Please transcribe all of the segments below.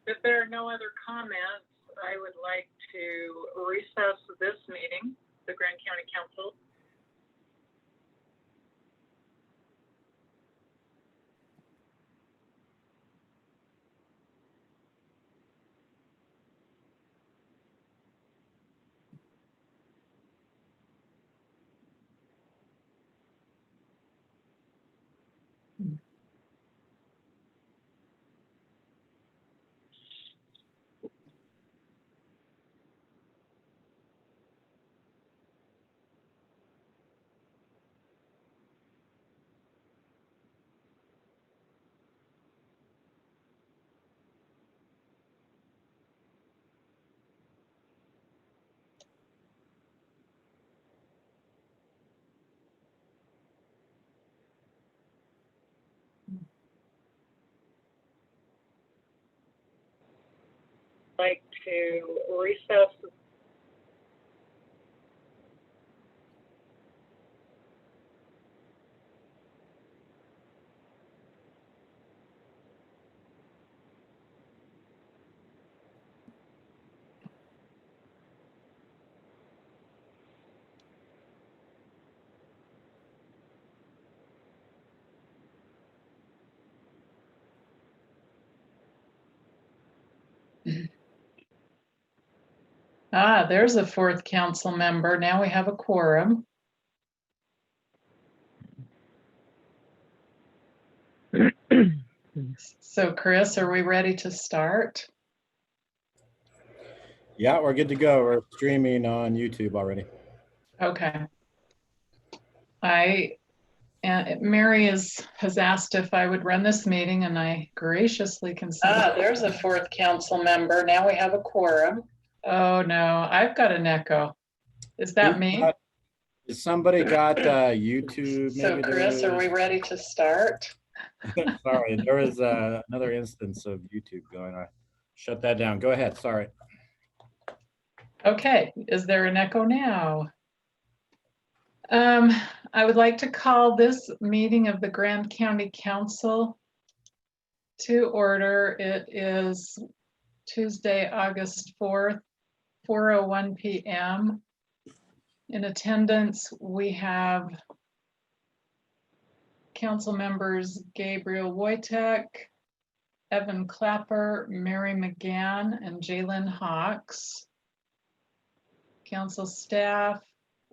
If there are no other comments, I would like to recess this meeting, the Grand County Council. Like to recess. Ah, there's a fourth council member. Now we have a quorum. So Chris, are we ready to start? Yeah, we're good to go. We're streaming on YouTube already. Okay. Mary has asked if I would run this meeting, and I graciously consented. Ah, there's a fourth council member. Now we have a quorum. Oh no, I've got an echo. Is that me? Somebody got YouTube? So maybe Chris, are we ready to start? Sorry, there was another instance of YouTube going on. Shut that down. Go ahead. Sorry. Okay, is there an echo now? I would like to call this meeting of the Grand County Council to order. It is Tuesday, August 4th, 4:01 p.m. In attendance, we have council members Gabriel Wojtek, Evan Clapper, Mary McGann, and Jalen Hawks. Council staff,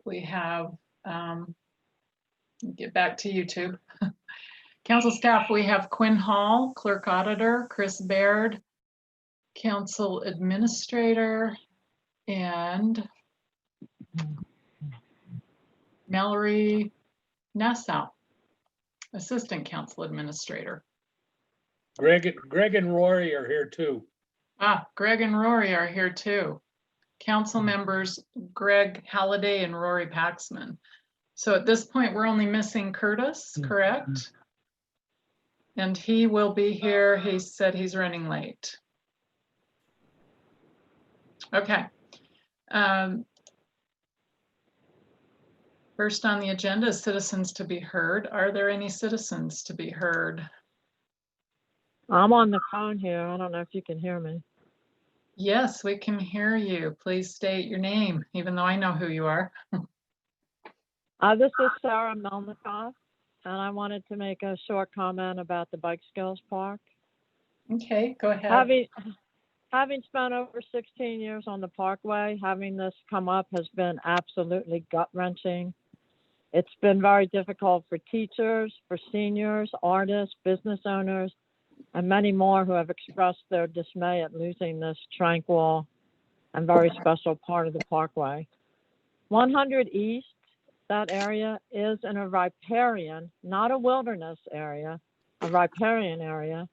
we have, get back to YouTube. Council staff, we have Quinn Hall, Clerk Auditor, Chris Baird, Council Administrator, and Mallory Nassau, Assistant Council Administrator. Greg and Rory are here too. Ah, Greg and Rory are here too. Council members Greg Halliday and Rory Paxman. So at this point, we're only missing Curtis, correct? And he will be here. He said he's running late. Okay. First on the agenda is citizens to be heard. Are there any citizens to be heard? I'm on the phone here. I don't know if you can hear me. Yes, we can hear you. Please state your name, even though I know who you are. This is Sarah Melnikoff, and I wanted to make a short comment about the Bike Skills Park. Okay, go ahead. Having spent over 16 years on the Parkway, having this come up has been absolutely gut-wrenching. It's been very difficult for teachers, for seniors, artists, business owners, and many more who have expressed their dismay at losing this tranquil and very special part of the Parkway. 100 East, that area is in a riparian, not a wilderness area, a riparian area.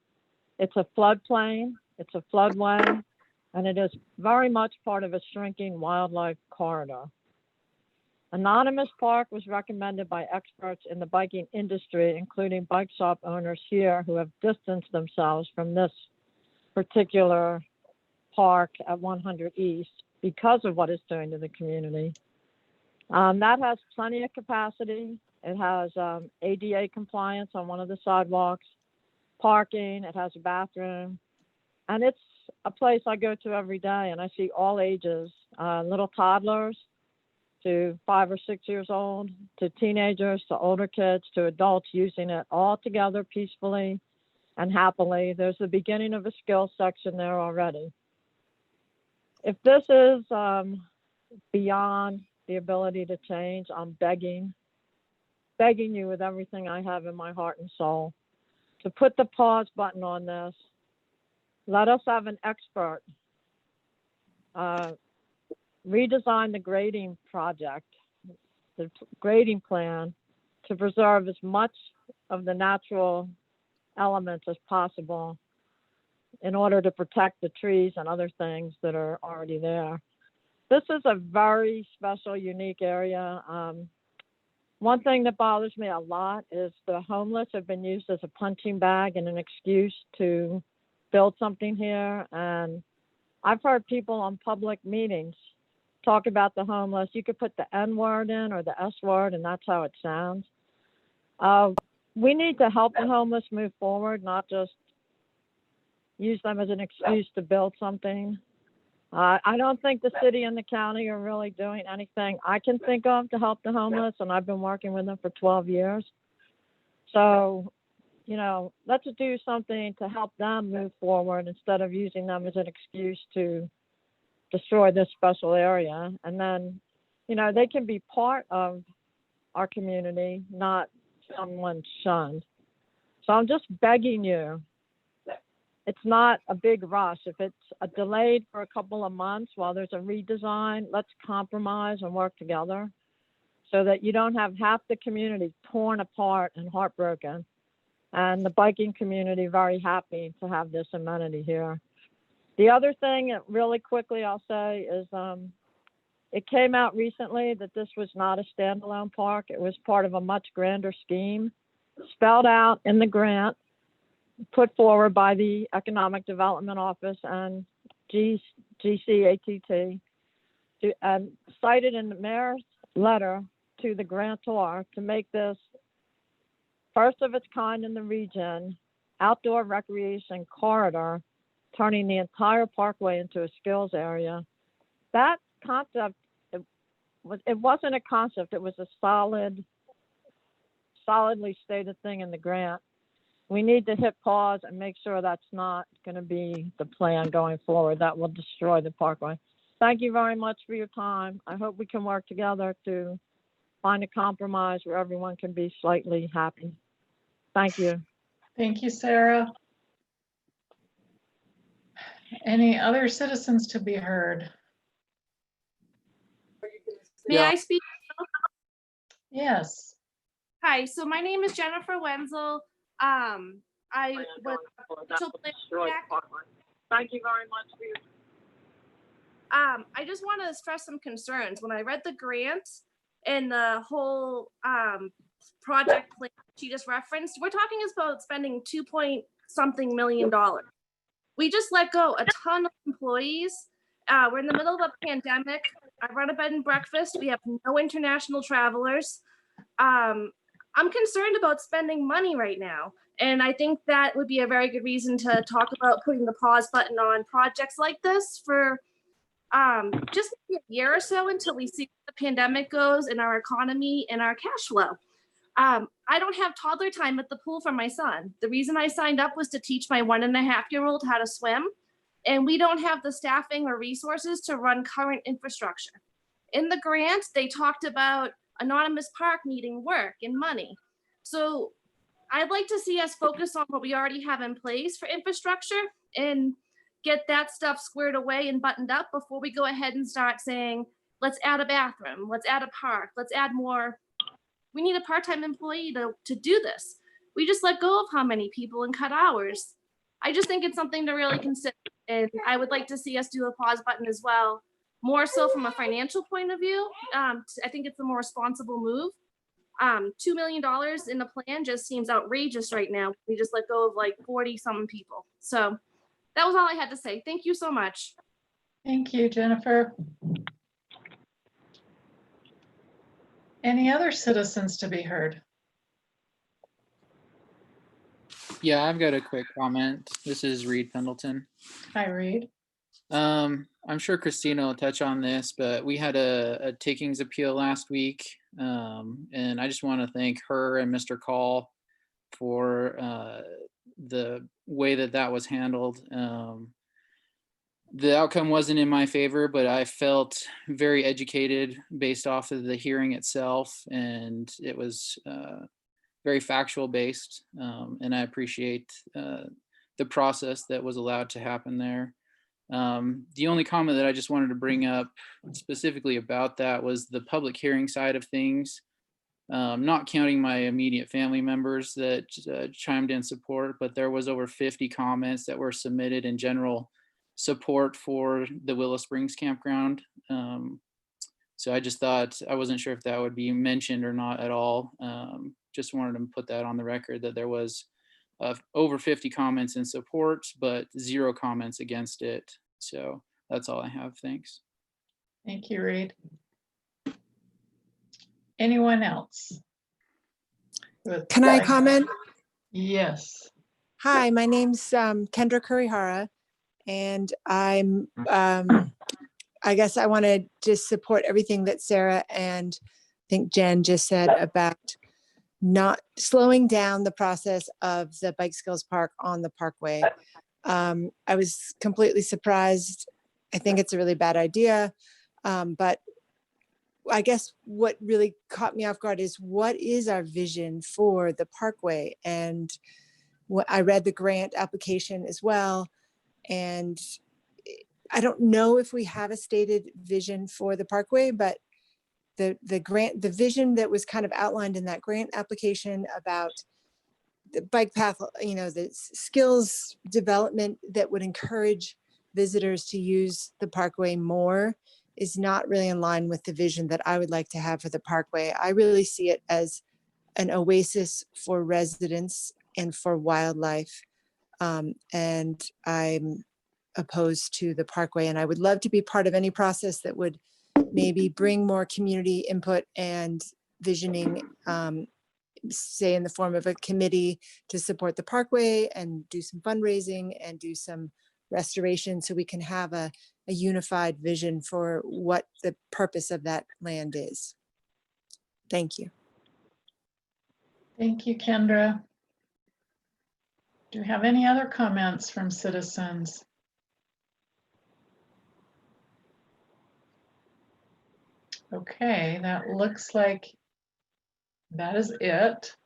It's a floodplain, it's a floodway, and it is very much part of a shrinking wildlife corridor. Anonymous Park was recommended by experts in the biking industry, including bike shop owners here who have distanced themselves from this particular park at 100 East because of what it's doing to the community. That has plenty of capacity. It has ADA compliance on one of the sidewalks. parking, it has a bathroom, and it's a place I go to every day, and I see all ages, little toddlers to 5 or 6 years old, to teenagers, to older kids, to adults using it all together peacefully and happily. There's the beginning of a skills section there already. If this is beyond the ability to change, I'm begging you with everything I have in my heart and soul to put the pause button on this. Let us have an expert redesign the grading project, the grading plan, to preserve as much of the natural elements as possible in order to protect the trees and other things that are already there. This is a very special, unique area. One thing that bothers me a lot is the homeless have been used as a punching bag and an excuse to build something here. And I've heard people on public meetings talk about the homeless. You could put the N word in or the S word, and that's how it sounds. We need to help the homeless move forward, not just use them as an excuse to build something. I don't think the city and the county are really doing anything I can think of to help the homeless, and I've been working with them for 12 years. So, you know, let's do something to help them move forward instead of using them as an excuse to destroy this special area. And then, you know, they can be part of our community, not someone shunned. So I'm just begging you, it's not a big rush. If it's delayed for a couple of months while there's a redesign, let's compromise and work together so that you don't have half the community torn apart and heartbroken, and the biking community very happy to have this amenity here. The other thing that really quickly I'll say is it came out recently that this was not a standalone park. It was part of a much grander scheme spelled out in the grant put forward by the Economic Development Office and GCATT, and cited in the mayor's letter to the grantor to make this first of its kind in the region outdoor recreation corridor, turning the entire parkway into a skills area. That concept, it wasn't a concept, it was a solidly stated thing in the grant. We need to hit pause and make sure that's not going to be the plan going forward. That will destroy the parkway. Thank you very much for your time. I hope we can work together to find a compromise where everyone can be slightly happy. Thank you. Thank you, Sarah. Any other citizens to be heard? May I speak? Yes. Hi, so my name is Jennifer Wenzel. I was Thank you very much for your I just want to stress some concerns. When I read the grant and the whole project plan she just referenced, we're talking about spending $2.something million. We just let go a ton of employees. We're in the middle of a pandemic. I run a bed and breakfast. We have no international travelers. I'm concerned about spending money right now. And I think that would be a very good reason to talk about putting the pause button on projects like this for just maybe a year or so until we see how the pandemic goes in our economy and our cash flow. I don't have toddler time at the pool for my son. The reason I signed up was to teach my 1.5-year-old how to swim. And we don't have the staffing or resources to run current infrastructure. In the grant, they talked about Anonymous Park needing work and money. So I'd like to see us focus on what we already have in place for infrastructure and get that stuff squared away and buttoned up before we go ahead and start saying, let's add a bathroom, let's add a park, let's add more. We need a part-time employee to do this. We just let go of how many people and cut hours. I just think it's something to really consider. And I would like to see us do a pause button as well, more so from a financial point of view. I think it's a more responsible move. $2 million in the plan just seems outrageous right now. We just let go of like 40-something people. So that was all I had to say. Thank you so much. Thank you, Jennifer. Any other citizens to be heard? Yeah, I've got a quick comment. This is Reed Pendleton. Hi, Reed. I'm sure Christina will touch on this, but we had a takings appeal last week. And I just want to thank her and Mr. Call for the way that was handled. The outcome wasn't in my favor, but I felt very educated based off of the hearing itself, and it was very factual based. And I appreciate the process that was allowed to happen there. The only comment that I just wanted to bring up specifically about that was the public hearing side of things. Not counting my immediate family members that chimed in support, but there was over 50 comments that were submitted in general support for the Willow Springs campground. So I just thought, I wasn't sure if that would be mentioned or not at all. Just wanted to put that on the record that there was over 50 comments in support, but 0 comments against it. So that's all I have. Thanks. Thank you, Reed. Anyone else? Can I comment? Yes. Hi, my name's Kendra Kurihara, and I'm, I guess I want to just support everything that Sarah and I think Jen just said about not slowing down the process of the Bike Skills Park on the Parkway. I was completely surprised. I think it's a really bad idea, but I guess what really caught me off guard is what is our vision for the Parkway? And I read the grant application as well, and I don't know if we have a stated vision for the Parkway, but the vision that was kind of outlined in that grant application about the bike path, the skills development that would encourage visitors to use the Parkway more is not really in line with the vision that I would like to have for the Parkway. I really see it as an oasis for residents and for wildlife. And I'm opposed to the Parkway, and I would love to be part of any process that would maybe bring more community input and visioning, say in the form of a committee to support the Parkway and do some fundraising and do some restoration so we can have a unified vision for what the purpose of that land is. Thank you. Thank you, Kendra. Do we have any other comments from citizens? Okay, that looks like that is it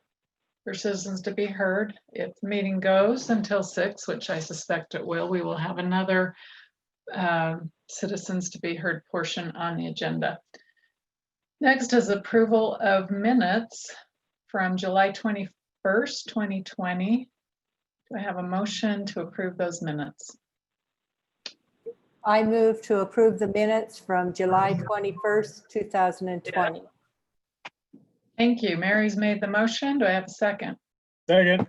for citizens to be heard. If the meeting goes until 6, which I suspect it will, we will have another citizens to be heard portion on the agenda. Next is approval of minutes from July 21st, 2020. Do I have a motion to approve those minutes? I move to approve the minutes from July 21st, 2020. Thank you. Mary's made the motion. Do I have a second? Second.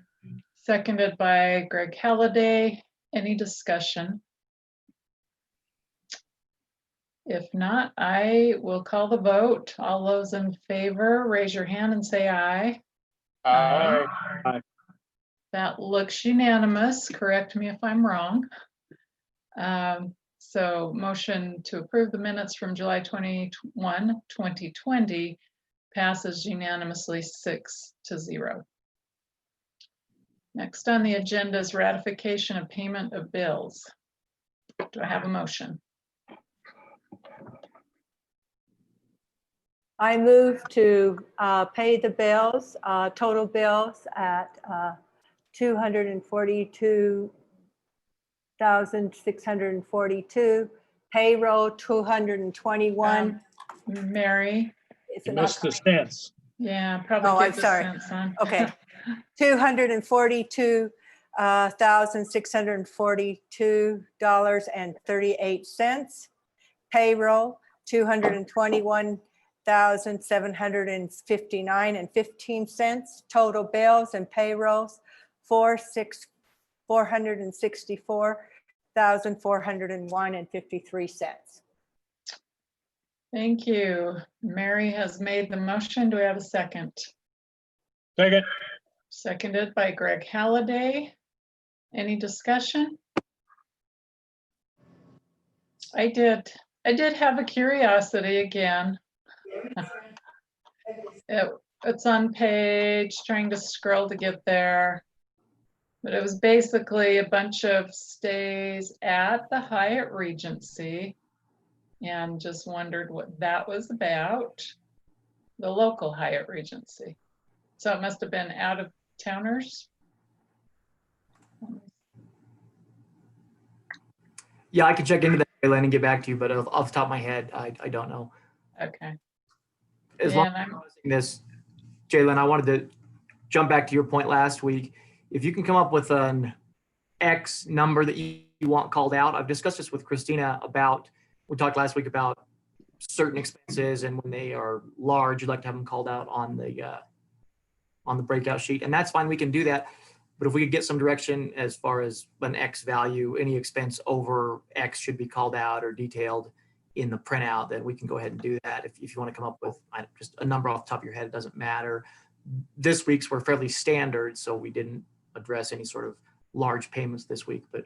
Seconded by Greg Halliday. Any discussion? If not, I will call the vote. All those in favor, raise your hand and say aye. Aye. That looks unanimous. Correct me if I'm wrong. So motion to approve the minutes from July 21, 2020 passes unanimously 6-0. Next on the agenda is ratification of payment of bills. Do I have a motion? I move to pay the bills, total bills at $242,642, payroll 221. Mary? Is You it not missed the coming? cents. Yeah, probably. Oh, get I'm the sorry. cents on. Okay, $242,642.38. Payroll, $221,759.15. Total bills and payrolls, $464,401.53. Thank you. Mary has made the motion. Do we have a second? Second. Seconded by Greg Halliday. Any discussion? I did have a curiosity again. It's on page, trying to scroll to get there. But it was basically a bunch of stays at the Hyatt Regency, and just wondered what that was about. The local Hyatt Regency. So it must have been out of towners. Yeah, I can check into that, Jalen, and get back to you, but off the top of my head, I don't know. Okay. As long And as I'm noticing this, Jalen, I wanted to jump back to your point last week. If you can come up with an X number that you want called out, I've discussed this with Christina about, we talked last week about certain expenses, and when they are large, you'd like to have them called out on the breakout sheet, and that's fine. We can do that. But if we could get some direction as far as an X value, any expense over X should be called out or detailed in the printout, then we can go ahead and do that. If you want to come up with just a number off the top of your head, it doesn't matter. This week's were fairly standard, so we didn't address any sort of large payments this week. But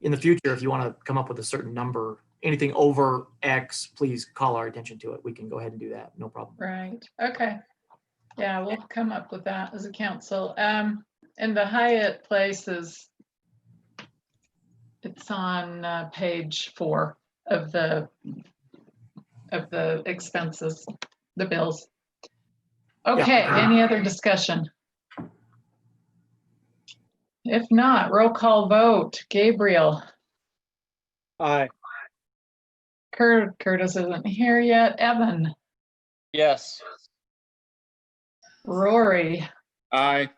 in the future, if you want to come up with a certain number, anything over X, please call our attention to it. We can go ahead and do that. No problem. right, okay. Yeah, we'll come up with that as a council. And the Hyatt place it's on page 4 of the expenses, the bills. Okay, any other discussion? If not, roll call vote. Gabriel. Aye. Curtis isn't here yet. Evan. Yes. Rory. Aye.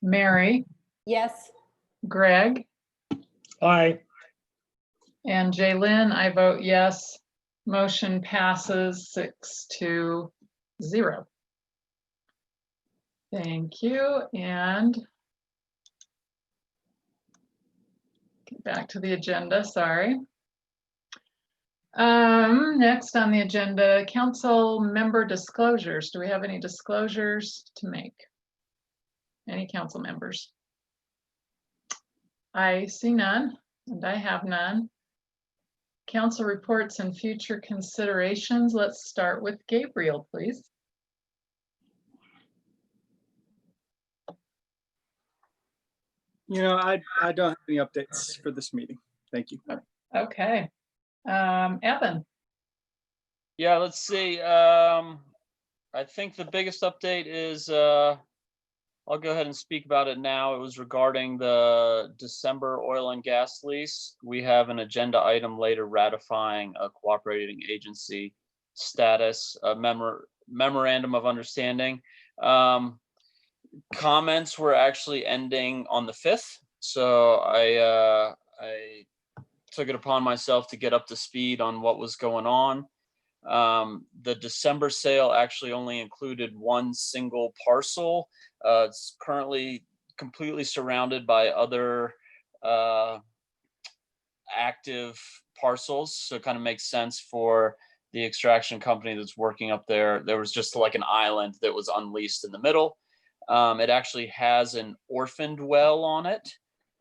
Mary. Yes. Greg. Aye. And Jaylyn, I vote yes. Motion passes 6-0. Thank you. And get back to the agenda, sorry. Next on the agenda, council member disclosures. Do we have any disclosures to make? Any council members? I see none, and I have none. Council reports and future considerations. Let's start with Gabriel, please. I don't have any updates for this meeting. Thank you. Okay. Evan. Yeah, let's see. I think the biggest update is, I'll go ahead and speak about it now. It was regarding the December oil and gas lease. We have an agenda item later ratifying a cooperating agency status, a memorandum of understanding. Comments were actually ending on the 5th. So I took it upon myself to get up to speed on what was going on. The December sale actually only included one single parcel. It's currently completely surrounded by other active parcels. So it kind of makes sense for the extraction company that's working up there. There was just like an island that was unleased in the middle. It actually has an orphaned well on it,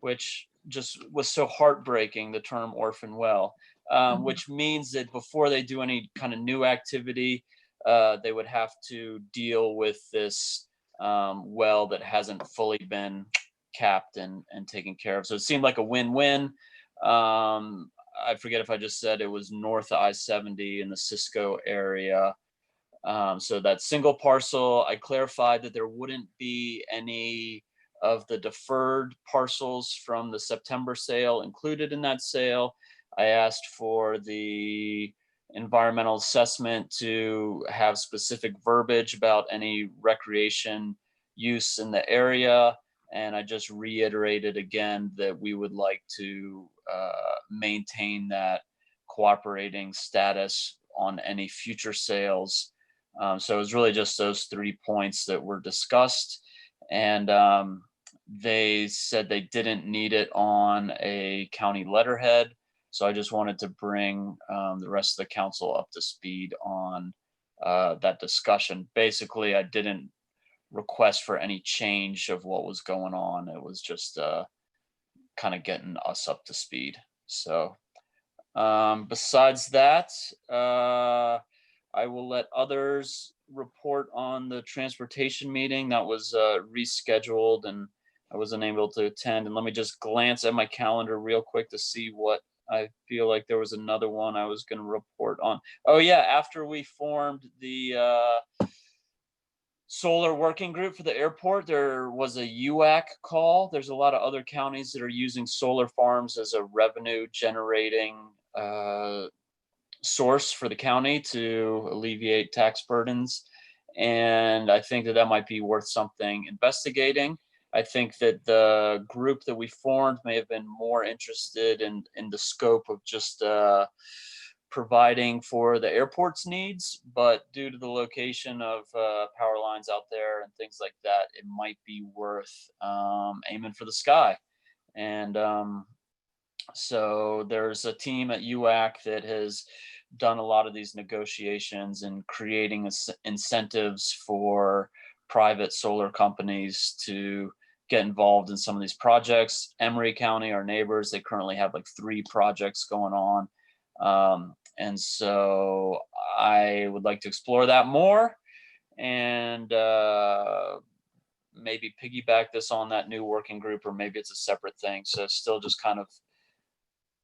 which just was so heartbreaking, the term orphan well. Which means that before they do any kind of new activity, they would have to deal with this well that hasn't fully been capped and taken care of. So it seemed like a win-win. I forget if I just said it was north of I-70 in the Cisco area. So that single parcel, I clarified that there wouldn't be any of the deferred parcels from the September sale included in that sale. I asked for the environmental assessment to have specific verbiage about any recreation use in the area. And I just reiterated again that we would like to maintain that cooperating status on any future sales. So it was really just those 3 points that were discussed. And they said they didn't need it on a county letterhead. So I just wanted to bring the rest of the council up to speed on that discussion. Basically, I didn't request for any change of what was going on. It was just kind of getting us up to speed. So besides that, I will let others report on the transportation meeting that was rescheduled and I wasn't able to attend. And let me just glance at my calendar real quick to see what I feel like there was another one I was going to report on. Oh yeah, after we formed the solar working group for the airport, there was a UAC call. There's a lot of other counties that are using solar farms as a revenue generating source for the county to alleviate tax burdens. And I think that might be worth something investigating. I think that the group that we formed may have been more interested in the scope of just providing for the airport's needs, but due to the location of power lines out there and things like that, it might be worth aiming for the sky. And so there's a team at UAC that has done a lot of these negotiations and creating incentives for private solar companies to get involved in some of these projects. Emory County, our neighbors, they currently have like 3 projects going on. And so I would like to explore that more and maybe piggyback this on that new working group, or maybe it's a separate thing. So still just kind of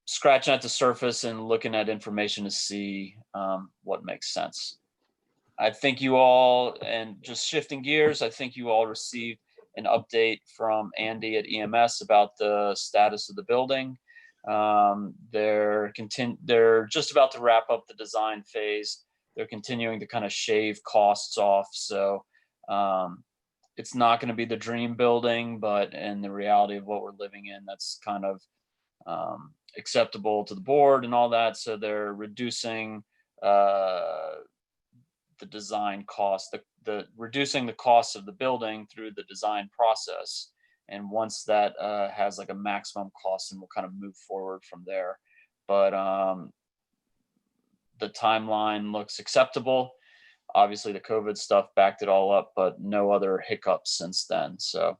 scratching at the surface and looking at information to see what makes sense. I think you all, and just shifting gears, I think you all received an update from Andy at EMS about the status of the building. They're just about to wrap up the design phase. They're continuing to kind of shave costs off. So it's not going to be the dream building, but in the reality of what we're living in, that's kind of acceptable to the board and all that. So they're reducing the design cost, reducing the cost of the building through the design process. And once that has like a maximum cost, and we'll kind of move forward from there. But the timeline looks acceptable. Obviously the COVID stuff backed it all up, but no other hiccups since then. So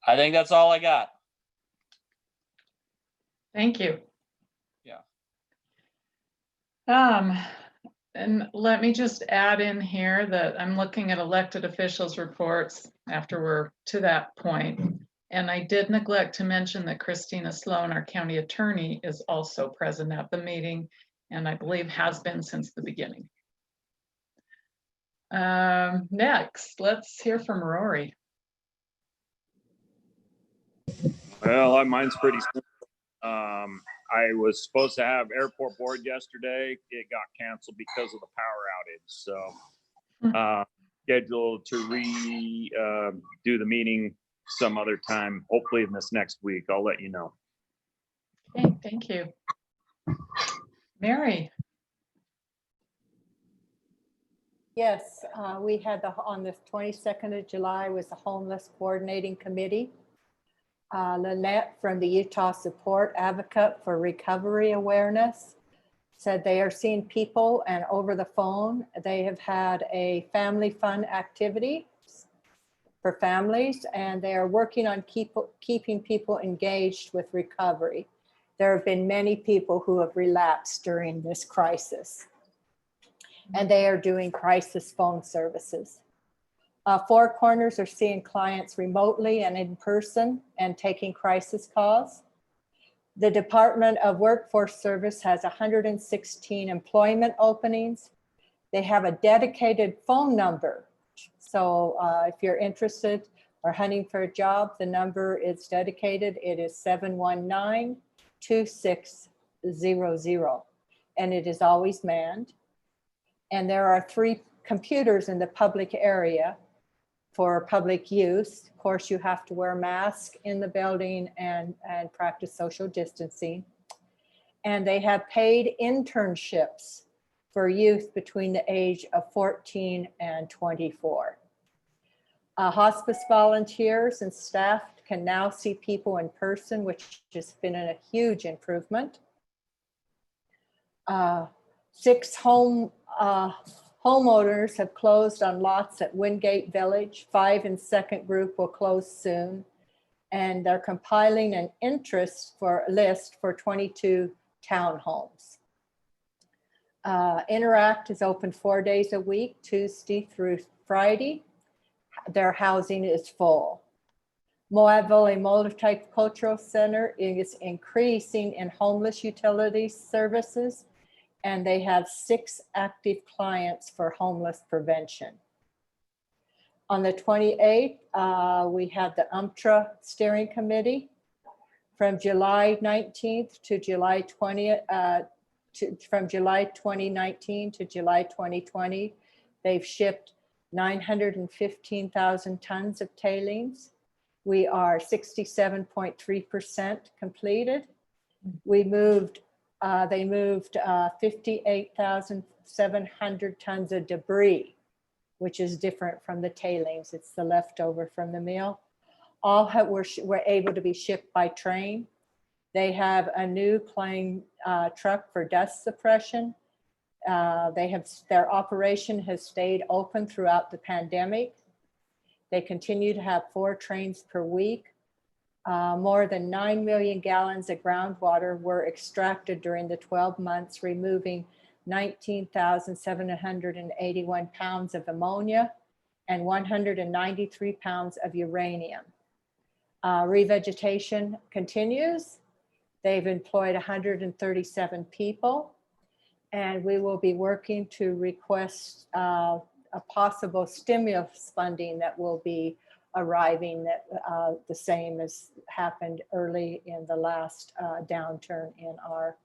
I think that's all I got. Thank you. Yeah. And let me just add in here that I'm looking at elected officials' reports after we're to that point. And I did neglect to mention that Christina Sloan, our county attorney, is also present at the meeting, and I believe has been since the beginning. Next, let's hear from Rory. Well, mine's pretty simple. I was supposed to have airport board yesterday. It got canceled because of the power outage. So scheduled to do the meeting some other time, hopefully in this next week. I'll let you know. Okay, thank you. Mary. Yes, we had on the 22nd of July was the Homeless Coordinating Committee. Lynette from the Utah Support Advocate for Recovery Awareness said they are seeing people, and over the phone, they have had a family fun activity for families, and they are working on keeping people engaged with recovery. There have been many people who have relapsed during this crisis, and they are doing crisis phone services. Four Corners are seeing clients remotely and in person and taking crisis calls. The Department of Workforce Service has 116 employment openings. They have a dedicated phone number. So if you're interested or hunting for a job, the number is dedicated. It is 719-2600, and it is always manned. And there are 3 computers in the public area for public use. Of course, you have to wear a mask in the building and practice social distancing. And they have paid internships for youth between the age of 14 and 24. Hospice volunteers and staff can now see people in person, which has been a huge improvement. 6 home Homeowners have closed on lots at Wingate Village. 5 and Second Group will close soon. And they're compiling an interest for list for 22 townhomes. Interact is open 4 days a week, Tuesday through Friday. Their housing is full. Moab Valley Multicultural Center is increasing in homeless utilities services, and they have 6 active clients for homeless prevention. On the 28th, we have the UMTRA Steering Committee from July 19th to July 20th, from July 2019 to July 2020. They've shipped 915,000 tons of tailings. We are 67.3% completed. We moved, they moved 58,700 tons of debris, which is different from the tailings. It's the leftover from the mill. All were able to be shipped by train. They have a new plane truck for dust suppression. Their operation has stayed open throughout the pandemic. They continue to have 4 trains per week. More than 9 million gallons of groundwater were extracted during the 12 months, removing 19,781 pounds of ammonia and 193 pounds of uranium. Revegetation continues. They've employed 137 people, and we will be working to request a possible stimulus funding that will be arriving, that the same as happened early in the last downturn in our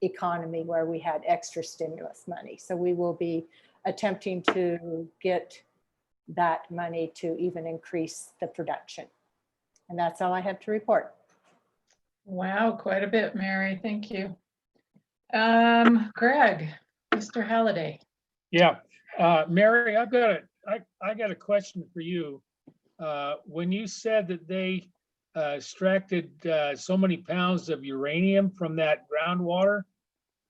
economy, where we had extra stimulus money. So we will be attempting to get that money to even increase the production. And that's all I have to report. Wow, quite a bit, Mary. Thank you. Greg, Mr. Halliday. Yeah, Mary, I got a question for you. When you said that they extracted so many pounds of uranium from that groundwater,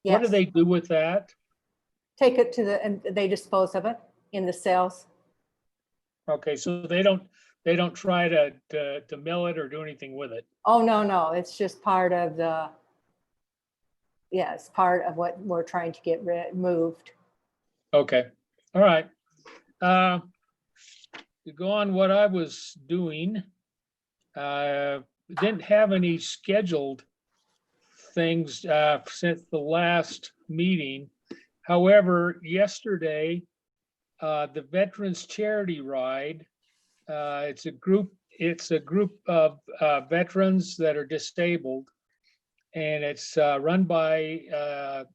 what do Yes. they do with that? Take it to and they dispose of it in the cells. Okay, so they don't try to mill it or do anything with it. Oh, no, it's just part of the, yeah, it's part of what we're trying to get moved. Okay, all right. To go on what I was doing, didn't have any scheduled things since the last meeting. However, yesterday, the Veterans Charity Ride, it's a group of veterans that are disabled, and it's run by a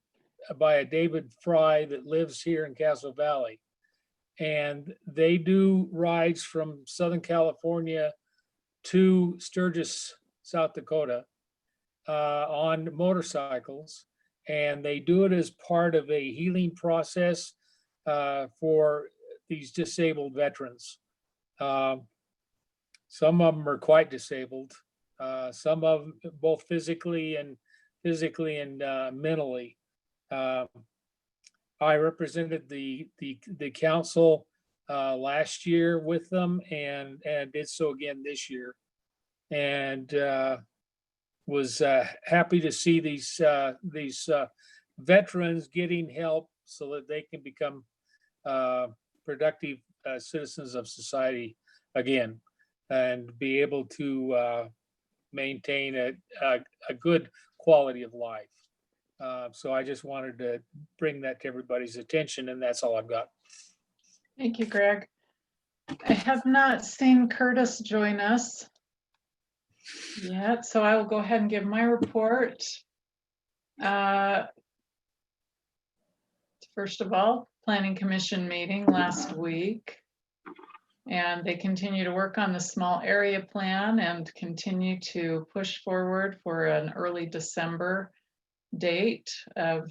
David Fry that lives here in Castle Valley. And they do rides from Southern California to Sturgis, South Dakota, on motorcycles. And they do it as part of a healing process for these disabled veterans. Some of them are quite disabled. Some of them both physically and mentally. I represented the council last year with them, and did so again this year, and was happy to see these veterans getting help so that they can become productive citizens of society again, and be able to maintain a good quality of life. So I just wanted to bring that to everybody's attention, and that's all I've got. Thank you, Greg. I have not seen Curtis join us yet, so I will go ahead and give my report. First of all, Planning Commission meeting last week. And they continue to work on the small area plan and continue to push forward for an early December date of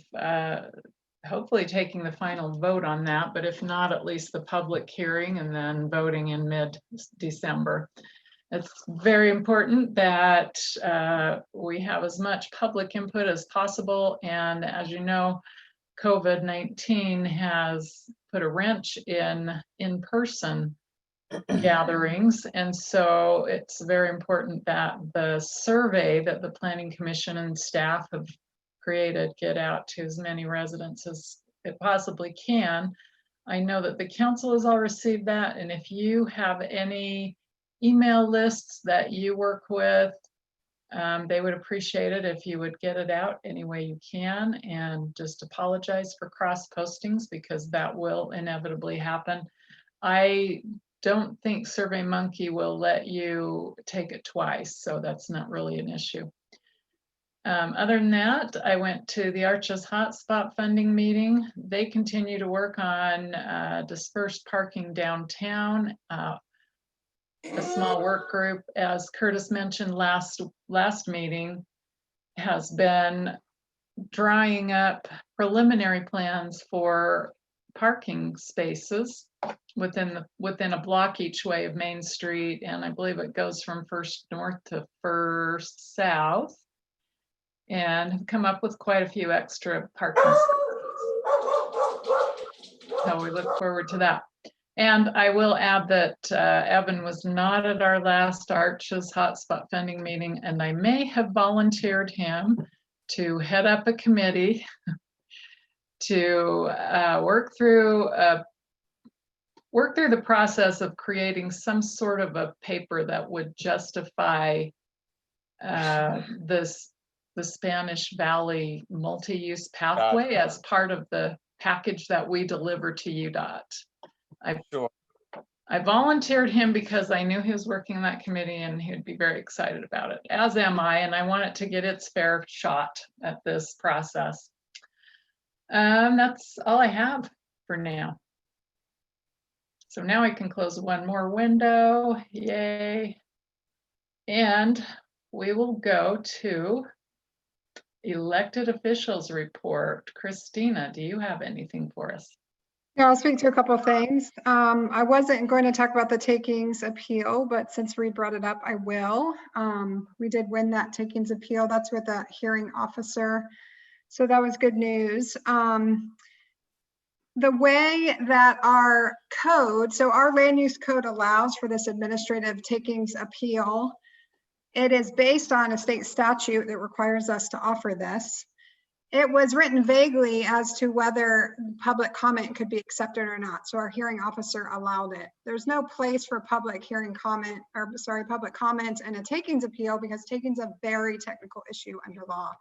hopefully taking the final vote on that, but if not, at least the public hearing and then voting in mid-December. It's very important that we have as much public input as possible, and as you know, COVID-19 has put a wrench in in-person gatherings. And so it's very important that the survey that the Planning Commission and staff have created get out to as many residents as it possibly can. I know that the council has all received that, and if you have any email lists that you work with, they would appreciate it if you would get it out any way you can, and just apologize for cross postings because that will inevitably happen. I don't think SurveyMonkey will let you take it twice, so that's not really an issue. Other than that, I went to the Arches Hotspot Funding meeting. They continue to work on dispersed parking downtown. A small work group, as Curtis mentioned last meeting, has been drawing up preliminary plans for parking spaces within a block each way of Main Street, and I believe it goes from First North to First South, and have come up with quite a few extra parking spaces. So we look forward to that. And I will add that Evan was not at our last Arches Hotspot Funding meeting, and I may have volunteered him to head up a committee to work through the process of creating some sort of a paper that would justify the Spanish Valley multi-use pathway as part of the package that we deliver to UDOT. I volunteered him because I knew he was working in that committee and he would be very excited about it, as am I, and I want it to get its fair shot at this process. That's all I have for now. So now I can close one more window, yay. And we will go to elected officials report. Christina, do you have anything for us? Yeah, I'll speak to a couple of things. I wasn't going to talk about the takings appeal, but since Reed brought it up, I will. We did win that takings appeal. That's with a hearing officer. So that was good news. The way that our code, so our land use code allows for this administrative takings appeal, it is based on a state statute that requires us to offer this. It was written vaguely as to whether public comment could be accepted or not. So our hearing officer allowed it. There's no place for public comment and a takings appeal because takings is a very technical issue under law.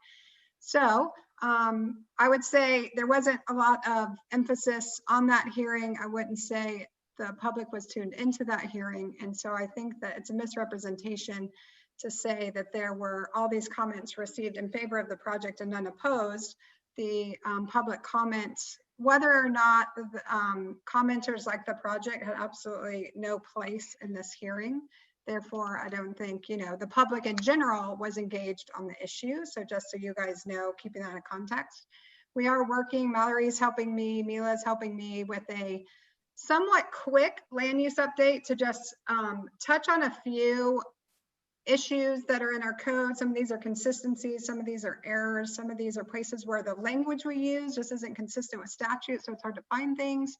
So I would say there wasn't a lot of emphasis on that hearing. I wouldn't say the public was tuned into that hearing. And so I think that it's a misrepresentation to say that there were all these comments received in favor of the project and none opposed. The public comments, whether or not the commenters like the project, had absolutely no place in this hearing. Therefore, I don't think, the public in general was engaged on the issue. So just so you guys know, keeping that in context, we are working, Mallory's helping me, Mila's helping me with a somewhat quick land use update to just touch on a few issues that are in our code. Some of these are consistencies, some of these are errors, some of these are places where the language we use just isn't consistent with statute, so it's hard to find things.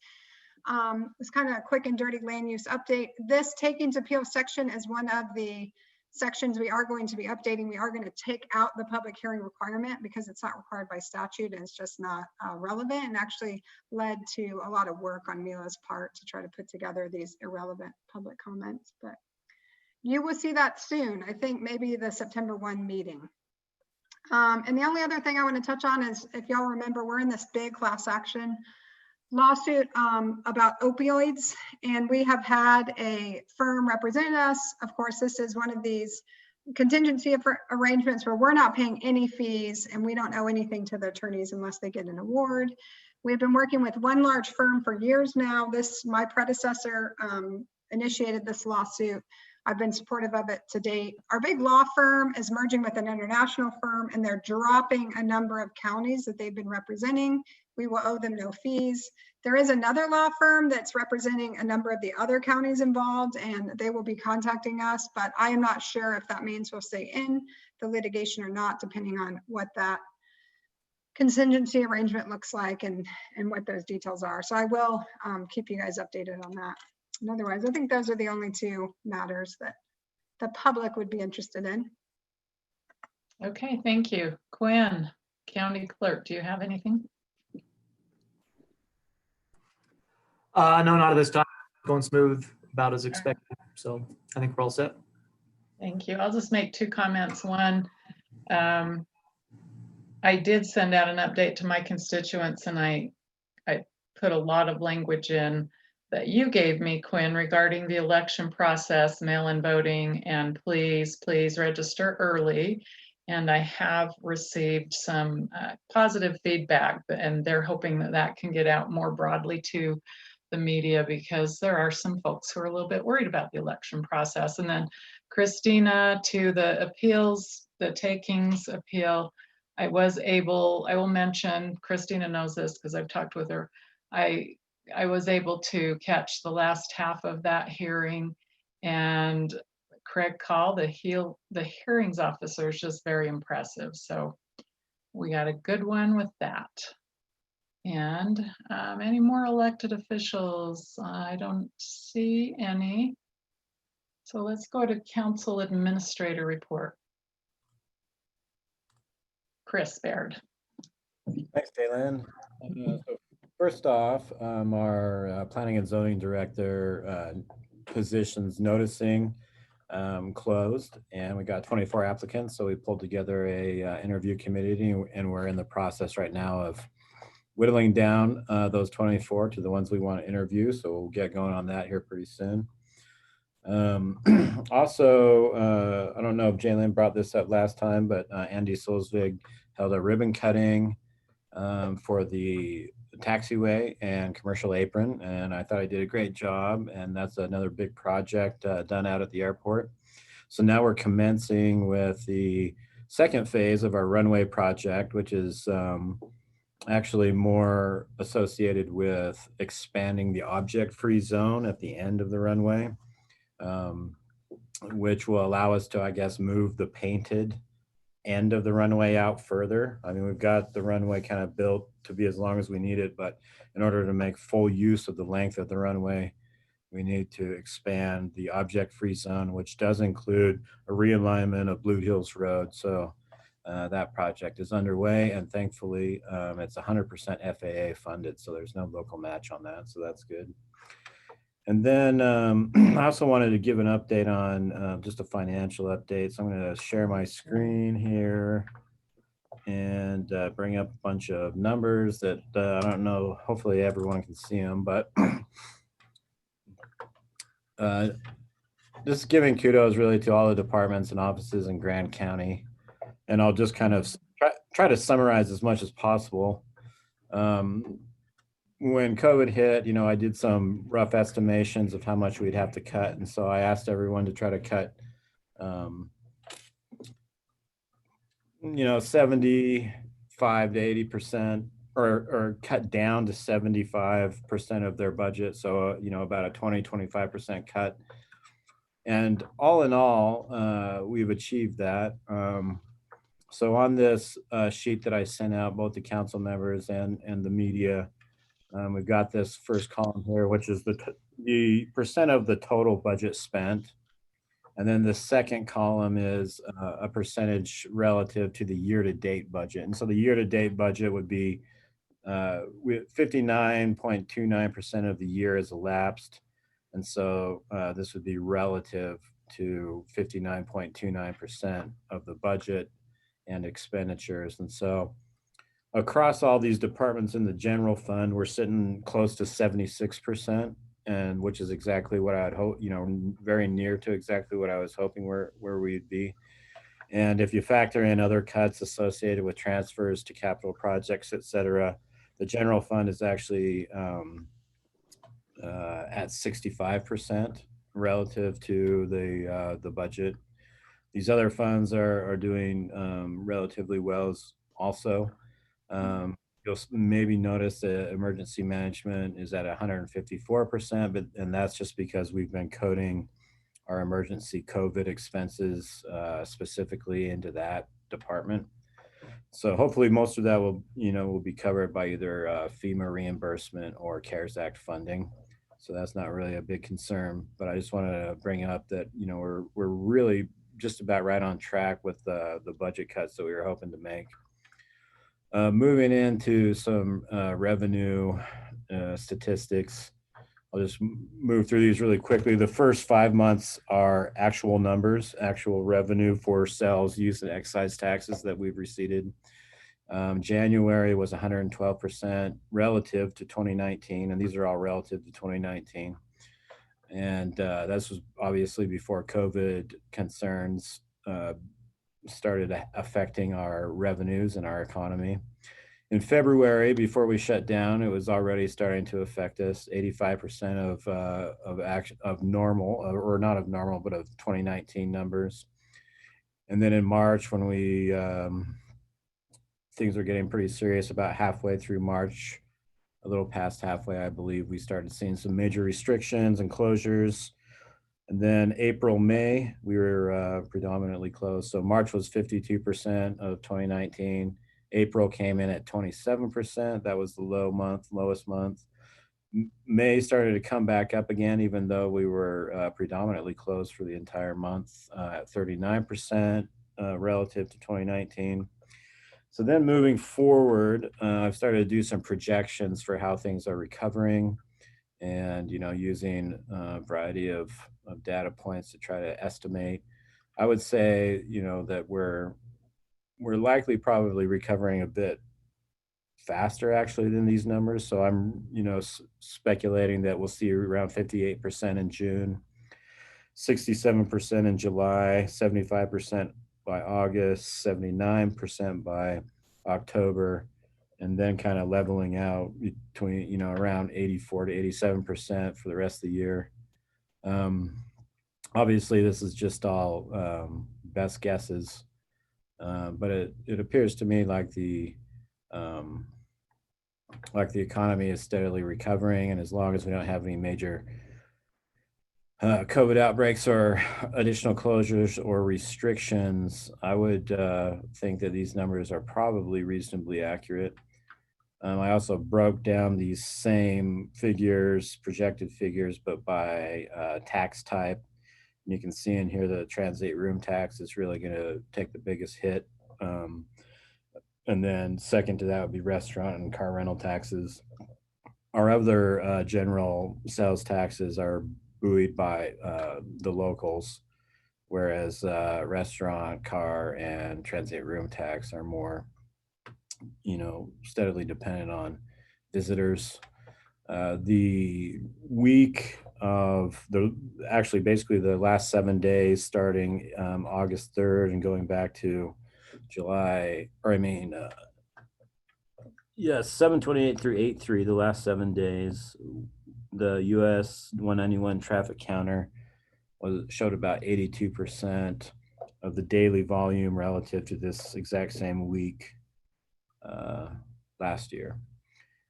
It's kind of a quick and dirty land use update. This takings appeal section is one of the sections we are going to be updating. We are going to take out the public hearing requirement because it's not required by statute and it's just not relevant, and actually led to a lot of work on Mila's part to try to put together these irrelevant public comments. But you will see that soon. I think maybe the September 1 meeting. And the only other thing I want to touch on is, if y'all remember, we're in this big class action lawsuit about opioids, and we have had a firm represent us. Of course, this is one of these contingency arrangements where we're not paying any fees and we don't owe anything to the attorneys unless they get an award. We've been working with one large firm for years now. My predecessor initiated this lawsuit. I've been supportive of it to date. Our big law firm is merging with an international firm, and they're dropping a number of counties that they've been representing. We will owe them no fees. There is another law firm that's representing a number of the other counties involved, and they will be contacting us, but I am not sure if that means we'll stay in the litigation or not, depending on what that contingency arrangement looks like and what those details are. So I will keep you guys updated on that. And otherwise, I think those are the only two matters that the public would be interested in. Okay, thank you. Quinn, County Clerk, do you have anything? No, not at this time. Going smooth, about as expected. So I think we're all set. Thank you. I'll just make two comments. One, I did send out an update to my constituents, and I put a lot of language in that you gave me, Quinn, regarding the election process, mail-in voting, and please register early. And I have received some positive feedback, and they're hoping that that can get out more broadly to the media, because there are some folks who are a little bit worried about the election process. And then Christina, to the appeals, the takings appeal, I will mention, Christina knows this because I've talked with her. I was able to catch the last half of that hearing, and Craig Call, the hearings officer, is just very impressive. So we got a good one with that. And any more elected officials? I don't see any. So let's go to council administrator report. Chris Baird. Thanks, Daylin. So first off, our planning and zoning director positions noticing closed, and we got 24 applicants. So we pulled together a interview committee, and we're in the process right now of whittling down those 24 to the ones we want to interview. So we'll get going on that here pretty soon. Also, I don't know if Jaylin brought this up last time, but Andy Solzvig held a ribbon cutting for the taxiway and commercial apron, and I thought I did a great job, and that's another big project done out at the airport. So now we're commencing with the second phase of our runway project, which is actually more associated with expanding the object-free zone at the end of the runway, which will allow us to, I guess, move the painted end of the runway out further. I mean, we've got the runway kind of built to be as long as we need it, but in order to make full use of the length of the runway, we need to expand the object-free zone, which does include a realignment of Blue Hills Road. So that project is underway, and thankfully it's 100% FAA funded, so there's no local match on that, so that's good. And then I also wanted to give an update on just a financial update. So I'm going to share my screen here and bring up a bunch of numbers that I don't know, hopefully everyone can see them, but just giving kudos really to all the departments and offices in Grand County. And I'll just kind of try to summarize as much as possible. When COVID hit, I did some rough estimations of how much we'd have to cut. And so I asked everyone to try to cut, 75 to 80%, or cut down to 75% of their budget. So, about a 25% cut. And all in all, we've achieved that. So on this sheet that I sent out, both the council members and the media, we've got this first column here, which is the percent of the total budget spent. And then the second column is a percentage relative to the year-to-date budget. And so the year-to-date budget would be 59.29% of the year has elapsed. And so this would be relative to 59.29% of the budget and expenditures. And so across all these departments in the general fund, we're sitting close to 76%, and which is exactly what I'd hope, very near to exactly what I was hoping where we'd be. And if you factor in other cuts associated with transfers to capital projects, et cetera, the general fund is actually at 65% relative to the budget. These other funds are doing relatively well also. You'll maybe notice that emergency management is at 154%, and that's just because we've been coding our emergency COVID expenses specifically into that department. So hopefully most of that will be covered by either FEMA reimbursement or CARES Act funding. So that's not really a big concern, but I just wanted to bring up that, we're really just about right on track with the budget cuts that we were hoping to make. Moving into some revenue statistics, I'll just move through these really quickly. The first 5 months are actual numbers, actual revenue for sales, use, and excise taxes that we've received. January was 112% relative to 2019, and these are all relative to 2019. And this was obviously before COVID concerns started affecting our revenues and our economy. In February, before we shut down, it was already starting to affect us. 85% of normal, or not of normal, but of 2019 numbers. And then in March, when we things were getting pretty serious, about halfway through March, a little past halfway, I believe, we started seeing some major restrictions and closures. And then April, May, we were predominantly closed. So March was 52% of 2019. April came in at 27%. That was the lowest month. May started to come back up again, even though we were predominantly closed for the entire month at 39% relative to 2019. So then moving forward, I've started to do some projections for how things are recovering, and using a variety of data points to try to estimate. I would say that we're likely probably recovering a bit faster actually than these numbers. So I'm speculating that we'll see around 58% in June, 67% in July, 75% by August, 79% by October, and then kind of leveling out between around 84 to 87% for the rest of the year. Obviously this is just all best guesses, but it appears to me like the economy is steadily recovering, and as long as we don't have any major COVID outbreaks or additional closures or restrictions, I would think that these numbers are probably reasonably accurate. I also broke down these same figures, projected figures, but by tax type. And you can see in here the Transit room tax is really going to take the biggest hit. And then second to that would be restaurant and car rental taxes. Our other general sales taxes are buoyed by the locals, whereas restaurant, car, and transit room tax are more, steadily dependent on visitors. The week of basically the last 7 days, starting August 3rd and going back to July, 7/28 through 8/3, the last 7 days, the US 191 traffic counter showed about 82% of the daily volume relative to this exact same week last year.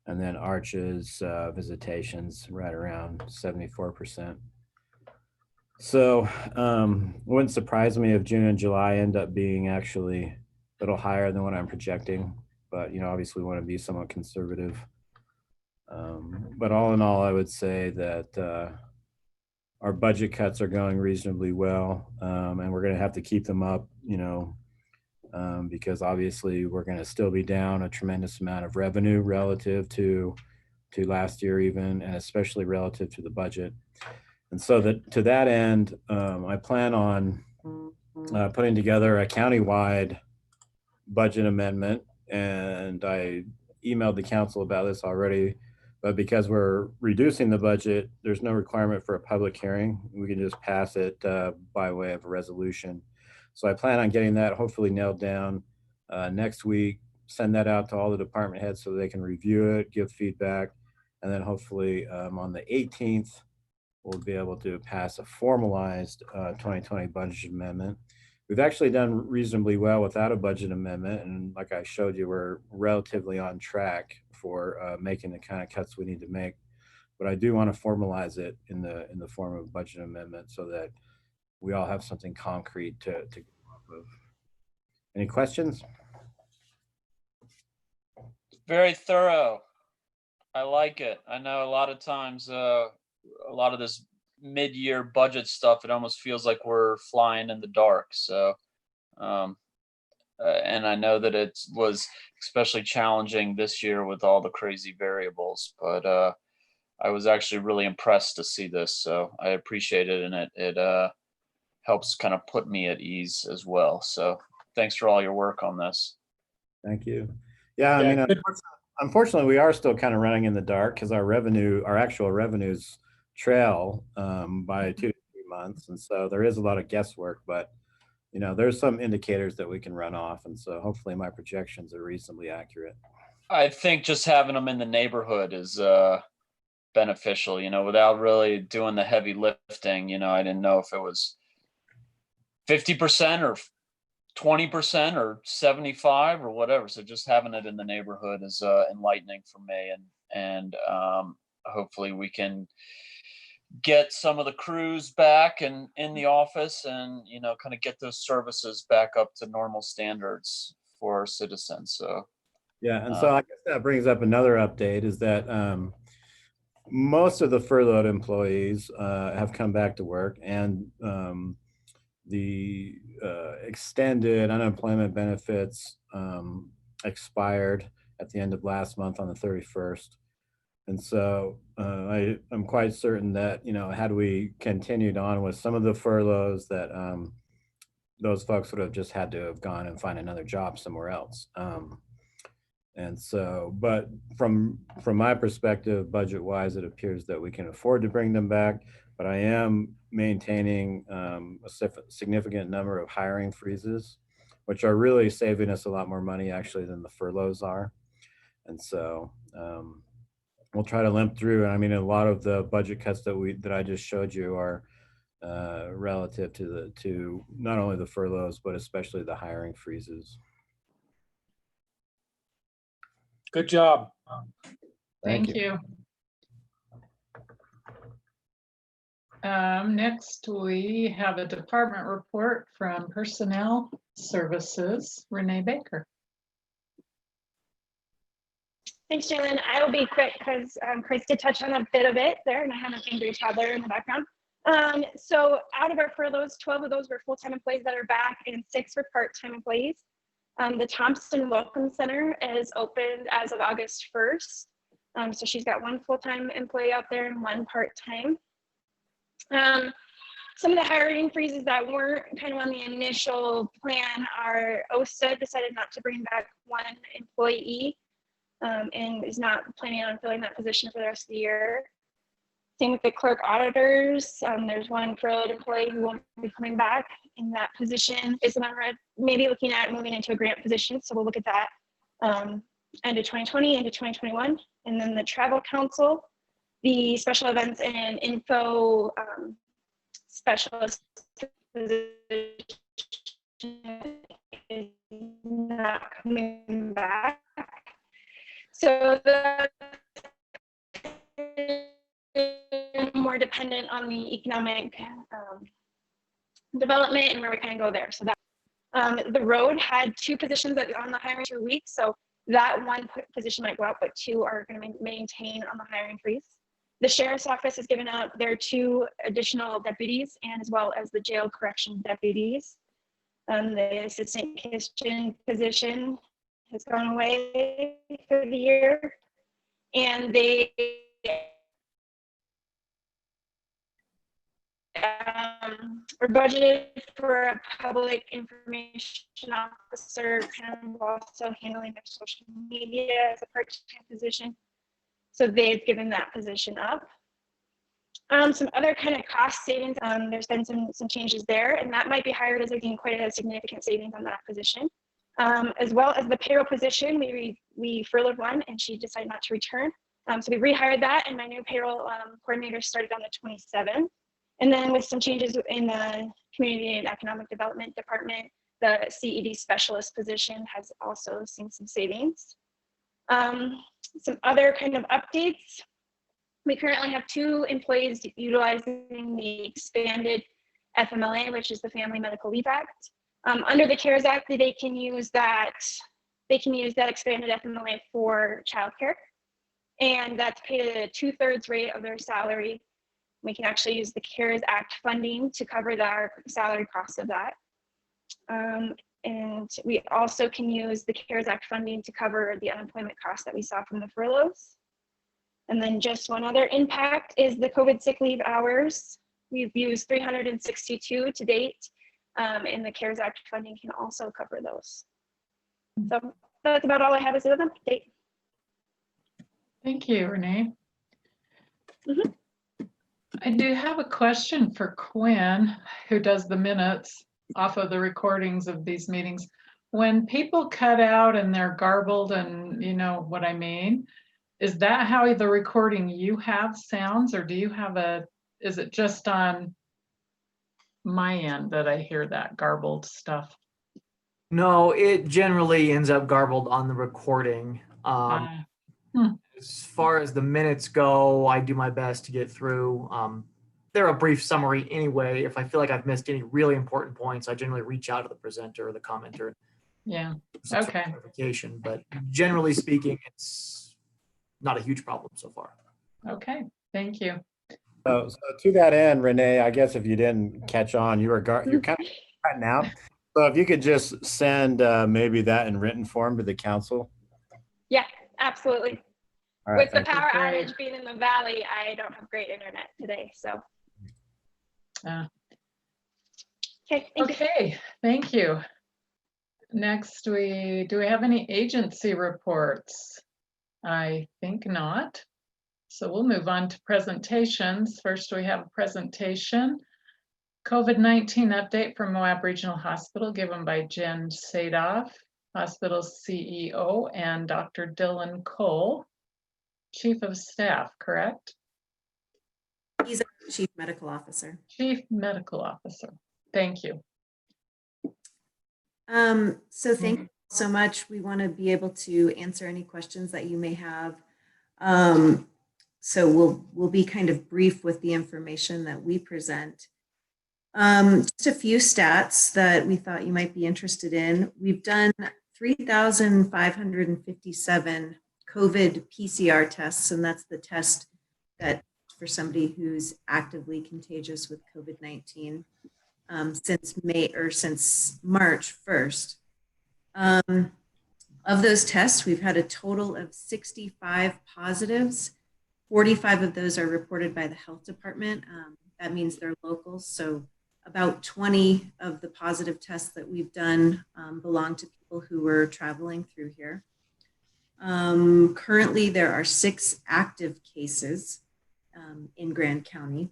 And then Arches visitations right around 74%. So it wouldn't surprise me if June and July end up being actually a little higher than what I'm projecting, but obviously we want to be somewhat conservative. But all in all, I would say that our budget cuts are going reasonably well, and we're going to have to keep them up, because obviously we're going to still be down a tremendous amount of revenue relative to last year even, and especially relative to the budget. And so to that end, I plan on putting together a countywide budget amendment, and I emailed the council about this already, but because we're reducing the budget, there's no requirement for a public hearing. We can just pass it by way of a resolution. So I plan on getting that hopefully nailed down next week, send that out to all the department heads so they can review it, give feedback, and then hopefully on the 18th, we'll be able to pass a formalized 2020 budget amendment. We've actually done reasonably well without a budget amendment, and like I showed you, we're relatively on track for making the kind of cuts we need to make. But I do want to formalize it in the form of a budget amendment so that we all have something concrete to go off of. Any questions? Very thorough. I like it. I know a lot of times, a lot of this mid-year budget stuff, it almost feels like we're flying in the dark. So, and I know that it was especially challenging this year with all the crazy variables, but I was actually really impressed to see this. So I appreciate it, and it helps kind of put me at ease as well. So thanks for all your work on this. Thank you. Yeah, I Yeah, mean, good. unfortunately, we are still kind of running in the dark because our actual revenues trail by 2 to 3 months. And so there is a lot of guesswork, but you know, there's some indicators that we can run off. And so hopefully my projections are reasonably accurate. I think just having them in the neighborhood is beneficial, you know, without really doing the heavy lifting. You know, I didn't know if it was 50% or 20% or 75 or whatever. So just having it in the neighborhood is enlightening for me, and hopefully we can get some of the crews back and in the office, and you know, kind of get those services back up to normal standards for our citizens. So yeah, and so I guess that brings up another update is that most of the furloughed employees have come back to work, and the extended unemployment benefits expired at the end of last month on the 31st. And so I'm quite certain that, you know, had we continued on with some of the furloughs, that those folks would have just had to have gone and find another job somewhere else. And so, but from my perspective, budget wise, it appears that we can afford to bring them back, but I am maintaining a significant number of hiring freezes, which are really saving us a lot more money actually than the furloughs are. And so we'll try to limp through. And I mean, a lot of the budget cuts that I just showed you are relative to not only the furloughs, but especially the hiring freezes. Good job. Thank you. Next, we have a department report from Personnel Services, Renee Baker. Thanks, Jalen. I will be quick because Chris did touch on a bit of it there, and I have an angry toddler in the background. So out of our furloughs, 12 of those were full-time employees that are back, and 6 were part-time employees. The Thompson Welcome Center is opened as of August 1st. So she's got 1 full-time employee out there and 1 part-time. Some of the hiring freezes that weren't kind of on the initial plan are OSTA decided not to bring back 1 employee and is not planning on filling that position for the rest of the year. Same with the clerk auditors. There's 1 furloughed employee who won't be coming back in that position. Is maybe looking at moving into a grant position. So we'll look at that end of 2020 into 2021. And then the travel council, the special events and info specialist position is not coming back. So the more dependent on the economic development and where we kind of go there. So that the road had 2 positions that on the hiring 2 weeks. So that 1 position might go out, but 2 are going to maintain on the hiring freeze. The sheriff's office has given out their 2 additional deputies, and as well as the jail correction deputies. The assistant kitchen position has gone away for the year, and they we're budgeted for a public information officer, kind of also handling their social media as a part-time position. So they've given that position up. Some other kind of cost savings, there's been some changes there, and that might be hired as again quite a significant savings on that position. As well as the payroll position, we furloughed 1 and she decided not to return. So we rehired that, and my new payroll coordinator started on the 27th. And then with some changes in the Community and Economic Development Department, the CED specialist position has also seen some savings. Some other kind of updates. We currently have 2 employees utilizing the expanded FMLA, which is the Family Medical Leave Act. Under the CARES Act, they can use that they can use that expanded FMLA for childcare. And that's paid at a 2/3 rate of their salary. We can actually use the CARES Act funding to cover our salary costs of that. And we also can use the CARES Act funding to cover the unemployment costs that we saw from the furloughs. And then just one other impact is the COVID sick leave hours. We've used 362 to date, and the CARES Act funding can also cover those. So that's about all I have as an update. Thank you, Renee. I do have a question for Quinn, who does the minutes off of the recordings of these meetings. When people cut out and they're garbled, and you know what I mean, is that how the recording you have sounds, or do you have is it just on my end that I hear that garbled stuff? No, it generally ends up garbled on the recording. As far as the minutes go, I do my best to get through. They're a brief summary anyway. If I feel like I've missed any really important points, I generally reach out to the presenter or the commenter. Yeah. for some Okay. clarification, but generally speaking, it's not a huge problem so far. Okay. Thank you. So to that end, Renee, I guess if you didn't catch on, you're kind of cutting out. So if you could just send maybe that in written form to the council. Yeah, absolutely. All right, With the thank you. power outage being in the valley, I don't have great internet today, so. Okay, thank you. Okay, thank you. Next, do we have any agency reports? I think not. So we'll move on to presentations. First, we have a presentation. COVID-19 update from Moab Regional Hospital given by Jen Sadoff, hospital CEO, and Dr. Dylan Cole, Chief of Staff, correct? He's a Chief Medical Officer. Chief Medical Officer. Thank you. So thank you so much. We want to be able to answer any questions that you may have. So we'll be kind of brief with the information that we present. Just a few stats that we thought you might be interested in. We've done 3,557 COVID PCR tests, and that's the test that for somebody who's actively contagious with COVID-19 since March 1st. Of those tests, we've had a total of 65 positives. 45 of those are reported by the health department. That means they're local. So about 20 of the positive tests that we've done belong to people who were traveling through here. Currently, there are 6 active cases in Grand County.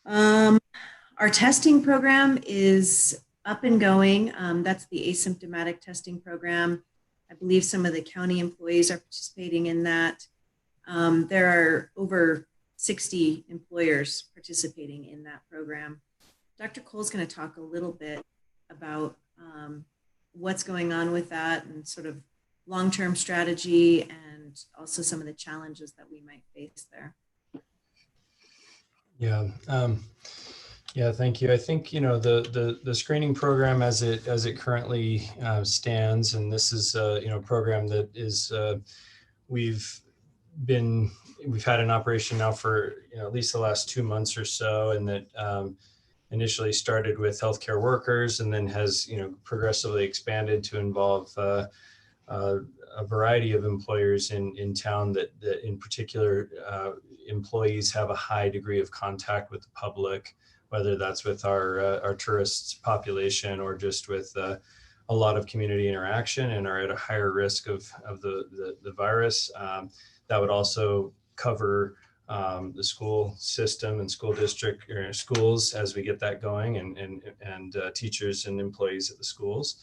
Our testing program is up and going. That's the asymptomatic testing program. I believe some of the county employees are participating in that. There are over 60 employers participating in that program. Dr. Cole's going to talk a little bit about what's going on with that and sort of long-term strategy and also some of the challenges that we might face there. Yeah. Yeah, thank you. I think, you know, the screening program as it currently stands, and this is a program that is we've had an operation now for at least the last 2 months or so, and that initially started with healthcare workers and then has progressively expanded to involve a variety of employers in town that in particular employees have a high degree of contact with the public, whether that's with our tourists population or just with a lot of community interaction and are at a higher risk of the virus. That would also cover the school system and school district schools as we get that going, and teachers and employees at the schools.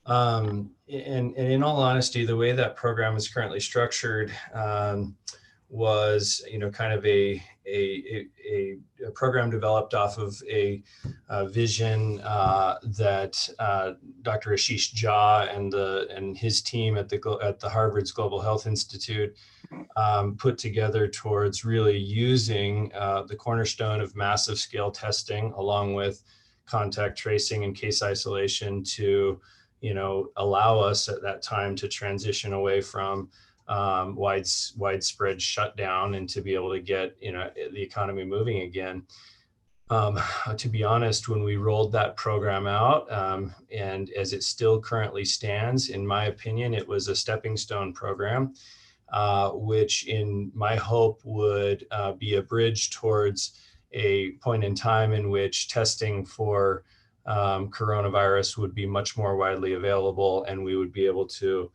And in all honesty, the way that program is currently structured was, kind of a program developed off of a vision that Dr. Ashish Jha and his team at the Harvard's Global Health Institute put together towards really using the cornerstone of massive scale testing along with contact tracing and case isolation to allow us at that time to transition away from widespread shutdown and to be able to get the economy moving again. To be honest, when we rolled that program out, and as it still currently stands, in my opinion, it was a stepping stone program, which in my hope would be a bridge towards a point in time in which testing for coronavirus would be much more widely available, and we would be able to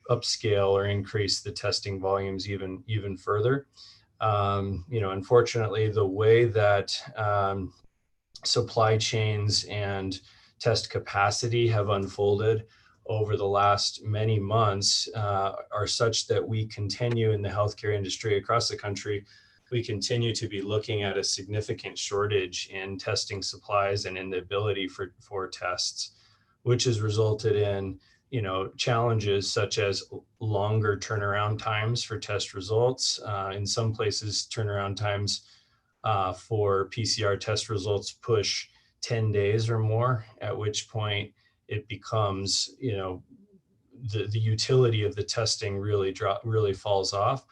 upscale or increase the testing volumes even further. Unfortunately, the way that supply chains and test capacity have unfolded over the last many months are such that we continue in the healthcare industry across the country. We continue to be looking at a significant shortage in testing supplies and in the ability for tests, which has resulted in challenges such as longer turnaround times for test results. In some places, turnaround times for PCR test results push 10 days or more, at which point it becomes, the utility of the testing really falls off.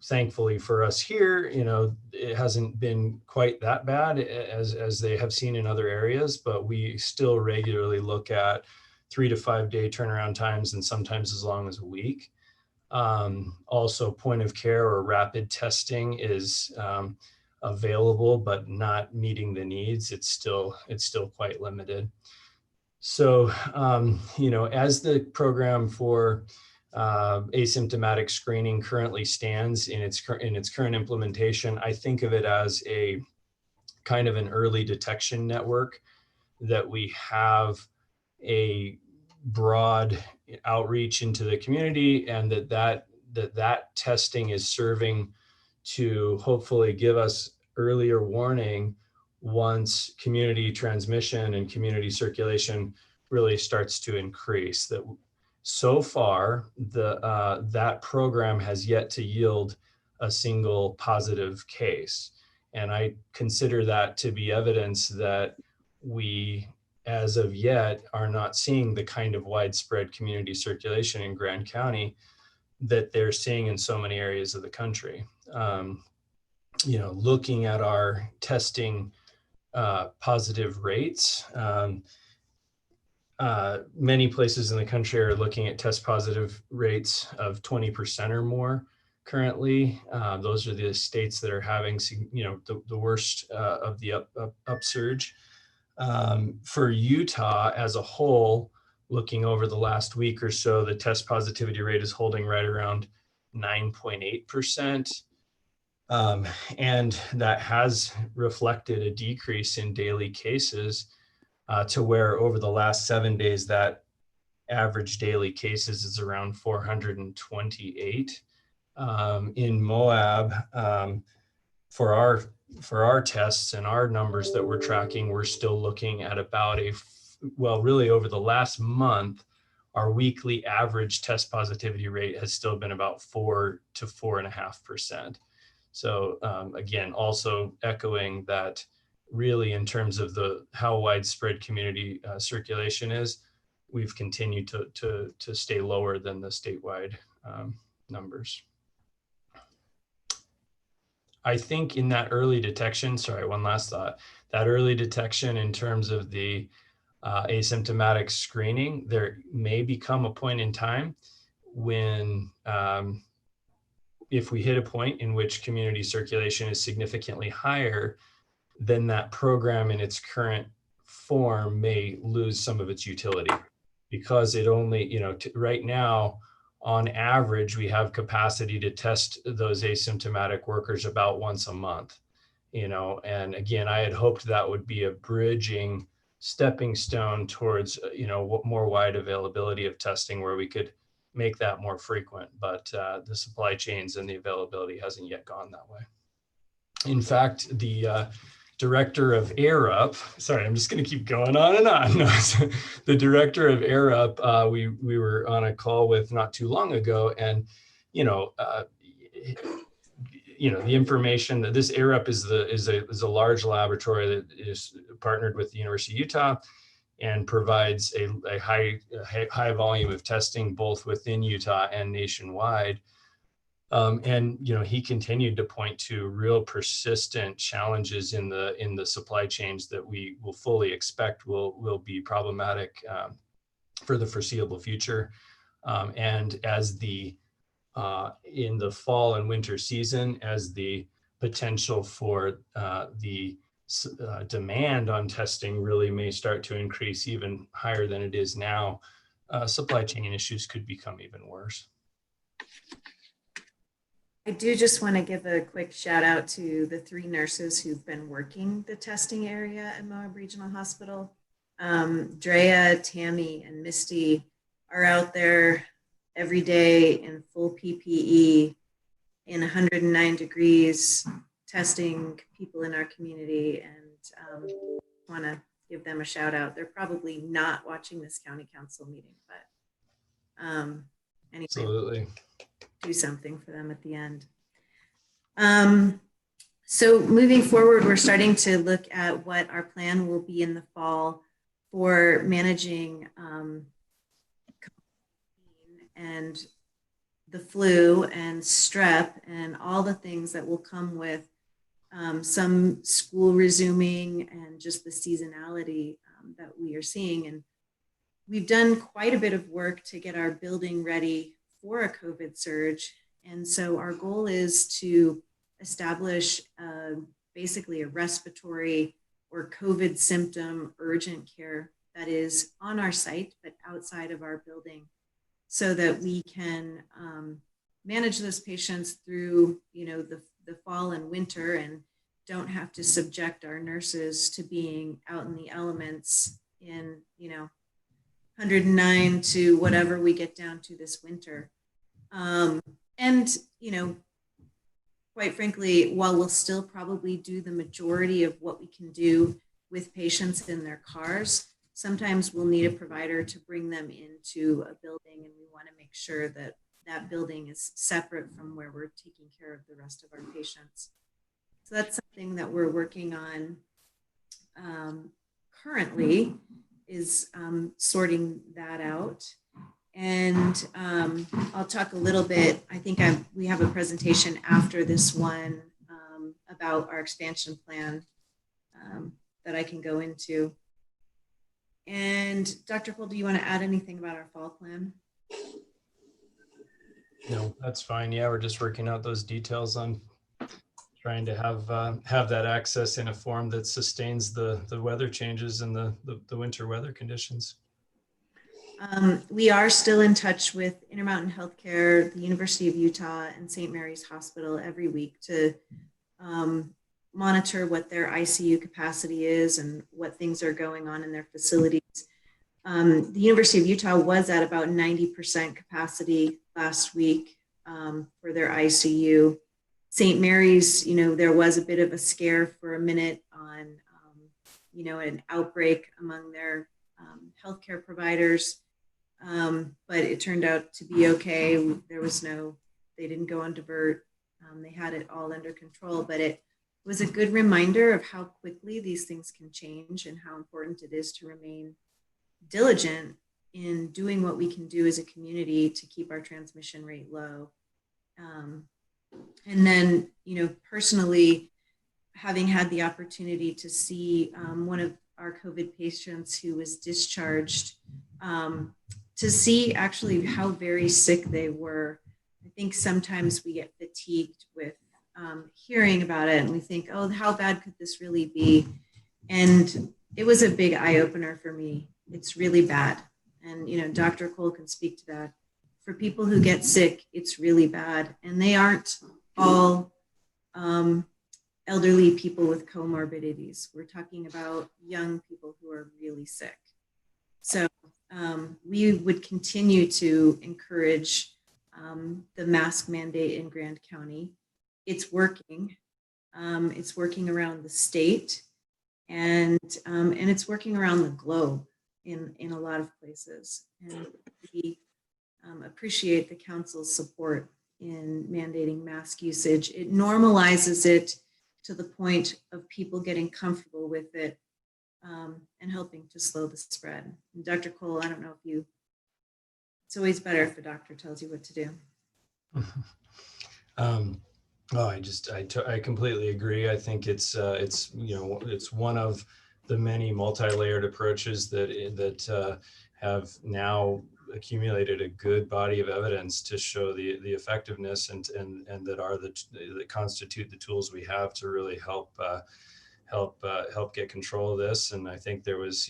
Thankfully for us here, it hasn't been quite that bad as they have seen in other areas, but we still regularly look at 3 to 5 day turnaround times and sometimes as long as a week. Also, point of care or rapid testing is available, but not meeting the needs. It's still quite limited. So, as the program for asymptomatic screening currently stands in its current implementation, I think of it as a kind of an early detection network that we have a broad outreach into the community, and that testing is serving to hopefully give us earlier warning once community transmission and community circulation really starts to increase. That so far that program has yet to yield a single positive case, and I consider that to be evidence that we, as of yet, are not seeing the kind of widespread community circulation in Grand County that they're seeing in so many areas of the country. Looking at our testing positive rates, many places in the country are looking at test positive rates of 20% or more currently. Those are the states that are having, the worst of the upsurge. For Utah as a whole, looking over the last week or so, the test positivity rate is holding right around 9.8%. And that has reflected a decrease in daily cases to where over the last 7 days, that average daily cases is around 428. In Moab, for our tests and our numbers that we're tracking, we're still looking at about really over the last month, our weekly average test positivity rate has still been about 4 to 4.5%. So again, also echoing that really in terms of how widespread community circulation is, we've continued to stay lower than the statewide numbers. I think in that early detection, one last thought, that early detection in terms of the asymptomatic screening, there may become a point in time when if we hit a point in which community circulation is significantly higher, then that program in its current form may lose some of its utility, because it only, right now, on average, we have capacity to test those asymptomatic workers about once a month, and again, I had hoped that would be a bridging stepping stone towards, more wide availability of testing where we could make that more frequent, but the supply chains and the availability hasn't yet gone that way. In fact, the director of AirUp, sorry, I'm just going to keep going on and on. The director of AirUp, we were on a call with not too long ago, and the information that this AirUp is a large laboratory that is partnered with the University of Utah, and provides a high volume of testing both within Utah and nationwide. And he continued to point to real persistent challenges in the supply chains that we will fully expect will be problematic for the foreseeable future. And as in the fall and winter season, as the potential for the demand on testing really may start to increase even higher than it is now, supply chain issues could become even worse. I do just want to give a quick shout out to the 3 nurses who've been working the testing area at Moab Regional Hospital. Drea, Tammy, and Misty are out there every day in full PPE in 109 degrees, testing people in our community, and want to give them a shout out. They're probably not watching this county council meeting, but anyway. Absolutely. Do something for them at the end. So moving forward, we're starting to look at what our plan will be in the fall for managing and the flu and strep and all the things that will come with some school resuming and just the seasonality that we are seeing. And we've done quite a bit of work to get our building ready for a COVID surge. And so our goal is to establish basically a respiratory or COVID symptom urgent care that is on our site, but outside of our building, so that we can manage those patients through, the fall and winter, and don't have to subject our nurses to being out in the elements in, 109 to whatever we get down to this winter. And, quite frankly, while we'll still probably do the majority of what we can do with patients in their cars, sometimes we'll need a provider to bring them into a building, and we want to make sure that that building is separate from where we're taking care of the rest of our patients. So that's something that we're working on currently, is sorting that out. And I'll talk a little bit, I think we have a presentation after this one about our expansion plan that I can go into. And Dr. Cole, do you want to add anything about our fall plan? No, that's fine. Yeah, we're just working out those details on trying to have that access in a form that sustains the weather changes and the winter weather conditions. We are still in touch with Intermountain Healthcare, the University of Utah, and St. Mary's Hospital every week to monitor what their ICU capacity is and what things are going on in their facilities. The University of Utah was at about 90% capacity last week for their ICU. St. Mary's, there was a bit of a scare for a minute on, an outbreak among their healthcare providers. But it turned out to be okay. They didn't go on divert. They had it all under control, but it was a good reminder of how quickly these things can change and how important it is to remain diligent in doing what we can do as a community to keep our transmission rate low. And then, personally, having had the opportunity to see one of our COVID patients who was discharged, to see actually how very sick they were. I think sometimes we get fatigued with hearing about it, and we think, oh, how bad could this really be? And it was a big eye opener for me. It's really bad. And, Dr. Cole can speak to that. For people who get sick, it's really bad. And they aren't all elderly people with comorbidities. We're talking about young people who are really sick. So we would continue to encourage the mask mandate in Grand County. It's working. It's working around the state, and it's working around the globe in a lot of places. And we appreciate the council's support in mandating mask usage. It normalizes it to the point of people getting comfortable with it and helping to slow the spread. And Dr. Cole, I don't know if you, it's always better if a doctor tells you what to do. Oh, I completely agree. I think it's one of the many multi-layered approaches that have now accumulated a good body of evidence to show the effectiveness and that constitute the tools we have to really help get control of this. And I think there was,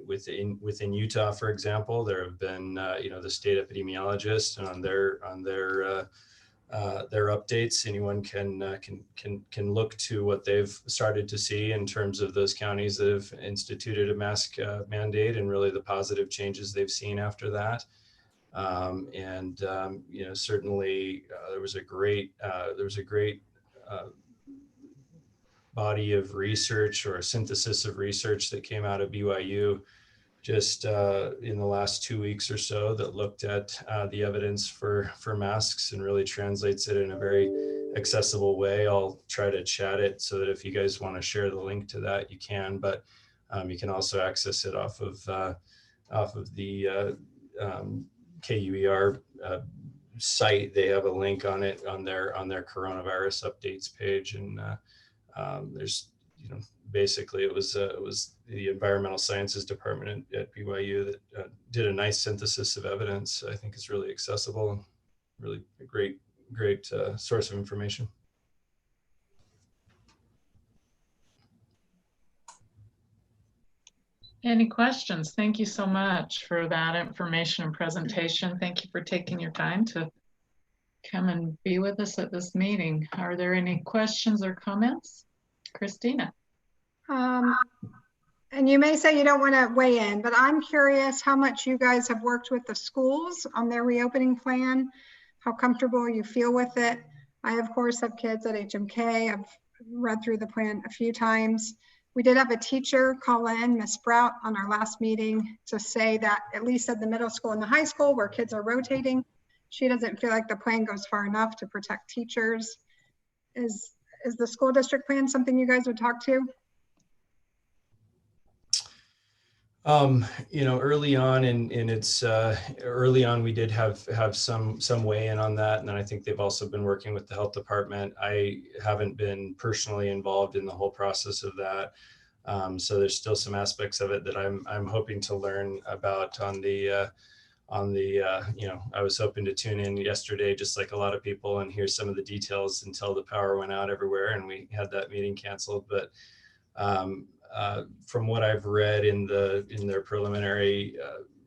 within Utah, for example, there have been the state epidemiologist, and on their updates, anyone can look to what they've started to see in terms of those counties that have instituted a mask mandate and really the positive changes they've seen after that. Certainly there was a great body of research, or a synthesis of research, that came out of BYU just in the last 2 weeks or so, that looked at the evidence for masks and really translates it in a very accessible way. I'll try to chat it so that if you guys want to share the link to that, you can, but you can also access it off of the KUER site. They have a link on it on their coronavirus updates page, and there's basically it was the environmental sciences department at BYU that did a nice synthesis of evidence. I think it's really accessible and really a great source of information. Any questions? Thank you so much for that information and presentation. Thank you for taking your time to come and be with us at this meeting. Are there any questions or comments? Christina. And you may say you don't want to weigh in, but I'm curious how much you guys have worked with the schools on their reopening plan, how comfortable you feel with it. I, of course, have kids at HMK. I've read through the plan a few times. We did have a teacher call in, Ms. Sprout, on our last meeting to say that at least at the middle school and the high school where kids are rotating, she doesn't feel like the plan goes far enough to protect teachers. Is the school district plan something you guys would talk to? Early on early on, we did have some weigh in on that. And then I think they've also been working with the health department. I haven't been personally involved in the whole process of that. So there's still some aspects of it that I'm hoping to learn about I was hoping to tune in yesterday, just like a lot of people, and hear some of the details until the power went out everywhere and we had that meeting canceled. But from what I've read in their preliminary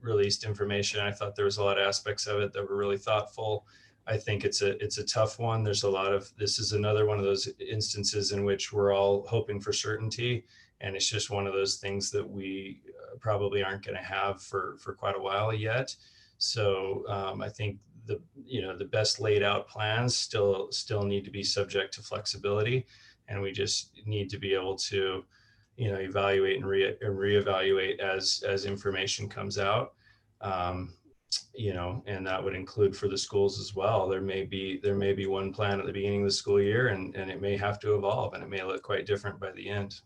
released information, I thought there was a lot of aspects of it that were really thoughtful. I think it's a tough one. This is another one of those instances in which we're all hoping for certainty, and it's just one of those things that we probably aren't going to have for quite a while yet. So I think the best laid out plans still need to be subject to flexibility, and we just need to be able to evaluate and reevaluate as information comes out. And that would include for the schools as well. There may be one plan at the beginning of the school year, and it may have to evolve, and it may look quite different by the end.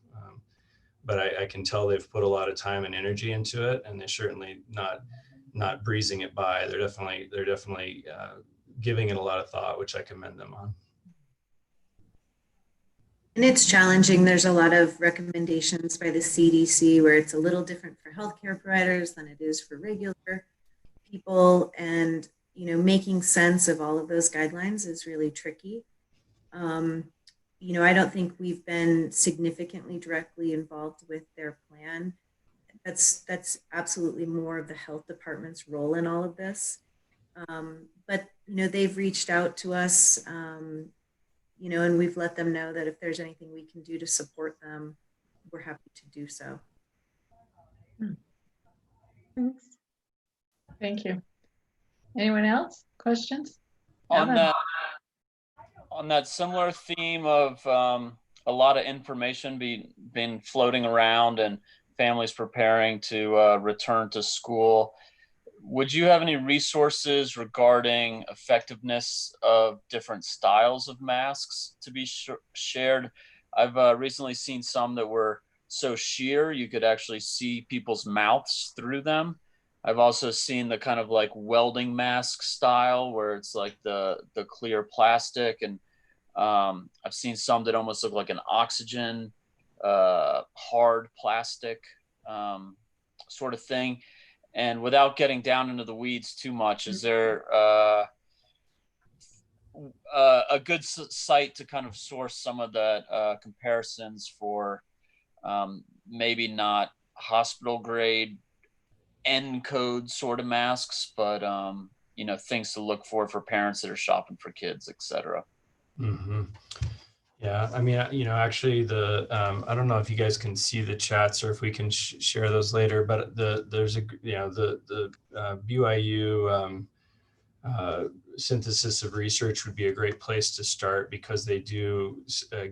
But I can tell they've put a lot of time and energy into it, and they're certainly not breezing it by. They're definitely giving it a lot of thought, which I commend them on. And it's challenging. There's a lot of recommendations by the CDC where it's a little different for healthcare providers than it is for regular people. And, making sense of all of those guidelines is really tricky. I don't think we've been significantly directly involved with their plan. That's absolutely more of the health department's role in all of this. But they've reached out to us, and we've let them know that if there's anything we can do to support them, we're happy to do so. Thanks. Thank you. Anyone else? Questions? On that similar theme of a lot of information being floating around and families preparing to return to school, would you have any resources regarding effectiveness of different styles of masks to be shared? I've recently seen some that were so sheer you could actually see people's mouths through them. I've also seen the kind of like welding mask style where it's like the clear plastic, and I've seen some that almost look like an oxygen hard plastic sort of thing. And without getting down into the weeds too much, is there a good site to kind of source some of that comparisons for maybe not hospital grade N-code sort of masks, but you know, things to look for parents that are shopping for kids, etc. Mm-hmm. Yeah, I mean, you know, actually the, I don't know if you guys can see the chats or if we can share those later, but there's a, you know, the BYU synthesis of research would be a great place to start, because they do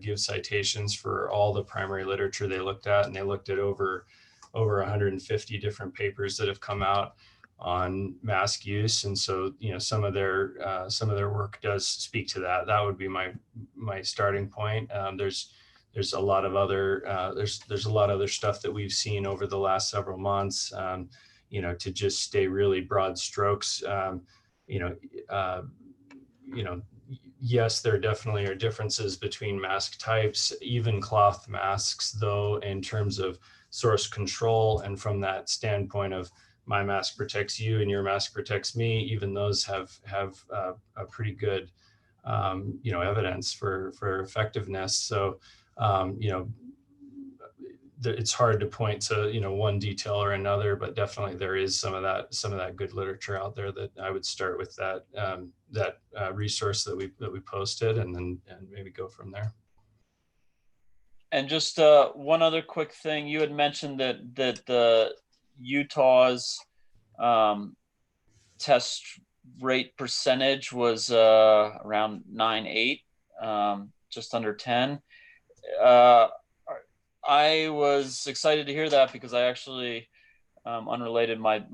give citations for all the primary literature they looked at, and they looked at over 150 different papers that have come out on mask use. And so, you know, some of their work does speak to that. That would be my starting point. There's a lot of other there's a lot of other stuff that we've seen over the last several months. You know, to just stay really broad strokes. Yes, there definitely are differences between mask types, even cloth masks, though, in terms of source control. And from that standpoint of my mask protects you and your mask protects me, even those have a pretty good, you know, evidence for effectiveness. So, you know, it's hard to point to, you know, one detail or another, but definitely there is some of that good literature out there that I would start with that resource that we posted, and maybe go from there. And just one other quick thing, you had mentioned that the Utah's test rate percentage was around 9.8, just under 10. I was excited to hear that, because I actually related my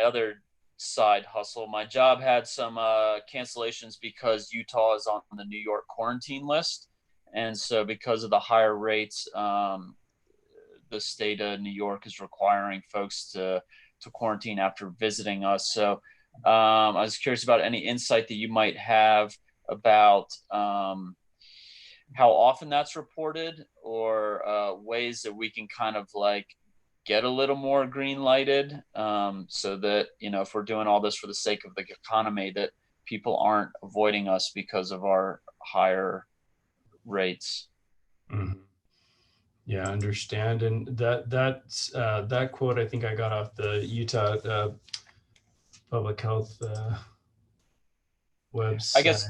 other side hustle. My job had some cancellations because Utah is on the New York quarantine list. And so because of the higher rates, the state of New York is requiring folks to quarantine after visiting us. So I was curious about any insight that you might have about how often that's reported, or ways that we can kind of like get a little more green lighted, so that, you know, if we're doing all this for the sake of the economy, that people aren't avoiding us because of our higher rates. Mm-hmm. Yeah, I understand. And that quote, I think I got off the Utah public health website. I guess,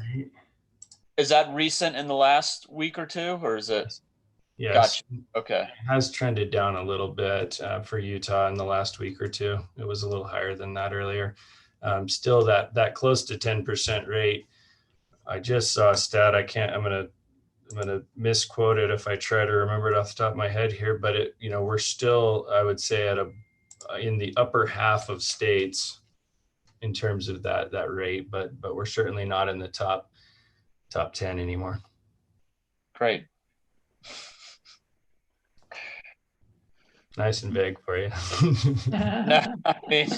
is that recent in the last week or two, or is it? Yes. Gotcha. Okay. It has trended down a little bit for Utah in the last week or two. It was a little higher than that earlier. Still that close to 10% rate. I just saw a stat. I'm gonna misquote it if I try to remember it off the top of my head here, but it, you know, we're still, I would say, in the upper half of states in terms of that rate, but we're certainly not in the top 10 anymore. Great. Nice and vague for you. No, I mean,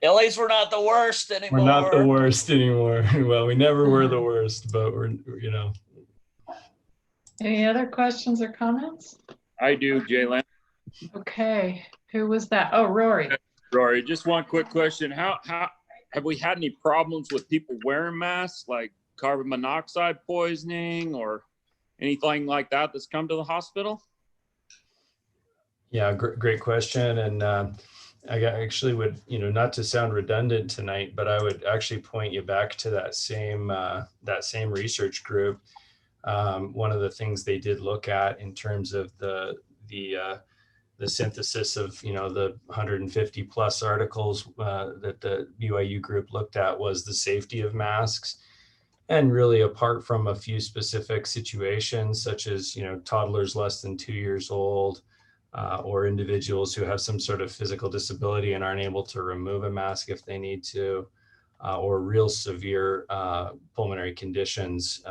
at least we're not the worst anymore. We're not the worst anymore. Well, we never were the worst, but we're, you know. Any other questions or comments? I do, Jaylen. Okay, who was that? Oh, Rory. Rory, just one quick question. How have we had any problems with people wearing masks, like carbon monoxide poisoning or anything like that that's come to the hospital? Yeah, great question. And I actually would, you know, not to sound redundant tonight, but I would actually point you back to that same research group. One of the things they did look at in terms of the synthesis of, you know, the 150 plus articles that the BYU group looked at was the safety of masks. And really, apart from a few specific situations, such as, you know, toddlers less than 2 years old, or individuals who have some sort of physical disability and aren't able to remove a mask if they need to, or real severe pulmonary conditions,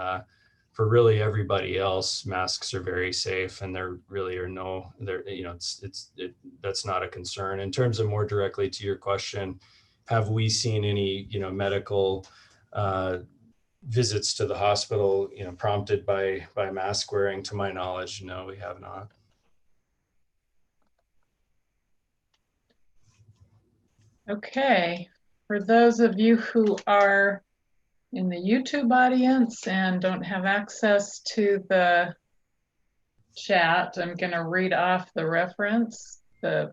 for really everybody else, masks are very safe, and there really are no, that's not a concern. In terms of more directly to your question, have we seen any, medical visits to the hospital, prompted by mask wearing? To my knowledge, no, we have not. Okay, for those of you who are in the YouTube audience and don't have access to the chat, I'm going to read off the reference, the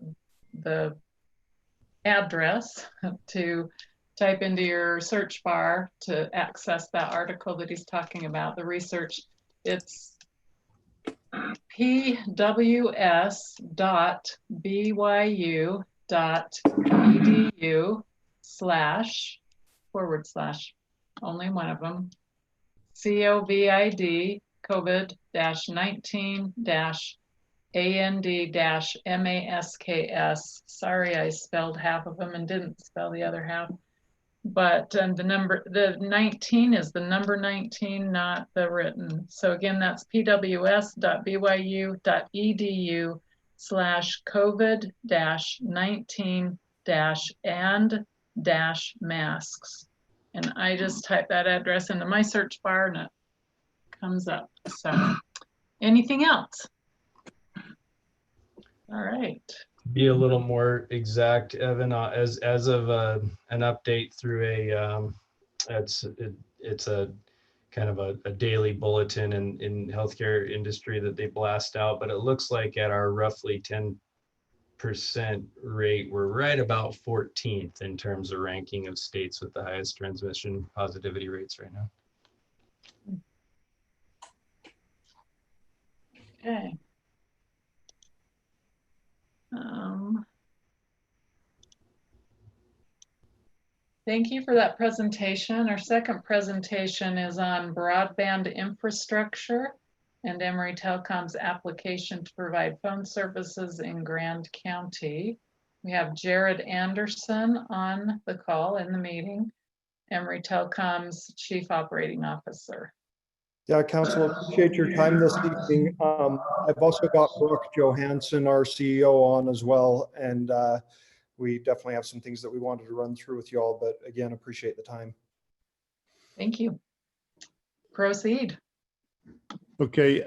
address to type into your search bar to access that article that he's talking about, the research. It's pws.byu.edu// only one of them, COVID-19-AND-MASKS. Sorry, I spelled half of them and didn't spell the other half. But the 19 is the number 19, not the written. So again, that's pws.byu.edu/COVID-19-and-masks. And I just type that address into my search bar and it comes up. So anything else? All right. Be a little more exact, Evan, as of an update through it's a kind of a daily bulletin in healthcare industry that they blast out, but it looks like at our roughly 10% rate, we're right about 14th in terms of ranking of states with the highest transmission positivity rates right now. Okay. Thank you for that presentation. Our second presentation is on broadband infrastructure and Emory Telecom's application to provide phone services in Grand County. We have Jared Anderson on the call in the meeting, Emory Telecom's Chief Operating Officer. Yeah, Council, appreciate your time this evening. I've also got Brooke Johansson, our CEO, on as well, and we definitely have some things that we wanted to run through with you all, but again, appreciate the time. Thank you. Proceed. Okay,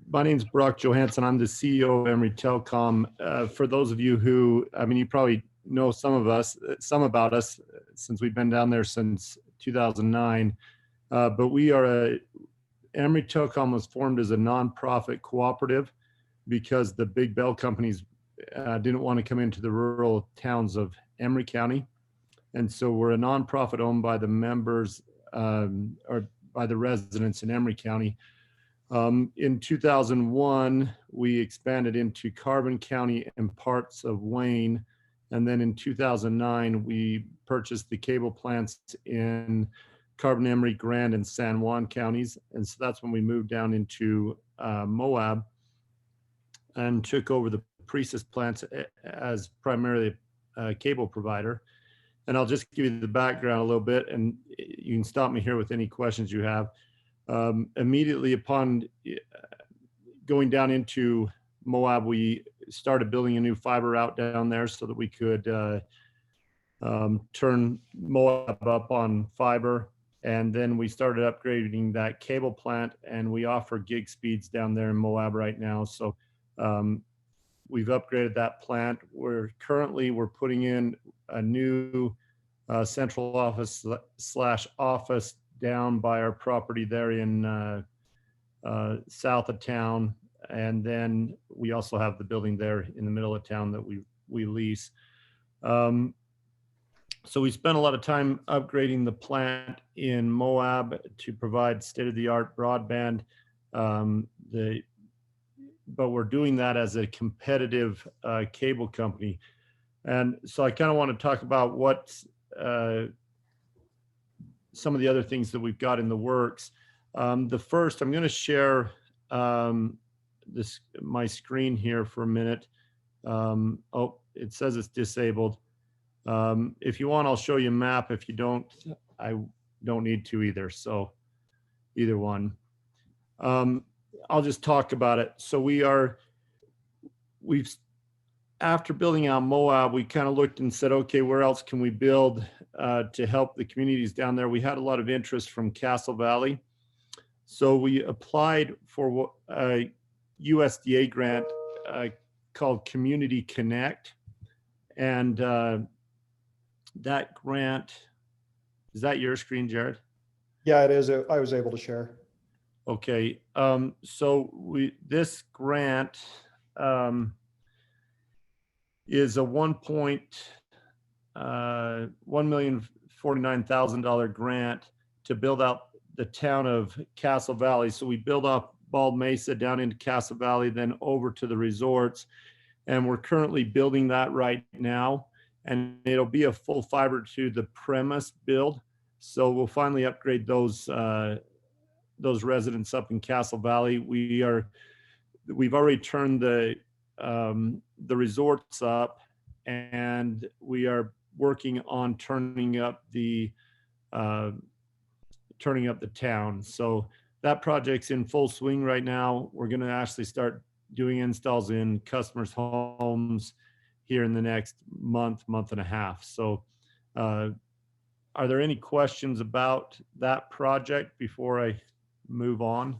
my name's Brock Johansson. I'm the CEO of Emory Telecom. For those of you who, you probably know some about us since we've been down there since 2009. But Emory Telecom was formed as a nonprofit cooperative because the big bell companies didn't want to come into the rural towns of Emory County. And so we're a nonprofit owned by the members or by the residents in Emory County. In 2001, we expanded into Carbon County and parts of Wayne. And then in 2009, we purchased the cable plants in Carbon, Emory, Grand, and San Juan counties. And so that's when we moved down into Moab and took over the Precis plants as primarily a cable provider. And I'll just give you the background a little bit, and you can stop me here with any questions you have. Immediately upon going down into Moab, we started building a new fiber route down there so that we could turn Moab up on fiber. And then we started upgrading that cable plant, and we offer gig speeds down there in Moab right now. So we've upgraded that plant. We're putting in a new central office / office down by our property there in south of town. And then we also have the building there in the middle of town that we lease. So we spent a lot of time upgrading the plant in Moab to provide state-of-the-art broadband. But we're doing that as a competitive cable company. And so I kind of want to talk about what some of the other things that we've got in the works. The first, I'm going to share my screen here for a minute. Oh, it says it's disabled. If you want, I'll show you a map. If you don't, I don't need to either. So either one. I'll just talk about it. So after building out Moab, we kind of looked and said, okay, where else can we build to help the communities down there? We had a lot of interest from Castle Valley. So we applied for a USDA grant called Community Connect. And that grant, is that your screen, Jared? Yeah, it is. I was able to share. Okay. So this grant is a $1,049,000 grant to build out the town of Castle Valley. So we build up Bald Mesa down into Castle Valley, then over to the resorts. And we're currently building that right now. And it'll be a full fiber to the premise build. So we'll finally upgrade those residents up in Castle Valley. We've already turned the resorts up, and we are working on turning up the town. So that project's in full swing right now. We're going to actually start doing installs in customers' homes here in the next month and a half. So are there any questions about that project before I move on?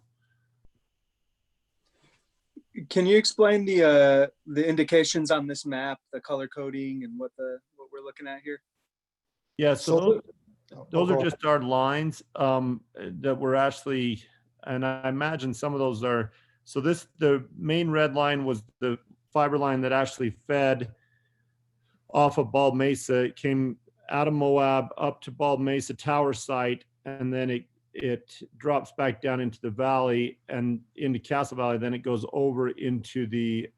Can you explain the indications on this map, the color coding, and what we're looking at here? Yeah, so those are just our lines that we're actually, and I imagine some of those are, so the main red line was the fiber line that actually fed off of Bald Mesa. It came out of Moab up to Bald Mesa Tower site, and then it drops back down into the valley and into Castle Valley. Then it goes over into the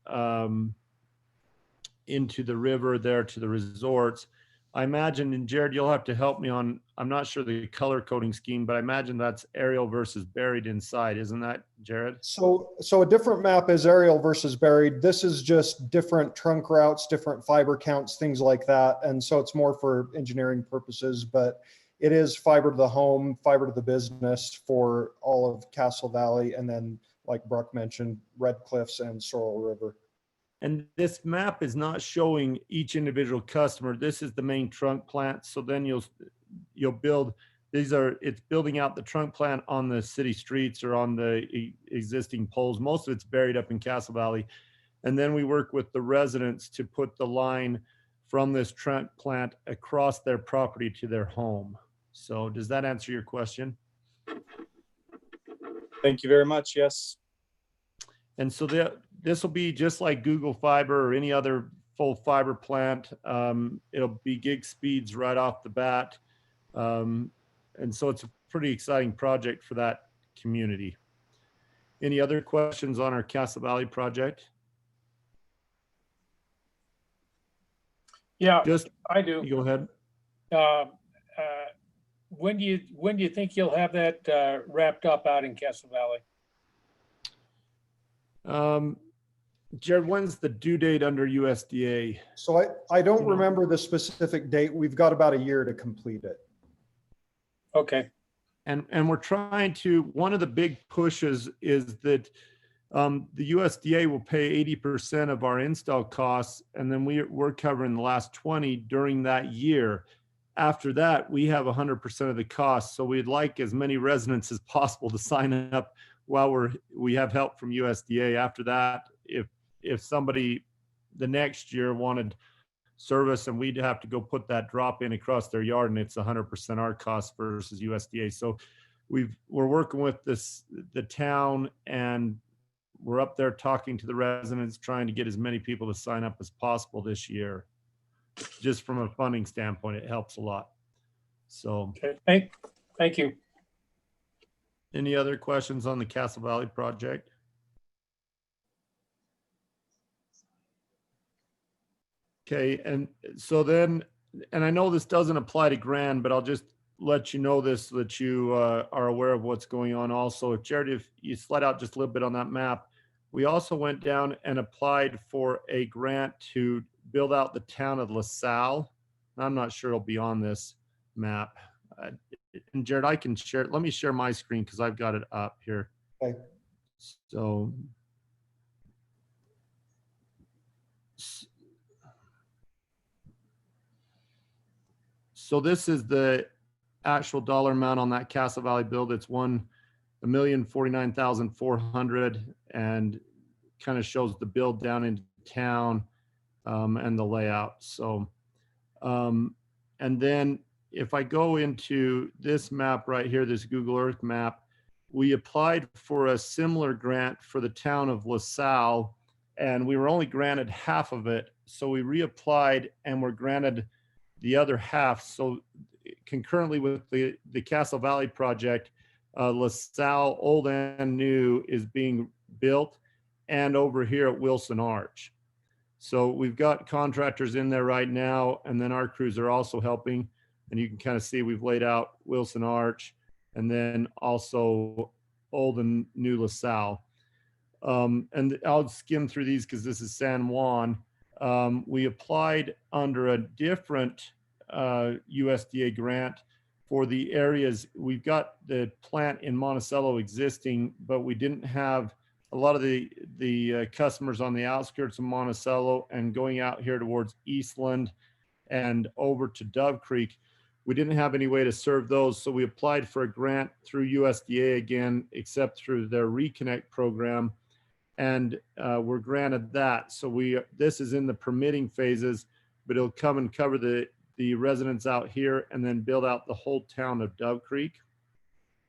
river there to the resorts. I imagine, and Jared, you'll have to help me on, I'm not sure the color coding scheme, but I imagine that's aerial versus buried inside. Isn't that, Jared? So a different map is aerial versus buried. This is just different trunk routes, different fiber counts, things like that. And so it's more for engineering purposes, but it is fiber to the home, fiber to the business for all of Castle Valley. And then, like Brock mentioned, Red Cliffs and Sorrel River. And this map is not showing each individual customer. This is the main trunk plant. So then you'll build, it's building out the trunk plant on the city streets or on the existing poles. Most of it's buried up in Castle Valley. And then we work with the residents to put the line from this trunk plant across their property to their home. So does that answer your question? Thank you very much. Yes. And so this will be just like Google Fiber or any other full fiber plant. It'll be gig speeds right off the bat. And so it's a pretty exciting project for that community. Any other questions on our Castle Valley project? Yeah, Just I do. go ahead. When do you think you'll have that wrapped up out in Castle Valley? Jared, when's the due date under USDA? So I don't remember the specific date. We've got about a year to complete it. Okay. And we're trying to, one of the big pushes is that the USDA will pay 80% of our install costs, and then we're covering the last 20 during that year. After that, we have 100% of the costs. So we'd like as many residents as possible to sign up while we have help from USDA. After that, if somebody the next year wanted service and we'd have to go put that drop in across their yard, and it's 100% our cost versus USDA. So we're working with the town, and we're up there talking to the residents, trying to get as many people to sign up as possible this year. Just from a funding standpoint, it helps a lot. So okay. Thank you. Any other questions on the Castle Valley project? Okay, and so then, and I know this doesn't apply to Grand, but I'll just let you know this so that you are aware of what's going on also. Jared, if you slide out just a little bit on that map, we also went down and applied for a grant to build out the town of LaSalle. I'm not sure it'll be on this map. And Jared, I can share, let me share my screen because I've got it up here. Okay. So. So this is the actual dollar amount on that Castle Valley build. It's $1,049,400 and kind of shows the build down into town and the layout. So, and then if I go into this map right here, this Google Earth map, we applied for a similar grant for the town of LaSalle, and we were only granted half of it. So we reapplied and were granted the other half. So concurrently with the Castle Valley project, LaSalle old and new is being built, and over here at Wilson Arch. So we've got contractors in there right now, and then our crews are also helping. And you can kind of see we've laid out Wilson Arch and then also old and new LaSalle. And I'll skim through these because this is San Juan. We applied under a different USDA grant for the areas. We've got the plant in Monticello existing, but we didn't have a lot of the customers on the outskirts of Monticello and going out here towards Eastland and over to Dove Creek. We didn't have any way to serve those. So we applied for a grant through USDA again, except through their Reconnect program, and we're granted that. So this is in the permitting phases, but it'll come and cover the residents out here and then build out the whole town of Dove Creek.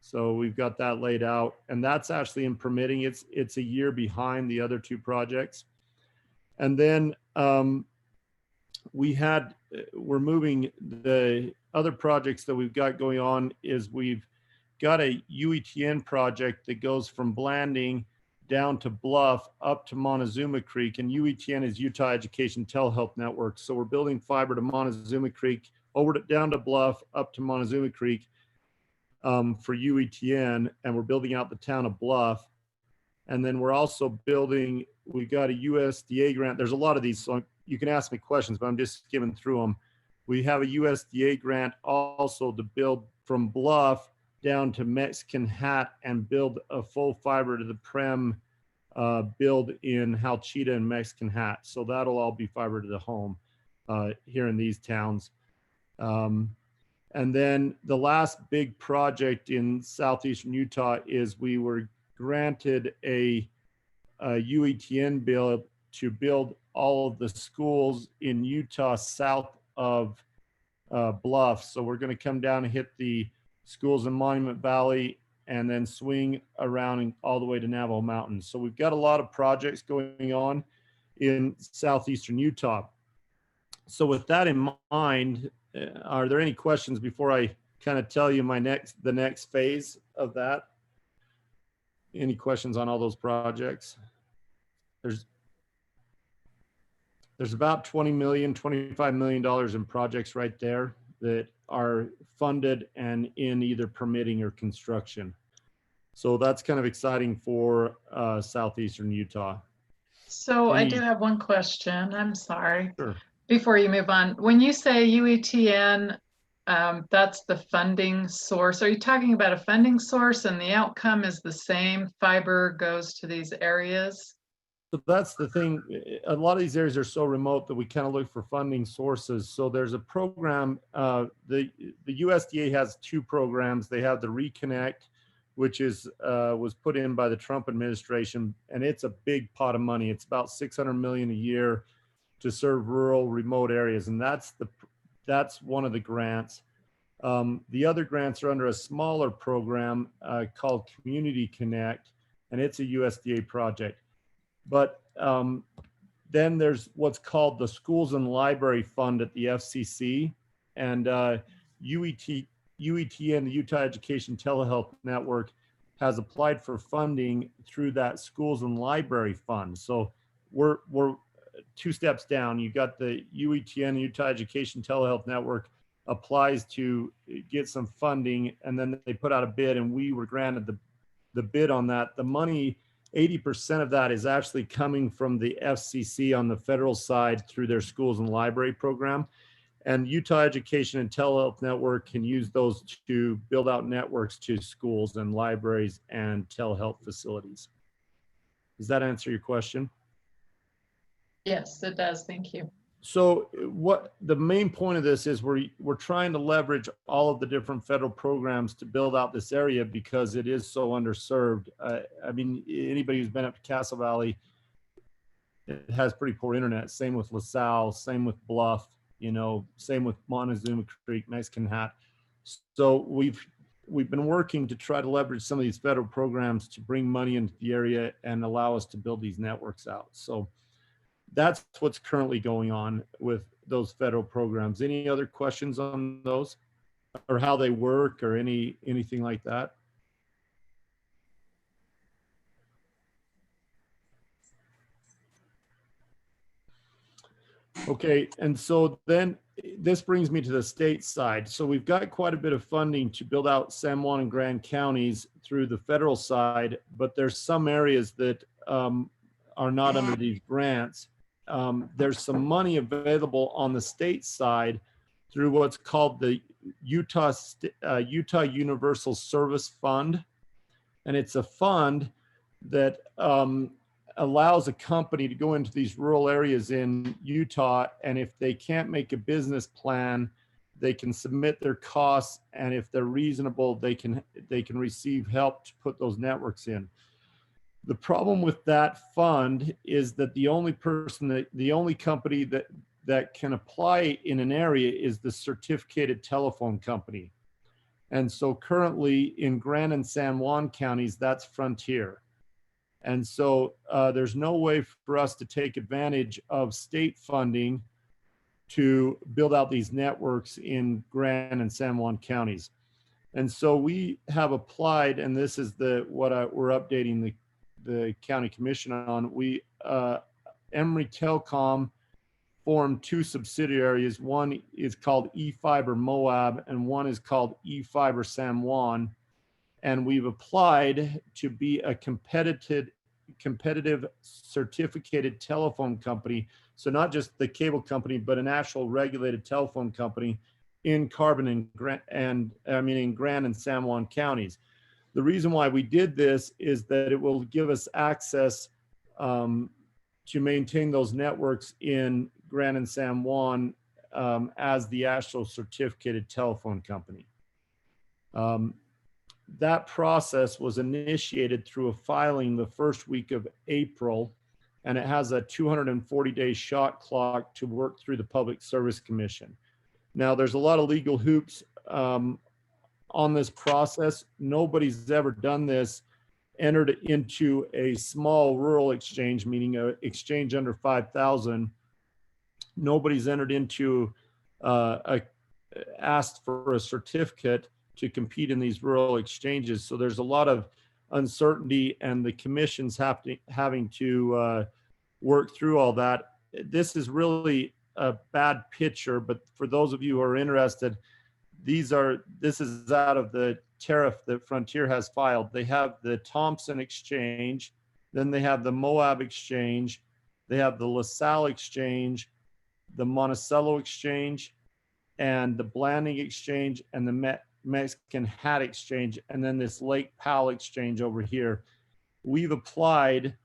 So we've got that laid out, and that's actually in permitting. It's a year behind the other two projects. And then we're moving the other projects that we've got going on is we've got a UETN project that goes from Blanding down to Bluff up to Montezuma Creek, and UETN is Utah Education Telehealth Network. So we're building fiber to Montezuma Creek, down to Bluff, up to Montezuma Creek for UETN, and we're building out the town of Bluff. And then we're also building, we got a USDA grant. There's a lot of these, so you can ask me questions, but I'm just skimming through them. We have a USDA grant also to build from Bluff down to Mexican Hat and build a full fiber to the prem build in Halchita and Mexican Hat. So that'll all be fiber to the home here in these towns. And then the last big project in southeastern Utah is we were granted a UETN bill to build all of the schools in Utah south of Bluff. So we're going to come down and hit the schools in Monument Valley and then swing around and all the way to Navajo Mountain. So we've got a lot of projects going on in southeastern Utah. So with that in mind, are there any questions before I kind of tell you the next phase of that? Any questions on all those projects? There's about $20 million, $25 million in projects right there that are funded and in either permitting or construction. So that's kind of exciting for southeastern Utah. So I do have one question. I'm sorry. Sure. Before you move on, when you say UETN, that's the funding source. Are you talking about a funding source and the outcome is the same? Fiber goes to these areas? So that's the thing. A lot of these areas are so remote that we kind of look for funding sources. So there's a program, the USDA has two programs. They have the Reconnect, which was put in by the Trump administration, and it's a big pot of money. It's about $600 million a year to serve rural remote areas. And that's one of the grants. The other grants are under a smaller program called Community Connect, and it's a USDA project. But then there's what's called the Schools and Library Fund at the FCC, and UETN, the Utah Education Telehealth Network, has applied for funding through that Schools and Library Fund. So we're two steps down. You got the UETN, Utah Education Telehealth Network, applies to get some funding, and then they put out a bid, and we were granted the bid on that. The money, 80% of that is actually coming from the FCC on the federal side through their Schools and Library program. And Utah Education and Telehealth Network can use those to build out networks to schools and libraries and telehealth facilities. Does that answer your question? Yes, it does. Thank you. So what the main point of this is, we're trying to leverage all of the different federal programs to build out this area because it is so underserved. I mean, anybody who's been up to Castle Valley, it has pretty poor internet. Same with LaSalle, same with Bluff, you know, same with Montezuma Creek, Mexican Hat. So we've been working to try to leverage some of these federal programs to bring money into the area and allow us to build these networks out. So that's what's currently going on with those federal programs. Any other questions on those, or how they work, or anything like that? Okay, and so then this brings me to the state side. So we've got quite a bit of funding to build out San Juan and Grand counties through the federal side, but there's some areas that are not under these grants. There's some money available on the state side through what's called the Utah Universal Service Fund. And it's a fund that allows a company to go into these rural areas in Utah, and if they can't make a business plan, they can submit their costs, and if they're reasonable, they can receive help to put those networks in. The problem with that fund is that the only company that can apply in an area is the certificated telephone company. And so currently in Grand and San Juan counties, that's Frontier. And so there's no way for us to take advantage of state funding to build out these networks in Grand and San Juan counties. And so we have applied, and this is we're updating the county commission on. Emory Telecom formed two subsidiaries. One is called eFiber Moab, and one is called eFiber San Juan. And we've applied to be a competitive certificated telephone company. So not just the cable company, but an actual regulated telephone company in Carbon and Grand and San Juan counties. The reason why we did this is that it will give us access to maintain those networks in Grand and San Juan as the actual certificated telephone company. That process was initiated through a filing the first week of April, and it has a 240-day shot clock to work through the Public Service Commission. Now, there's a lot of legal hoops on this process. Nobody's ever done this, entered into a small rural exchange, meaning an exchange under 5,000. Nobody's entered into asked for a certificate to compete in these rural exchanges. So there's a lot of uncertainty, and the commission's having to work through all that. This is really a bad picture, but for those of you who are interested, this is out of the tariff that Frontier has filed. They have the Thompson Exchange, then they have the Moab Exchange, they have the LaSalle Exchange, the Monticello Exchange, and the Blanding Exchange, and the Mexican Hat Exchange, and then this Lake Powell Exchange over here. We've applied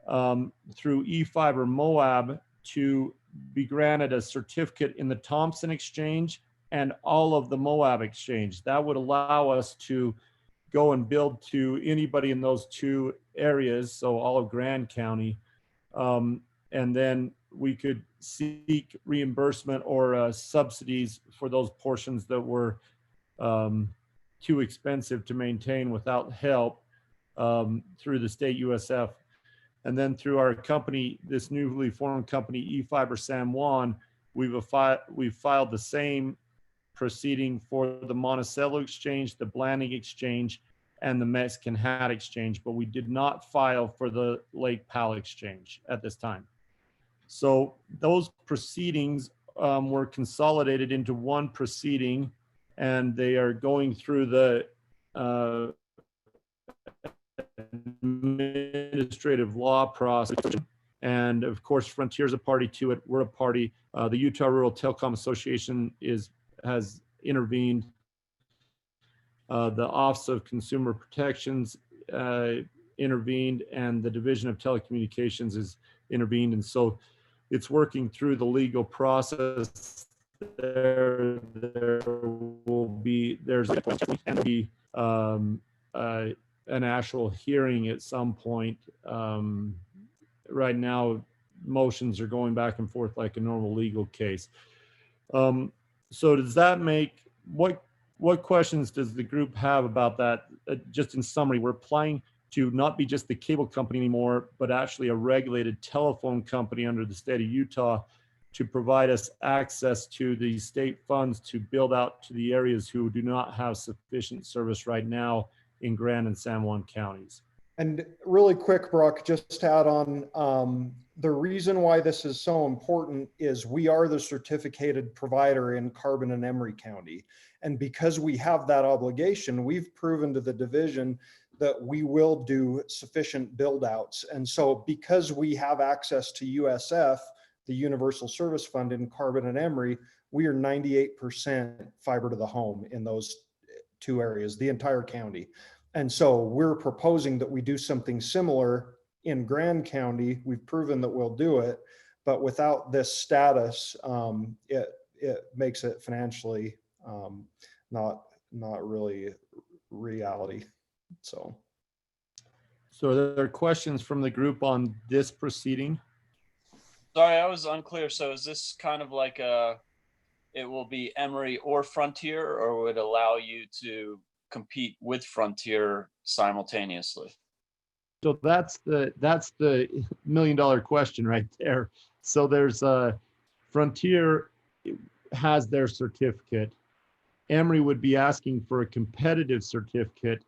through eFiber Moab to be granted a certificate in the Thompson Exchange and all of the Moab Exchange. That would allow us to go and build to anybody in those two areas, so all of Grand County, and then we could seek reimbursement or subsidies for those portions that were too expensive to maintain without help through the state USF. And then through our company, this newly formed company, eFiber San Juan, we've filed the same proceeding for the Monticello Exchange, the Blanding Exchange, and the Mexican Hat Exchange, but we did not file for the Lake Powell Exchange at this time. So those proceedings were consolidated into one proceeding, and they are going through the administrative law process. And of course, Frontier's a party to it. We're a party. The Utah Rural Telecom Association has intervened. The Office of Consumer Protections intervened, and the Division of Telecommunications is intervened. And so it's working through the legal process. There's an actual hearing at some point. Right now, motions are going back and forth like a normal legal case. So does that make, what questions does the group have about that? Just in summary, we're applying to not be just the cable company anymore, but actually a regulated telephone company under the state of Utah to provide us access to the state funds to build out to the areas who do not have sufficient service right now in Grand and San Juan counties. And really quick, Brock, just to add on, the reason why this is so important is we are the certificated provider in Carbon and Emery County. And because we have that obligation, we've proven to the division that we will do sufficient build outs. And so because we have access to USF, the Universal Service Fund in Carbon and Emery, we are 98% fiber to the home in those two areas, the entire county. And so we're proposing that we do something similar in Grand County. We've proven that we'll do it, but without this status, it makes it financially not really reality. So are there questions from the group on this proceeding? Sorry, I was unclear. So is this kind of like it will be Emery or Frontier, or would it allow you to compete with Frontier simultaneously? So that's the $1 million question right there. So there's Frontier has their certificate. Emery would be asking for a competitive certificate,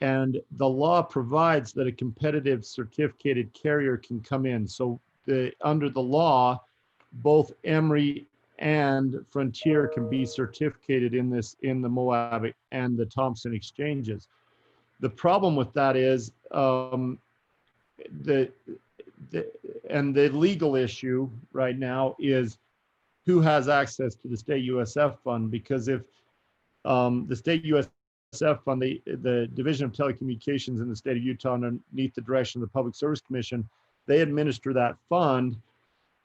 and the law provides that a competitive certificated carrier can come in. So under the law, both Emery and Frontier can be certificated in the Moab and the Thompson exchanges. The problem with that is the legal issue right now is who has access to the state USF fund, because if the state USF fund, the Division of Telecommunications in the state of Utah underneath the direction of the Public Service Commission, they administer that fund,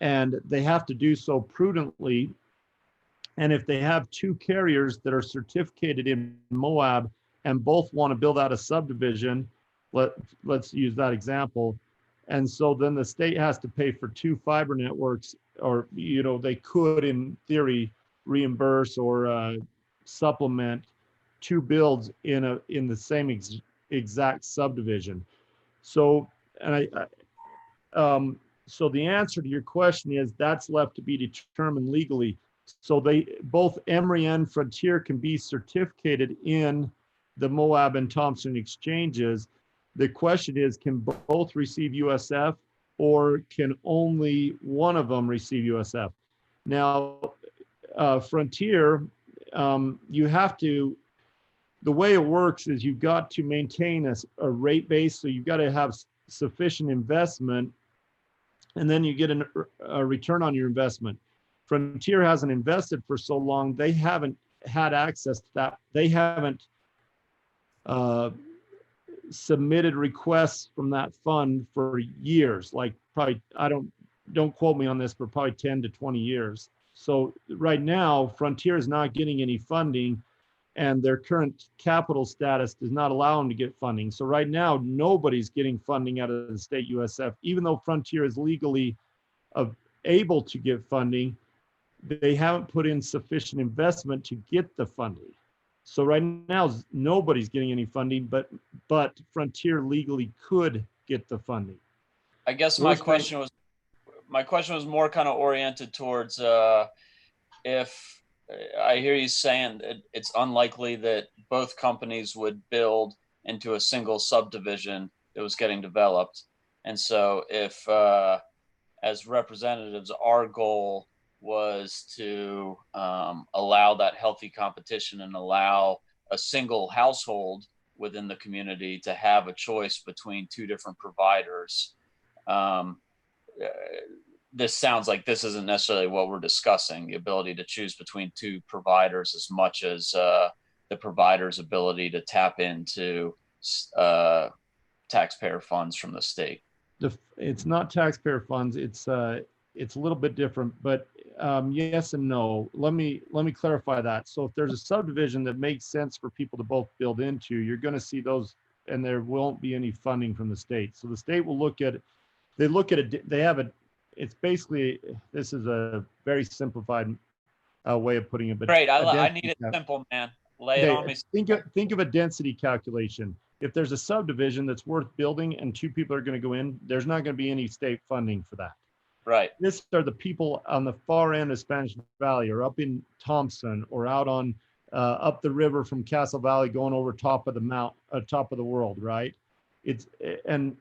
and they have to do so prudently. And if they have two carriers that are certificated in Moab and both want to build out a subdivision, let's use that example. And so then the state has to pay for two fiber networks, or, they could in theory reimburse or supplement two builds in the same exact subdivision. So, so the answer to your question is that's left to be determined legally. So both Emery and Frontier can be certificated in the Moab and Thompson exchanges. The question is, can both receive USF, or can only one of them receive USF? Now, Frontier, you have to, the way it works is you've got to maintain a rate base. So you've got to have sufficient investment, and then you get a return on your investment. Frontier hasn't invested for so long, they haven't had access to that. They haven't submitted requests from that fund for years, like probably, don't quote me on this, but probably 10 to 20 years. So right now, Frontier is not getting any funding, and their current capital status does not allow them to get funding. So right now, nobody's getting funding out of the state USF, even though Frontier is legally able to get funding. They haven't put in sufficient investment to get the funding. So right now, nobody's getting any funding, but Frontier legally could get the funding. I guess my question was more kind of oriented towards if I hear you saying that it's unlikely that both companies would build into a single subdivision that was getting developed. And so if, as representatives, our goal was to allow that healthy competition and allow a single household within the community to have a choice between two different providers. this sounds like this isn't necessarily what we're discussing, the ability to choose between two providers as much as the provider's ability to tap into taxpayer funds from the state. It's not taxpayer funds. It's a little bit different, but yes and no. Let me clarify that. So if there's a subdivision that makes sense for people to both build into, you're going to see those, and there won't be any funding from the state. So the state will look at it. They look at it. They have a. It's basically, this is a very simplified way of putting it. But great. I need it simple, man. Lay it on me. Think of a density calculation. If there's a subdivision that's worth building and two people are going to go in, there's not going to be any state funding for that. Right. This are the people on the far end of Spanish Valley, or up in Thompson, or out on up the river from Castle Valley, going over top of the top of the world, right? It's and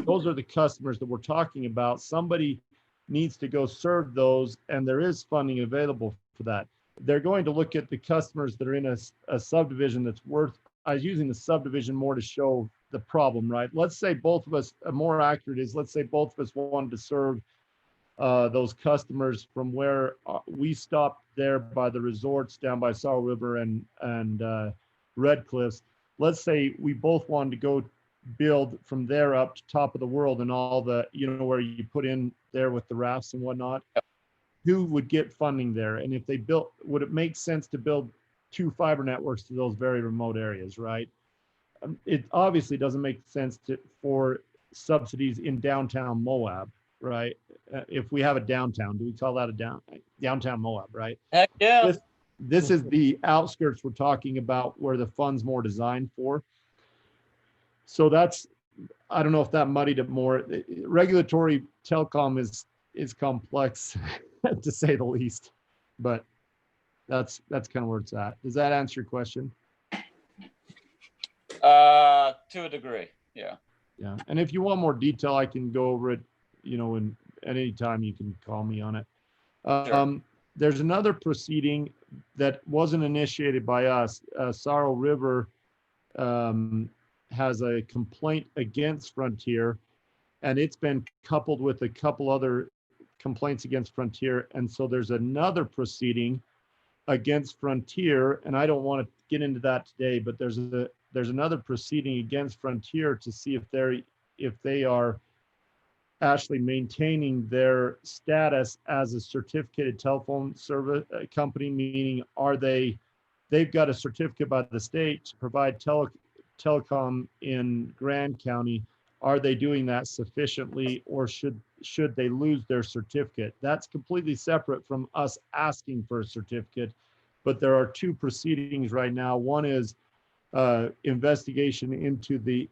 those are the customers that we're talking about. Somebody needs to go serve those, and there is funding available for that. They're going to look at the customers that are in a subdivision that's worth. I was using the subdivision more to show the problem, right? Let's say both of us, more accurate is, let's say both of us wanted to serve those customers from where we stopped there by the resorts down by Sorrel River and Red Cliffs. Let's say we both wanted to go build from there up to top of the world and all the, where you put in there with the rafts and whatnot. Yep. Who would get funding there? And if they built, would it make sense to build 2 fiber networks to those very remote areas, right? It obviously doesn't make sense for subsidies in downtown Moab, right? If we have a downtown, do we call that a downtown Moab, right? Heck yeah. This is the outskirts we're talking about, where the fund's more designed for. So that's, I don't know if that muddied it more. Regulatory telecom is complex to say the least, but that's kind of where it's at. Does that answer your question? To a degree, yeah. Yeah, and if you want more detail, I can go over it, and at any time you can call me on it. Sure. There's another proceeding that wasn't initiated by us. Sorrel River has a complaint against Frontier, and it's been coupled with a couple other complaints against Frontier. And so there's another proceeding against Frontier, and I don't want to get into that today, but there's another proceeding against Frontier to see if they are actually maintaining their status as a certificated telephone service company, meaning they've got a certificate by the state to provide telecom in Grand County. Are they doing that sufficiently, or should they lose their certificate? That's completely separate from us asking for a certificate, but there are 2 proceedings right now. One is investigation into the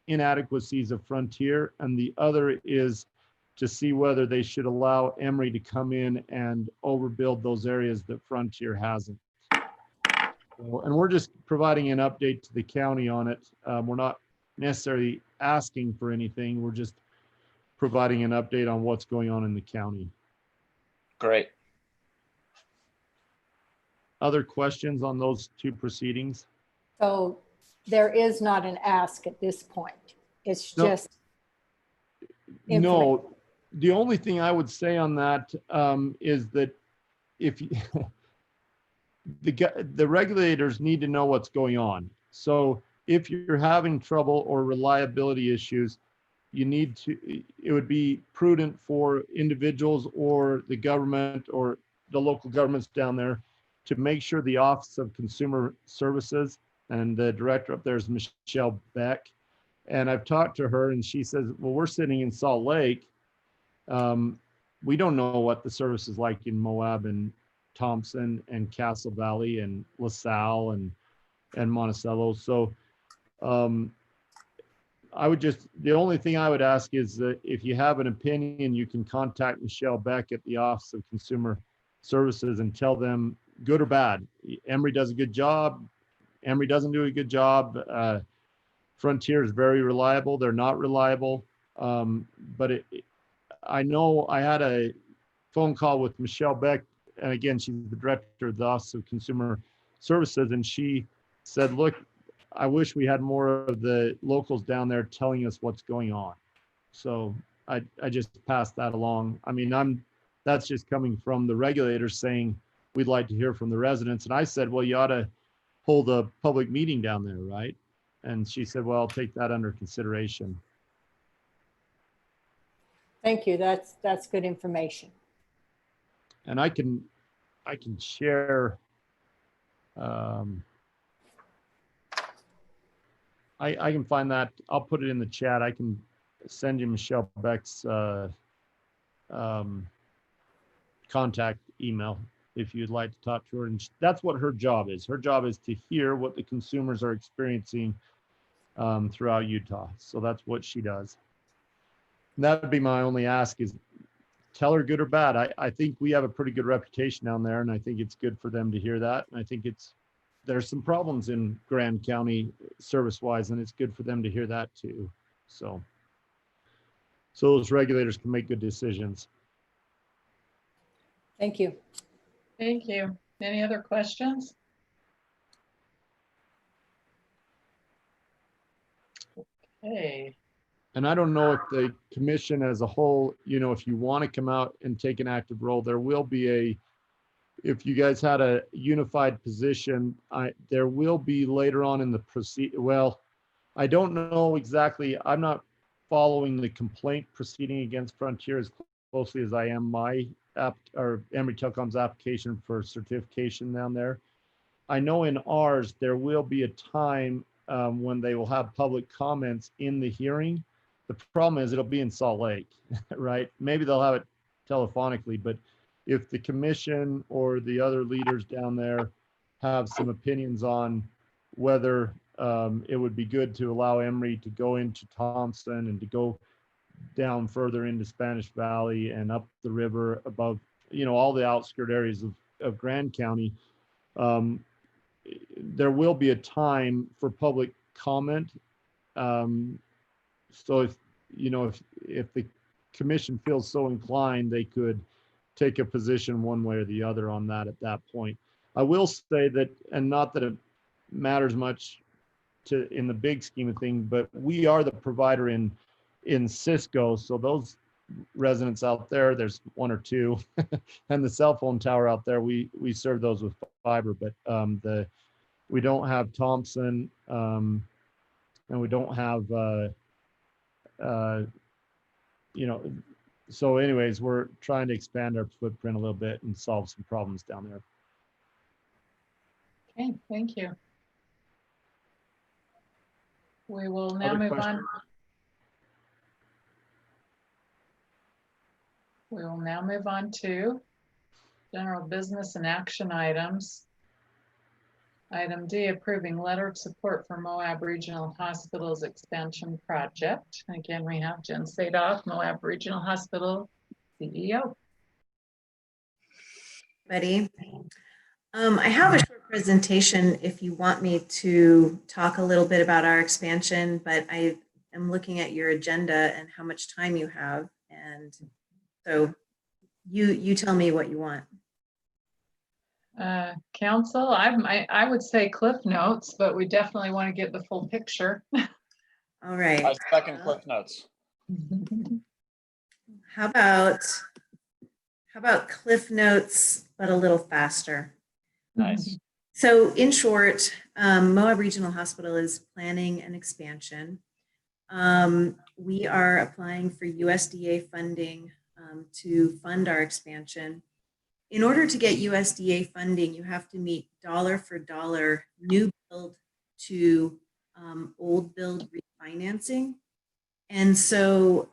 inadequacies of Frontier, and the other is to see whether they should allow Emory to come in and overbuild those areas that Frontier hasn't. And we're just providing an update to the county on it. We're not necessarily asking for anything. We're just providing an update on what's going on in the county. Great. Other questions on those 2 proceedings? So there is not an ask at this point. It's just. No, the only thing I would say on that is that if you, the regulators need to know what's going on. So if you're having trouble or reliability issues, it would be prudent for individuals or the government or the local governments down there to make sure the Office of Consumer Services, and the director up there is Michelle Beck. And I've talked to her, and she says, well, we're sitting in Salt Lake. We don't know what the service is like in Moab and Thompson and Castle Valley and LaSalle and Monticello. So the only thing I would ask is that if you have an opinion, you can contact Michelle Beck at the Office of Consumer Services and tell them, good or bad, Emory does a good job, Emory doesn't do a good job. Frontier is very reliable. They're not reliable. But I know I had a phone call with Michelle Beck, and again, she's the director of the Office of Consumer Services, and she said, look, I wish we had more of the locals down there telling us what's going on. So I just passed that along. I mean, that's just coming from the regulators saying, we'd like to hear from the residents. And I said, well, you ought to hold a public meeting down there, right? And she said, well, I'll take that under consideration. Thank you. That's good information. And I can share, I can find that. I'll put it in the chat. I can send you Michelle Beck's contact email if you'd like to talk to her. And that's what her job is. Her job is to hear what the consumers are experiencing throughout Utah. So that's what she does. And that would be my only ask, is tell her good or bad. I think we have a pretty good reputation down there, and I think it's good for them to hear that. And I think there's some problems in Grand County service-wise, and it's good for them to hear that too. So those regulators can make good decisions. Thank you. Thank you. Any other questions? Okay. And I don't know if the commission as a whole, if you want to come out and take an active role, there will be if you guys had a unified position, there will be later on in the well, I don't know exactly. I'm not following the complaint proceeding against Frontier as closely as I am my Emory Telecom's application for certification down there. I know in ours, there will be a time when they will have public comments in the hearing. The problem is it'll be in Salt Lake, right? Maybe they'll have it telephonically, but if the commission or the other leaders down there have some opinions on whether it would be good to allow Emory to go into Thompson and to go down further into Spanish Valley and up the river above, all the outskirt areas of Grand County, there will be a time for public comment. So if the commission feels so inclined, they could take a position one way or the other on that at that point. I will say that, and not that it matters much in the big scheme of things, but we are the provider in Cisco. So those residents out there, there's one or two, and the cell phone tower out there, we serve those with fiber, but we don't have Thompson, and we don't have so anyways, we're trying to expand our footprint a little bit and solve some problems down there. Okay, thank you. We will now Other move questions? on. We will now move on to general business and action items. Item D, approving letter of support for Moab Regional Hospital's expansion project. Again, we have Jen Sadoff, Moab Regional Hospital CEO. Buddy. I have a short presentation if you want me to talk a little bit about our expansion, but I am looking at your agenda and how much time you have. And so you tell me what you want. Council, I would say Cliff Notes, but we definitely want to get the full picture. All right. I second Cliff Notes. How about Cliff Notes, but a little faster? Nice. So in short, Moab Regional Hospital is planning an expansion. We are applying for USDA funding to fund our expansion. In order to get USDA funding, you have to meet dollar for dollar new build to old build refinancing. And so,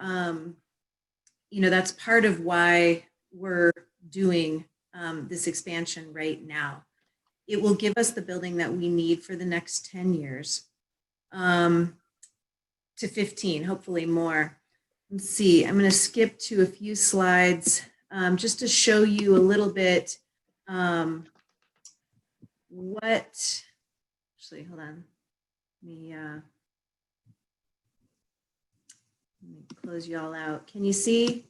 that's part of why we're doing this expansion right now. It will give us the building that we need for the next 10 years to 15, hopefully more. Let's see, I'm going to skip to a few slides just to show you a little bit actually, hold on. Let me close you all out. Can you see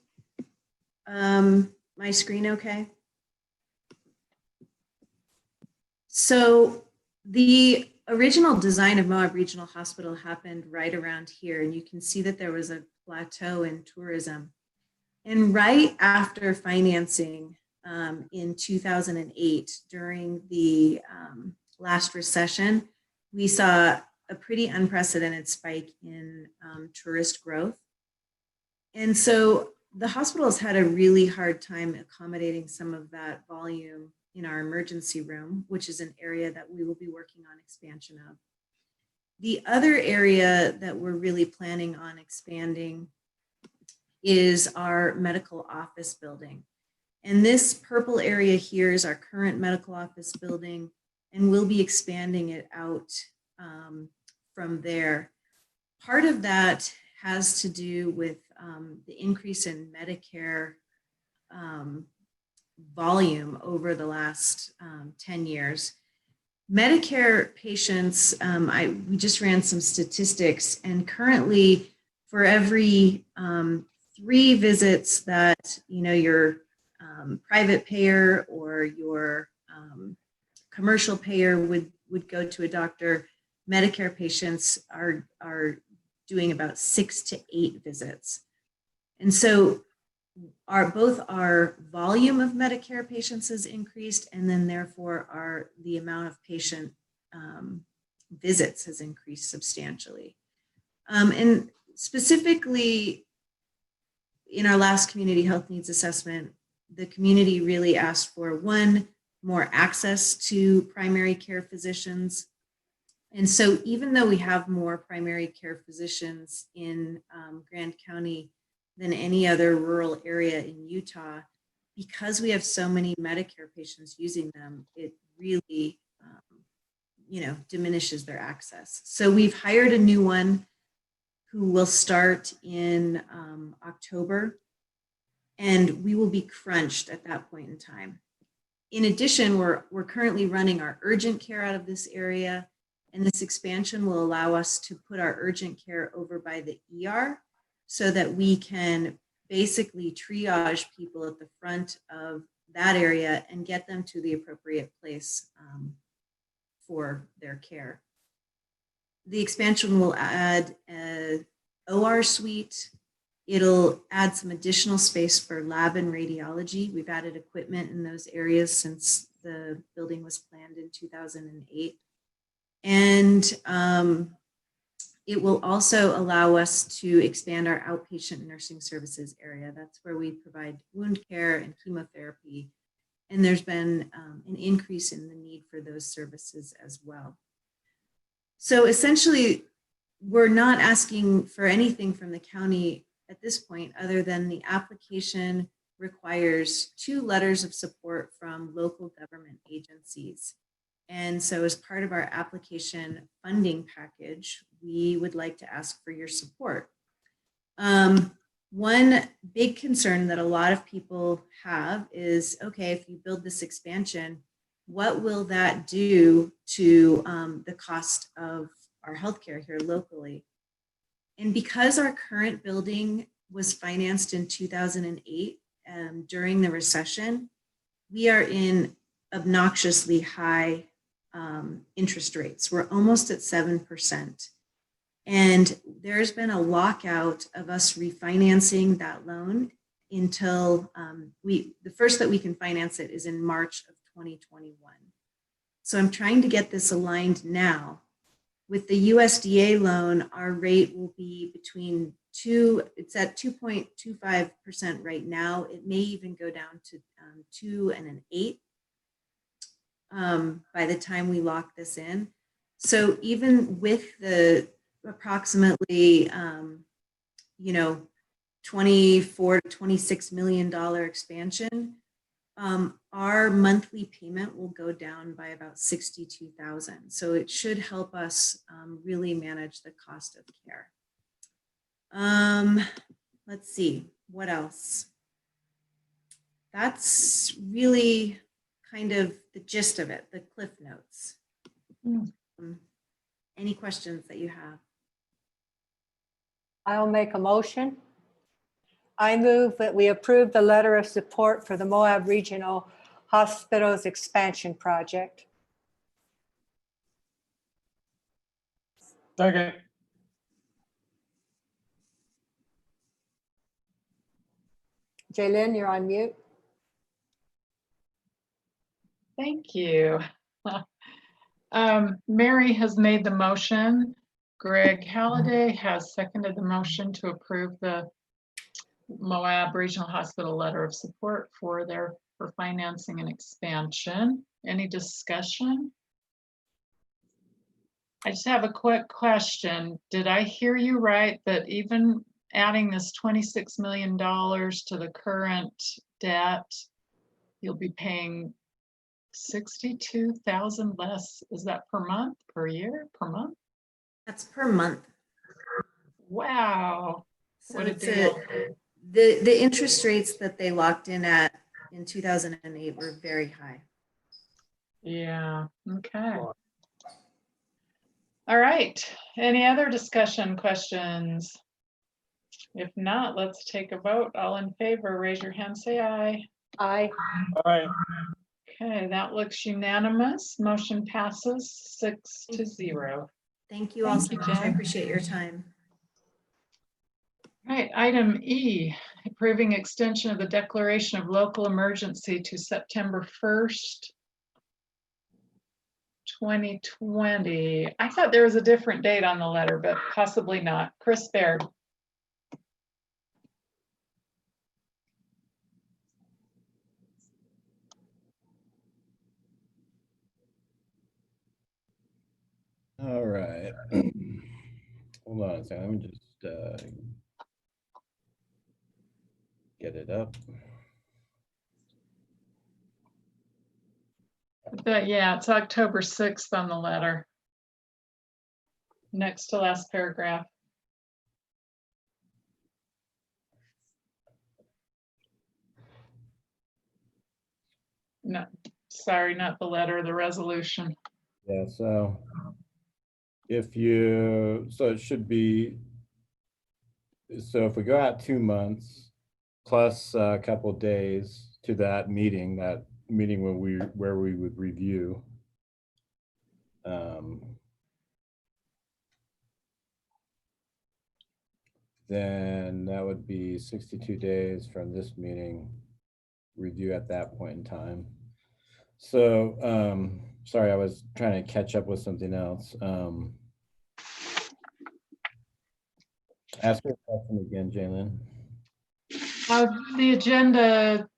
my screen okay? So the original design of Moab Regional Hospital happened right around here, and you can see that there was a plateau in tourism. And right after financing in 2008, during the last recession, we saw a pretty unprecedented spike in tourist growth. And so the hospitals had a really hard time accommodating some of that volume in our emergency room, which is an area that we will be working on expansion of. The other area that we're really planning on expanding is our medical office building. And this purple area here is our current medical office building, and we'll be expanding it out from there. Part of that has to do with the increase in Medicare volume over the last 10 years. Medicare patients, we just ran some statistics, and currently for every 3 visits that your private payer or your commercial payer would go to a doctor, Medicare patients are doing about 6 to 8 visits. And so both our volume of Medicare patients has increased, and then therefore the amount of patient visits has increased substantially. And specifically in our last community health needs assessment, the community really asked for, 1, more access to primary care physicians. And so even though we have more primary care physicians in Grand County than any other rural area in Utah, because we have so many Medicare patients using them, it really, diminishes their access. So we've hired a new one who will start in October, and we will be crunched at that point in time. In addition, we're currently running our urgent care out of this area, and this expansion will allow us to put our urgent care over by the ER so that we can basically triage people at the front of that area and get them to the appropriate place for their care. The expansion will add an OR suite. It'll add some additional space for lab and radiology. We've added equipment in those areas since the building was planned in 2008. And it will also allow us to expand our outpatient nursing services area. That's where we provide wound care and chemotherapy. And there's been an increase in the need for those services as well. So essentially, we're not asking for anything from the county at this point, other than the application requires 2 letters of support from local government agencies. And so as part of our application funding package, we would like to ask for your support. One big concern that a lot of people have is, okay, if you build this expansion, what will that do to the cost of our healthcare here locally? And because our current building was financed in 2008 during the recession, we are in obnoxiously high interest rates. We're almost at 7%. And there's been a lockout of us refinancing that loan until the first that we can finance it is in March of 2021. So I'm trying to get this aligned now. With the USDA loan, our rate will be between it's at 2.25% right now. It may even go down to 2 and an 8 by the time we lock this in. So even with the approximately, $24 to $26 million expansion, our monthly payment will go down by about $62,000. So it should help us really manage the cost of care. Let's see, what else? That's really kind of the gist of it, the Cliff Notes. Any questions that you have? I'll make a motion. I move that we approve the letter of support for the Moab Regional Hospital's expansion project. Second. Jaylin, you're on mute. Thank you. Mary has made the motion. Greg Halliday has seconded the motion to approve the Moab Regional Hospital letter of support for financing and expansion. Any discussion? I just have a quick question. Did I hear you right that even adding this $26 million to the current debt, you'll be paying 62,000 less? Is that per month, per year, per month? That's per month. Wow. So What a it's deal. the interest rates that they locked in at in 2008 were very high. Yeah, okay. All right, any other discussion questions? If not, let's take a vote. All in favor, raise your hand, say aye. Aye. Aye. Okay, that looks unanimous. Motion passes 6-0. Thank you all Thank so you, much. I Jen. appreciate your time. All right, item E, approving extension of the declaration of local emergency to September 1st, 2020. I thought there was a different date on the letter, but possibly not. Chris Baird. All right. Hold on a second. Let me just get it up. But yeah, it's October 6th on the letter. Next to last paragraph. No, sorry, not the letter, the resolution. Yeah, so so it should be, so if we go out 2 months plus a couple of days to that meeting where we would review. Then that would be 62 days from this meeting, review at that point in time. So, sorry, I was trying to catch up with something else. Ask your question again, Jaylin. The agenda,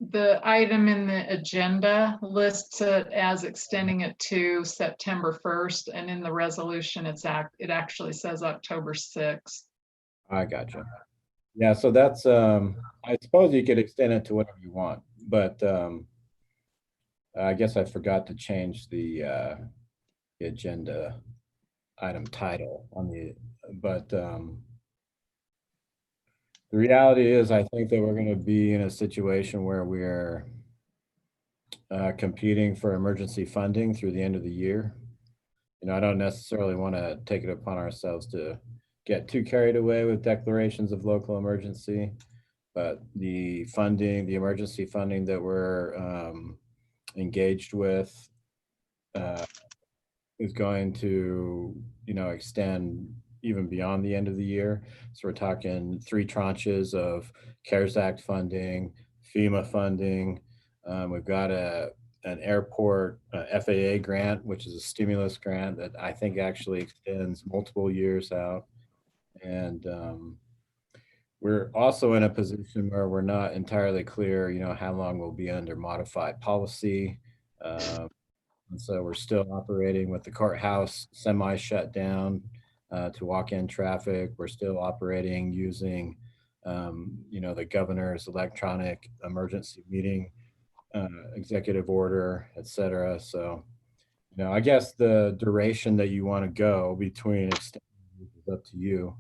the item in the agenda lists it as extending it to September 1st, and in the resolution, it actually says October 6th. I gotcha. Yeah, so that's, I suppose you could extend it to whatever you want, but I guess I forgot to change the agenda item title on but the reality is I think that we're going to be in a situation where we're competing for emergency funding through the end of the year. You know, I don't necessarily want to take it upon ourselves to get too carried away with declarations of local emergency, but the funding, the emergency funding that we're engaged with is going to, you know, extend even beyond the end of the year. So we're talking 3 tranches of CARES Act funding, FEMA funding. We've got an airport FAA grant, which is a stimulus grant that I think actually extends multiple years out. And we're also in a position where we're not entirely clear, you know, how long we'll be under modified policy. And so we're still operating with the courthouse semi-shut down to walk-in traffic. We're still operating using, you know, the governor's electronic emergency meeting executive order, et cetera. So, you know, I guess the duration that you want to go between extensions is up to you.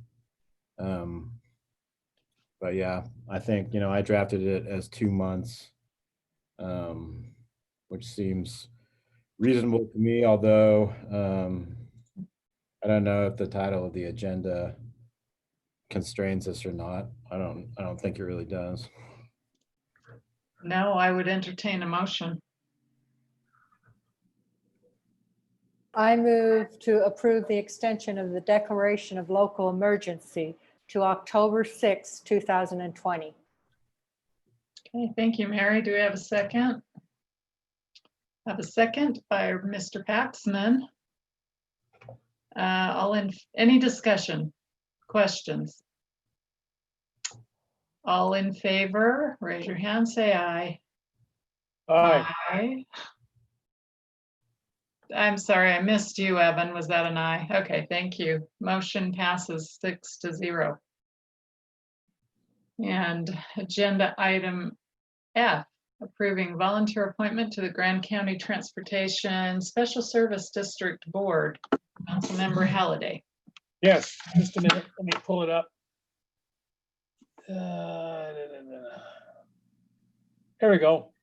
But yeah, I think, you know, I drafted it as 2 months, which seems reasonable to me, although I don't know if the title of the agenda constrains us or not. I don't think it really does. No, I would entertain a motion. I move to approve the extension of the declaration of local emergency to October 6, 2020. Okay, thank you, Mary. Do we have a second? Have a second by Mr. Paxman. Any discussion, questions? All in favor, raise your hand, say aye. Aye. Aye. I'm sorry, I missed you, Evan. Was that an aye? Okay, thank you. Motion passes 6-0. And agenda item F, approving volunteer appointment to the Grand County Transportation Special Service District Board. Councilmember Halliday. Yes, just a minute, let me pull it up. There we go.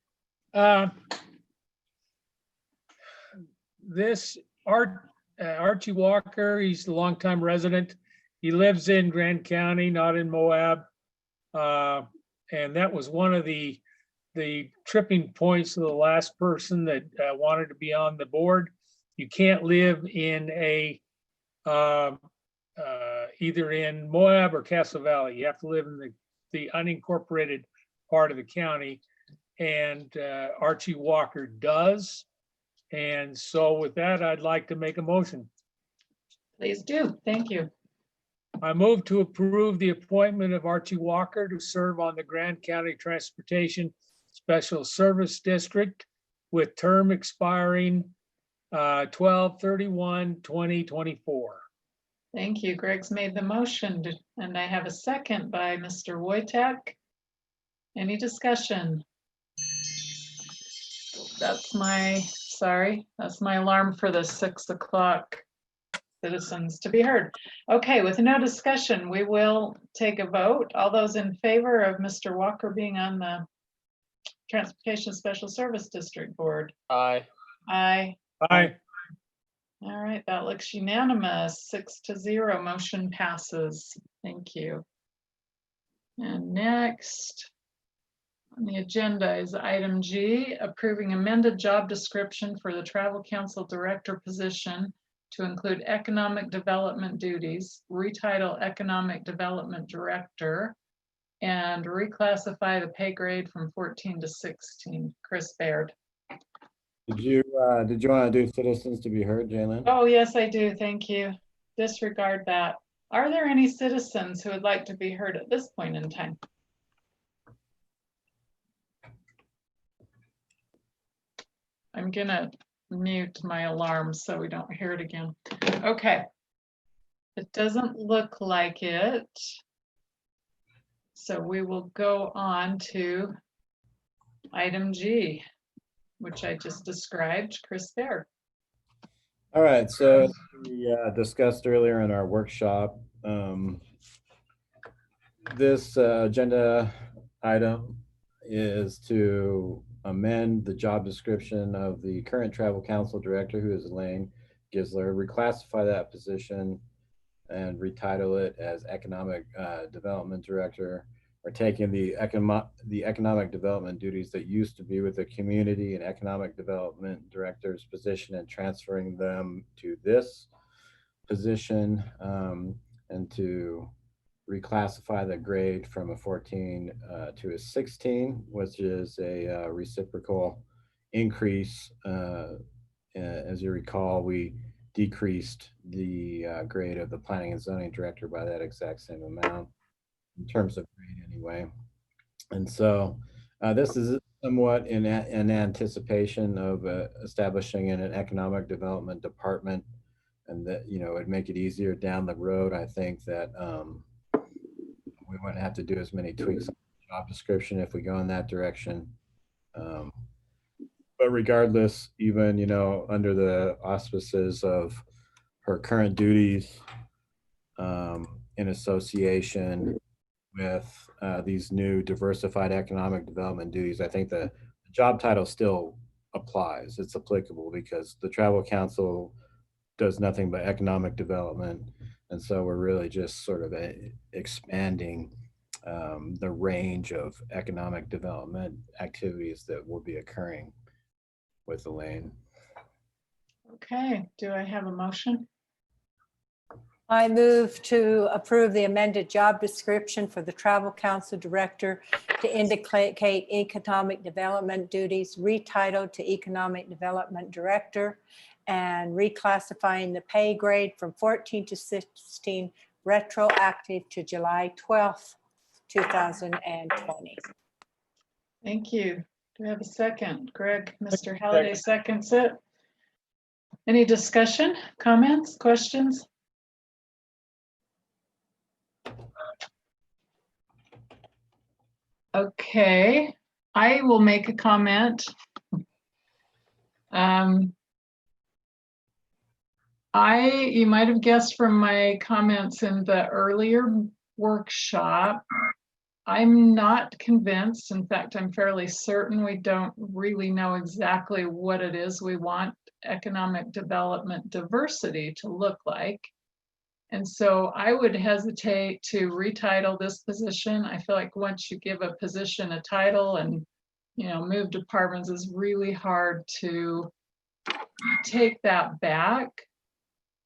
This Archie Walker, he's a longtime resident. He lives in Grand County, not in Moab. And that was one of the tripping points of the last person that wanted to be on the board. You can't live in either in Moab or Castle Valley. You have to live in the unincorporated part of the county. And Archie Walker does. And so with that, I'd like to make a motion. Please do. Thank you. I move to approve the appointment of Archie Walker to serve on the Grand County Transportation Special Service District with term expiring 12/31/2024. Thank you. Greg's made the motion and I have a second by Mr. Wojtek. Any discussion? That's my alarm for the 6 o'clock citizens to be heard. Okay, with no discussion, we will take a vote. All those in favor of Mr. Walker being on the Transportation Special Service District Board? Aye. Aye. Aye. All right, that looks unanimous, 6-0, motion passes. Thank you. And next on the agenda is item G, approving amended job description for the Travel Council Director position to include economic development duties, retitle Economic Development Director, and reclassify the pay grade from 14 to 16. Chris Baird. Did you want to do citizens to be heard, Jalen? Oh, yes, I do. Thank you. Disregard that. Are there any citizens who would like to be heard at this point in time? I'm gonna mute my alarm so we don't hear it again. Okay. It doesn't look like it. So we will go on to item G, which I just described. Chris Baird. All right, so we discussed earlier in our workshop, this agenda item is to amend the job description of the current Travel Council Director, who is Elaine Gisler, reclassify that position and retitle it as Economic Development Director, or taking the economic development duties that used to be with the Community and Economic Development Director's position and transferring them to this position, and to reclassify the grade from a 14 to a 16, which is a reciprocal increase. As you recall, we decreased the grade of the Planning and Zoning Director by that exact same amount in terms of grade anyway. And so this is somewhat in anticipation of establishing an economic development department, and that, you know, it'd make it easier down the road. I think that we wouldn't have to do as many tweaks on the job description if we go in that direction. But regardless, even, you know, under the auspices of her current duties in association with these new diversified economic development duties, I think the job title still applies. It's applicable because the Travel Council does nothing but economic development. And so we're really just sort of expanding the range of economic development activities that will be occurring with Elaine. Okay, do I have a motion? I move to approve the amended job description for the Travel Council Director to indicate economic development duties, retitled to Economic Development Director, and reclassifying the pay grade from 14 to 16, retroactive to July 12th, 2020. Thank you. Do we have a second? Greg, Mr. Halliday seconds it. Any discussion, comments, questions? Okay, I will make a comment. You might have guessed from my comments in the earlier workshop, I'm not convinced. In fact, I'm fairly certain we don't really know exactly what it is we want economic development diversity to look like. And so I would hesitate to retitle this position. I feel like once you give a position a title and, you know, move departments, is really hard to take that back.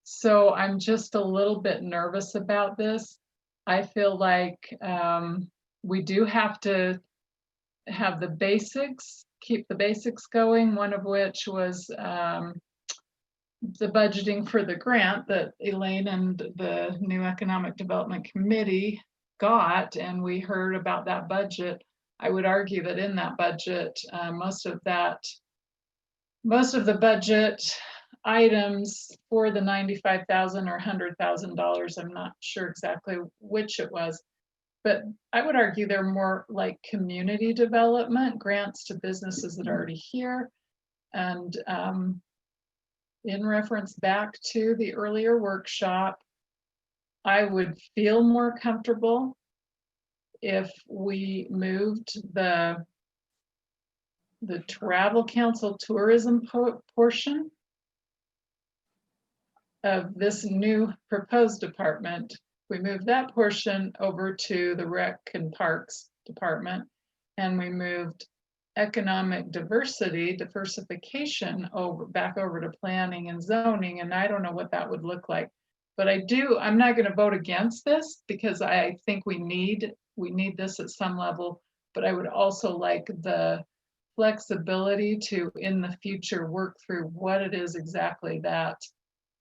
So I'm just a little bit nervous about this. I feel like we do have to have the basics, keep the basics going, one of which was the budgeting for the grant that Elaine and the new Economic Development Committee got, and we heard about that budget. I would argue that in that budget, most of the budget items for the $95,000 or $100,000, I'm not sure exactly which it was, but I would argue they're more like community development grants to businesses that are already here. And in reference back to the earlier workshop, I would feel more comfortable if we moved the Travel Council tourism portion of this new proposed department. We moved that portion over to the Rec and Parks Department, and we moved economic diversification back over to planning and zoning, and I don't know what that would look like. But I'm not going to vote against this because I think we need this at some level, but I would also like the flexibility to, in the future, work through what it is exactly that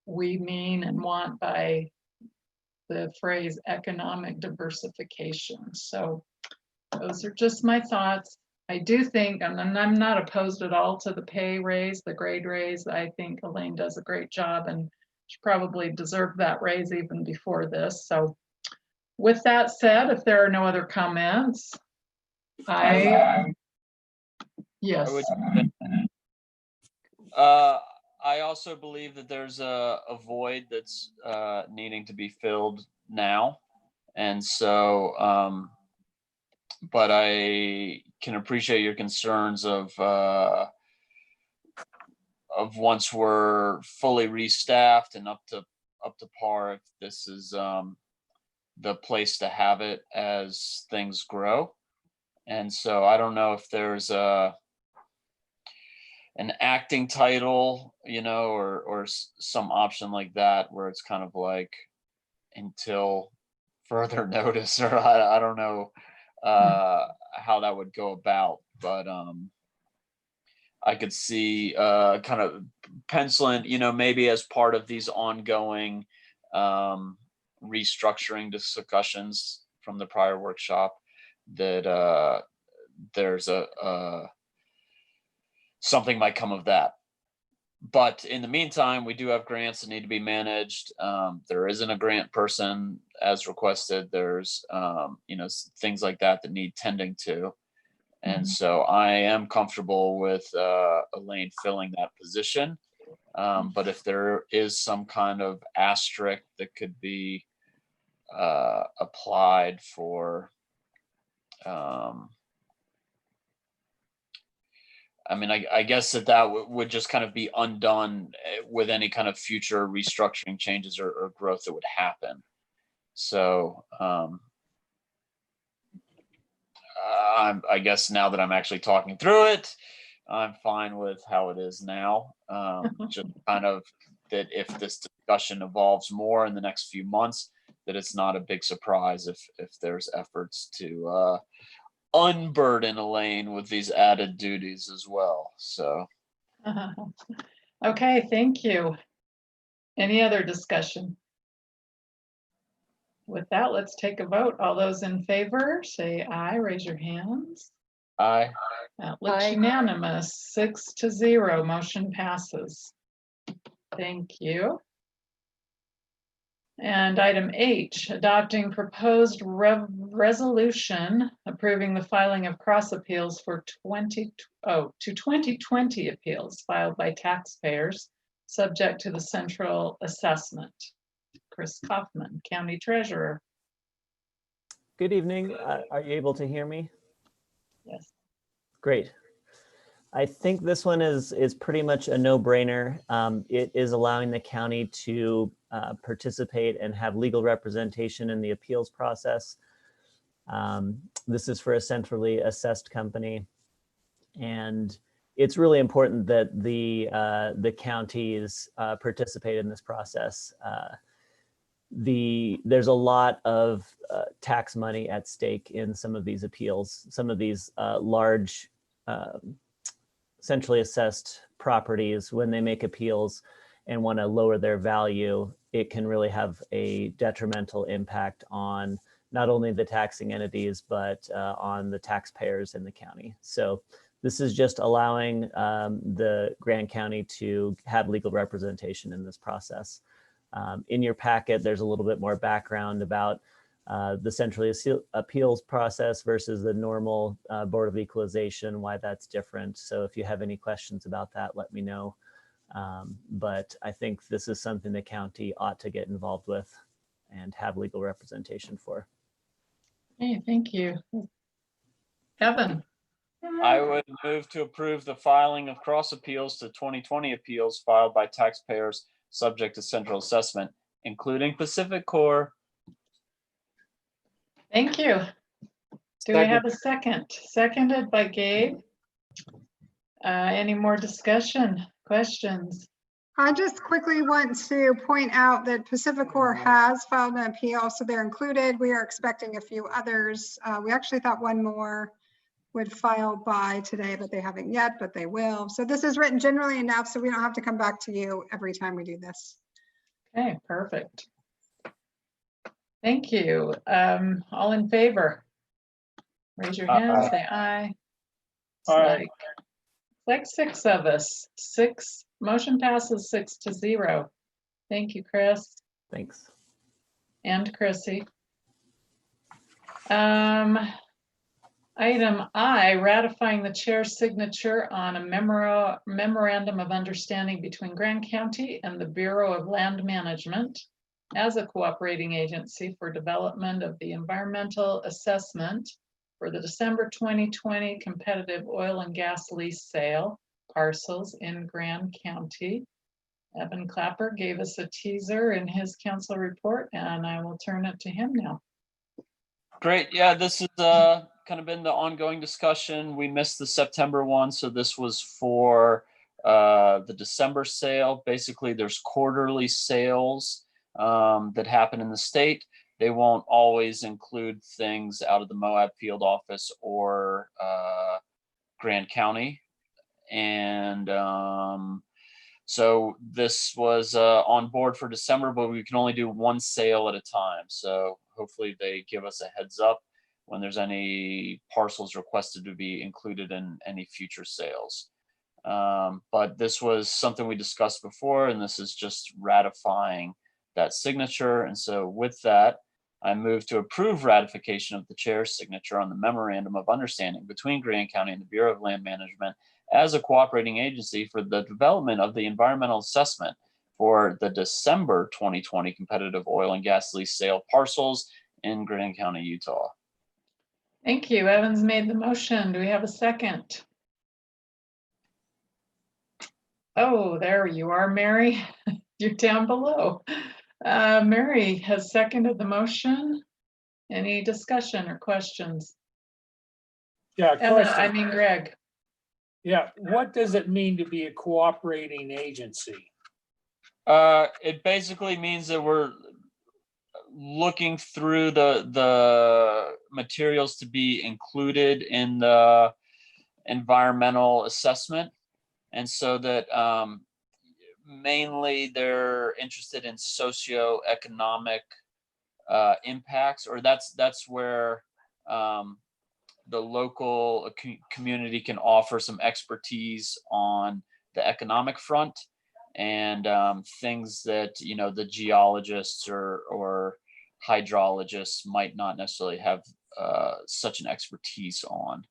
we mean and want by the phrase economic diversification. So those are just my thoughts. I do think, and I'm not opposed at all to the pay raise, the grade raise. I think Elaine does a great job and she probably deserved that raise even before this. So with that said, if there are no other comments, yes. I also believe that there's a void that's needing to be filled now. And so, but I can appreciate your concerns of once we're fully restaffed and up to par, if this is the place to have it as things grow. And so I don't know if there's an acting title, you know, or some option like that where it's kind of like until further notice, or I don't know how that would go about, but I could see kind of penciling, you know, maybe as part of these ongoing restructuring discussions from the prior workshop, that there's something might come of that. But in the meantime, we do have grants that need to be managed. There isn't a grant person as requested. There's you know, things like that that need tending to. And so I am comfortable with Elaine filling that position. But if there is some kind of asterisk that could be applied for, I mean, I guess that would just kind of be undone with any kind of future restructuring changes or growth that would happen. So I guess now that I'm actually talking through it, I'm fine with how it is now. Just kind of that if this discussion evolves more in the next few months, that it's not a big surprise if there's efforts to unburden Elaine with these added duties as well. So. Okay, thank you. Any other discussion? With that, let's take a vote. All those in favor, say aye, raise your hands. Aye. That looks Aye. unanimous, 6-0, motion passes. Thank you. And item H, adopting proposed resolution approving the filing of cross appeals for 2020 appeals filed by taxpayers subject to the central assessment. Chris Kaufman, County Treasurer. Good evening. Are you able to hear me? Yes. Great. I think this one is pretty much a no-brainer. It is allowing the county to participate and have legal representation in the appeals process. This is for a centrally assessed company, and it's really important that the counties participate in this process. There's a lot of tax money at stake in some of these appeals. Some of these large centrally assessed properties, when they make appeals and want to lower their value, it can really have a detrimental impact on not only the taxing entities, but on the taxpayers in the county. So this is just allowing the Grand County to have legal representation in this process. In your packet, there's a little bit more background about the centrally appeals process versus the normal Board of Equalization, why that's different. So if you have any questions about that, let me know. But I think this is something the county ought to get involved with and have legal representation for. Hey, thank you. Evan. I would move to approve the filing of cross appeals to 2020 appeals filed by taxpayers subject to central assessment, including Pacific Core. Thank you. Do we have a second? Seconded by Gabe. Any more discussion, questions? I just quickly want to point out that Pacificor has filed an appeal, so they're included. We are expecting a few others. We actually thought one more would file by today, but they haven't yet, but they will. So this is written generally enough, so we don't have to come back to you every time we do this. Okay, perfect. Thank you. All in favor? Raise your hand, say aye. It's like 6 of us. Motion passes 6-0. Thank you, Chris. Thanks. And Chrissy. Item I, ratifying the chair's signature on a memorandum of understanding between Grand County and the Bureau of Land Management as a cooperating agency for development of the environmental assessment for the December 2020 competitive oil and gas lease sale parcels in Grand County. Evan Clapper gave us a teaser in his council report, and I will turn it to him now. Great. Yeah, this is kind of been the ongoing discussion. We missed the September one, so this was for the December sale. Basically, there's quarterly sales that happen in the state. They won't always include things out of the Moab field office or Grand County. And so this was on board for December, but we can only do one sale at a time. So hopefully they give us a heads up when there's any parcels requested to be included in any future sales. But this was something we discussed before, and this is just ratifying that signature. And so with that, I move to approve ratification of the chair's signature on the memorandum of understanding between Grand County and the Bureau of Land Management as a cooperating agency for the development of the environmental assessment for the December 2020 competitive oil and gas lease sale parcels in Grand County, Utah. Thank you. Evans made the motion. Do we have a second? Oh, there you are, Mary. You're down below. Mary has seconded the motion. Any discussion or questions? Yeah, Evan, question. I mean, Greg. Yeah, what does it mean to be a cooperating agency? It basically means that we're looking through the materials to be included in the environmental assessment. And so that mainly they're interested in socioeconomic impacts, or that's where the local community can offer some expertise on the economic front, and things that, you know, the geologists or hydrologists might not necessarily have such an expertise on.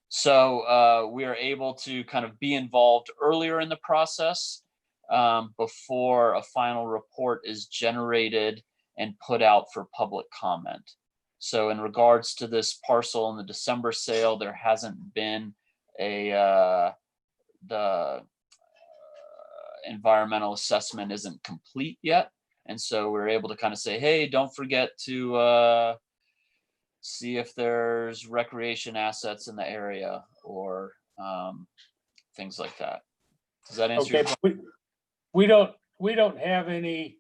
So we are able to kind of be involved earlier in the process before a final report is generated and put out for public comment. So in regards to this parcel in the December sale, there hasn't been the environmental assessment isn't complete yet. And so we're able to kind of say, hey, don't forget to see if there's recreation assets in the area, or things like that. Does that answer your Okay, question? but we don't have any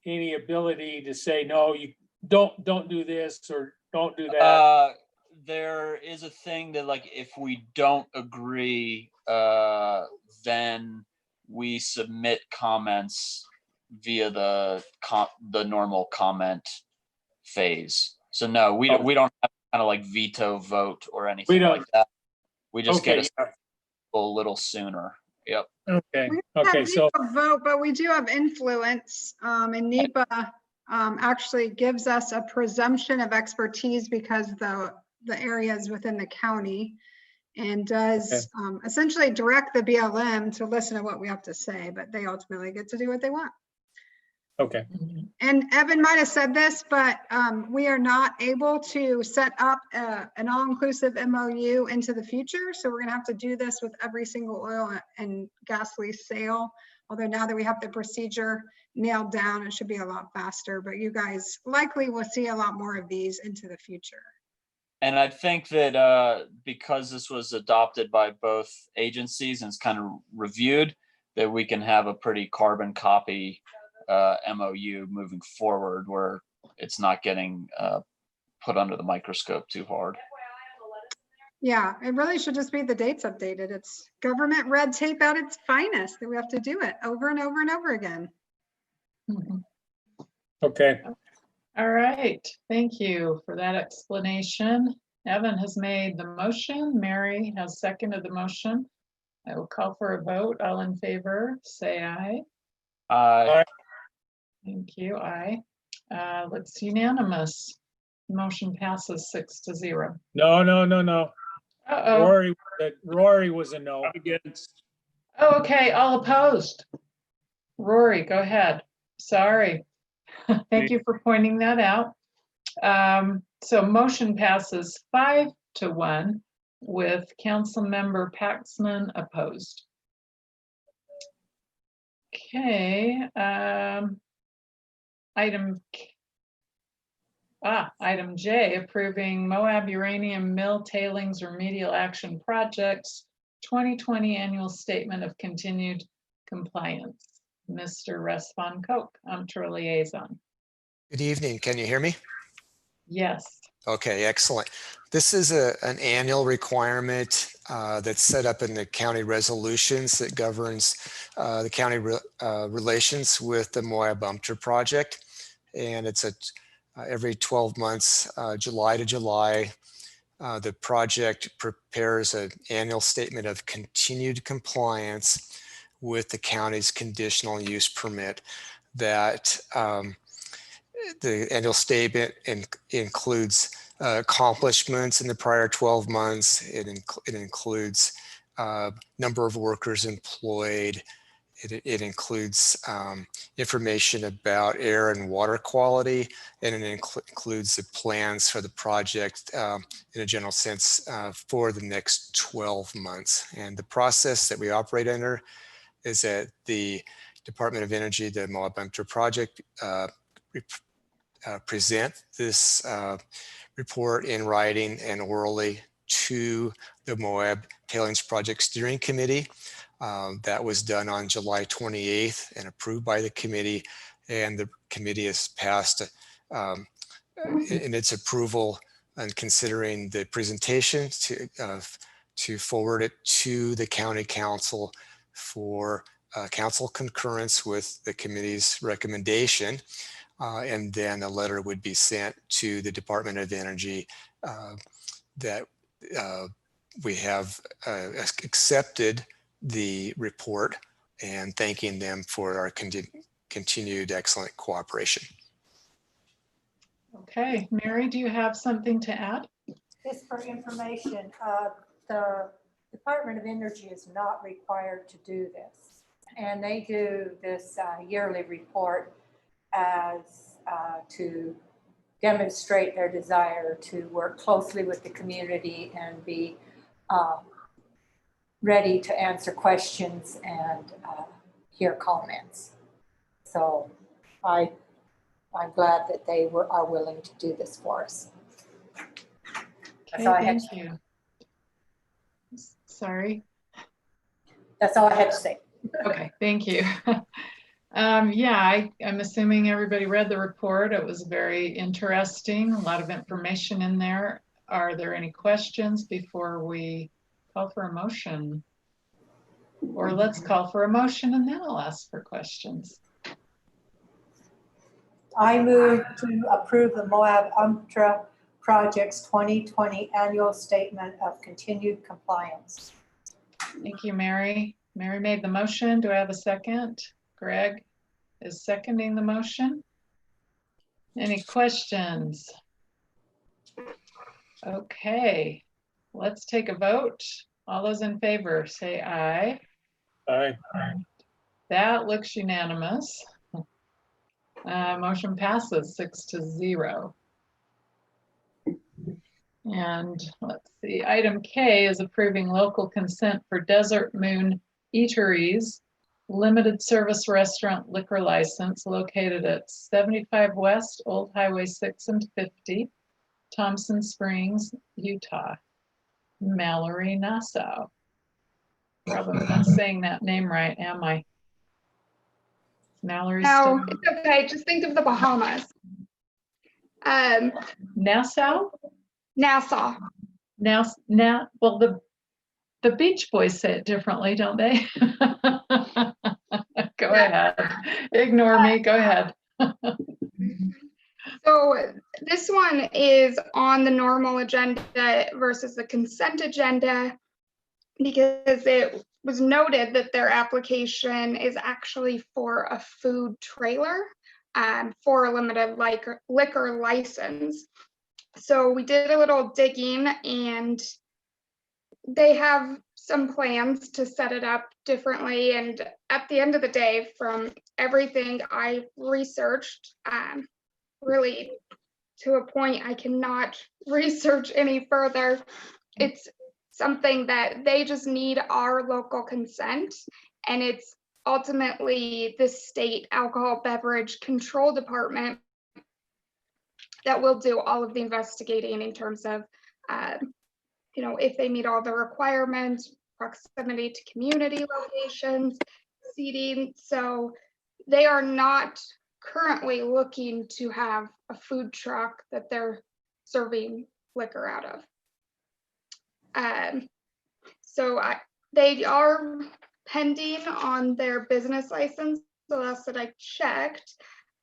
ability to say, no, you don't do this or don't do that. There is a thing that, like, if we don't agree, then we submit comments via the normal comment phase. So no, we don't have kind of like veto vote or anything like that. We just get a little sooner. Yep. Okay. We don't Okay. have So veto vote, but we do have influence. And NEPA actually gives us a presumption of expertise because the area is within the county, and does essentially direct the BLM to listen to what we have to say, but they ultimately get to do what they want. okay. And Evan might have said this, but we are not able to set up an all-inclusive MOU into the future. So we're gonna have to do this with every single oil and gas lease sale. Although now that we have the procedure nailed down, it should be a lot faster, but you guys likely will see a lot more of these into the future. And I think that because this was adopted by both agencies and it's kind of reviewed, that we can have a pretty carbon copy MOU moving forward, where it's not getting put under the microscope too hard. Yeah, it really should just be the dates updated. It's government red tape at its finest that we have to do it over and over and over again. Okay. All right, thank you for that explanation. Evan has made the motion. Mary has seconded the motion. I will call for a vote. All in favor, say aye. Aye. Thank you, aye. Looks unanimous. Motion passes 6-0. No. Uh-oh. Rory was a no. Against. Oh, okay, all opposed. Rory, go ahead. Sorry. Thank you for pointing that out. So motion passes 5-1 with Councilmember Paxman opposed. Okay, item J, approving Moab Uranium Mill Tailings Remedial Action Projects 2020 Annual Statement of Continued Compliance. Mr. Russ Von Koch, UMTRA liaison. Good evening. Can you hear me? Yes. Okay, excellent. This is an annual requirement that's set up in the county resolutions that governs the county relations with the Moab UMTRA project. And it's every 12 months, July to July, the project prepares an annual statement of continued compliance with the county's conditional use permit. That the annual statement includes accomplishments in the prior 12 months. It includes number of workers employed. It includes information about air and water quality, and it includes the plans for the project in a general sense for the next 12 months. And the process that we operate under is that the Department of Energy, the Moab UMTRA project, present this report in writing and orally to the Moab Tailings Project Steering Committee. That was done on July 28th and approved by the committee, and the committee has passed in its approval and considering the presentation to forward it to the county council for council concurrence with the committee's recommendation. And then a letter would be sent to the Department of Energy that we have accepted the report and thanking them for our continued excellent cooperation. Okay, Mary, do you have something to add? Just for information, the Department of Energy is not required to do this. And they do this yearly report as to demonstrate their desire to work closely with the community and be ready to answer questions and hear comments. So I'm glad that they are willing to do this for us. Okay, thank you. Sorry. That's all I had to say. Okay, thank you. Yeah, I'm assuming everybody read the report. It was very interesting, a lot of information in there. Are there any questions before we call for a motion? Or let's call for a motion and then I'll ask for questions. I move to approve the Moab UMTRA Project's 2020 Annual Statement of Continued Compliance. Thank you, Mary. Mary made the motion. Do I have a second? Greg is seconding the motion. Any questions? Okay, let's take a vote. All those in favor say aye. Aye. That looks unanimous. Motion passes 6-0. And let's see, item K is approving local consent for Desert Moon Eateries limited service restaurant liquor license located at 75 West Old Highway 6 and 50, Thompson Springs, Utah. Mallory Nassau. Probably not saying that name right, am I? Mallory. No, it's okay. Just think of the Bahamas. Nassau? Nassau. Well, the Beach Boys say it differently, don't they? Go ahead. Ignore me. Go ahead. So this one is on the normal agenda versus the consent agenda because it was noted that their application is actually for a food trailer for a limited liquor license. So we did a little digging and they have some plans to set it up differently. And at the end of the day, from everything I researched, really to a point I cannot research any further, it's something that they just need our local consent. And it's ultimately the state alcohol beverage control department that will do all of the investigating in terms of, if they meet all the requirements, proximity to community locations, seating. So they are not currently looking to have a food truck that they're serving liquor out of. They are pending on their business license, the last that I checked,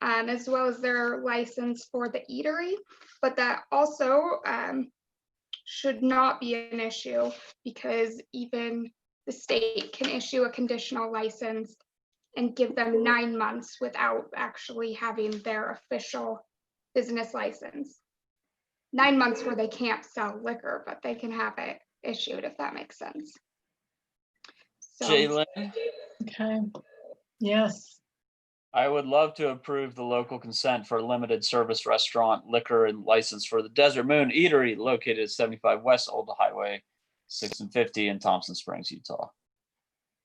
as well as their license for the eatery, but that also should not be an issue because even the state can issue a conditional license and give them 9 months without actually having their official business license. 9 months where they can't sell liquor, but they can have it issued, if that makes sense. So, Jalen, okay. Yes. I would love to approve the local consent for a limited service restaurant liquor and license for the Desert Moon Eatery located at 75 West Old Highway 6 and 50 in Thompson Springs, Utah.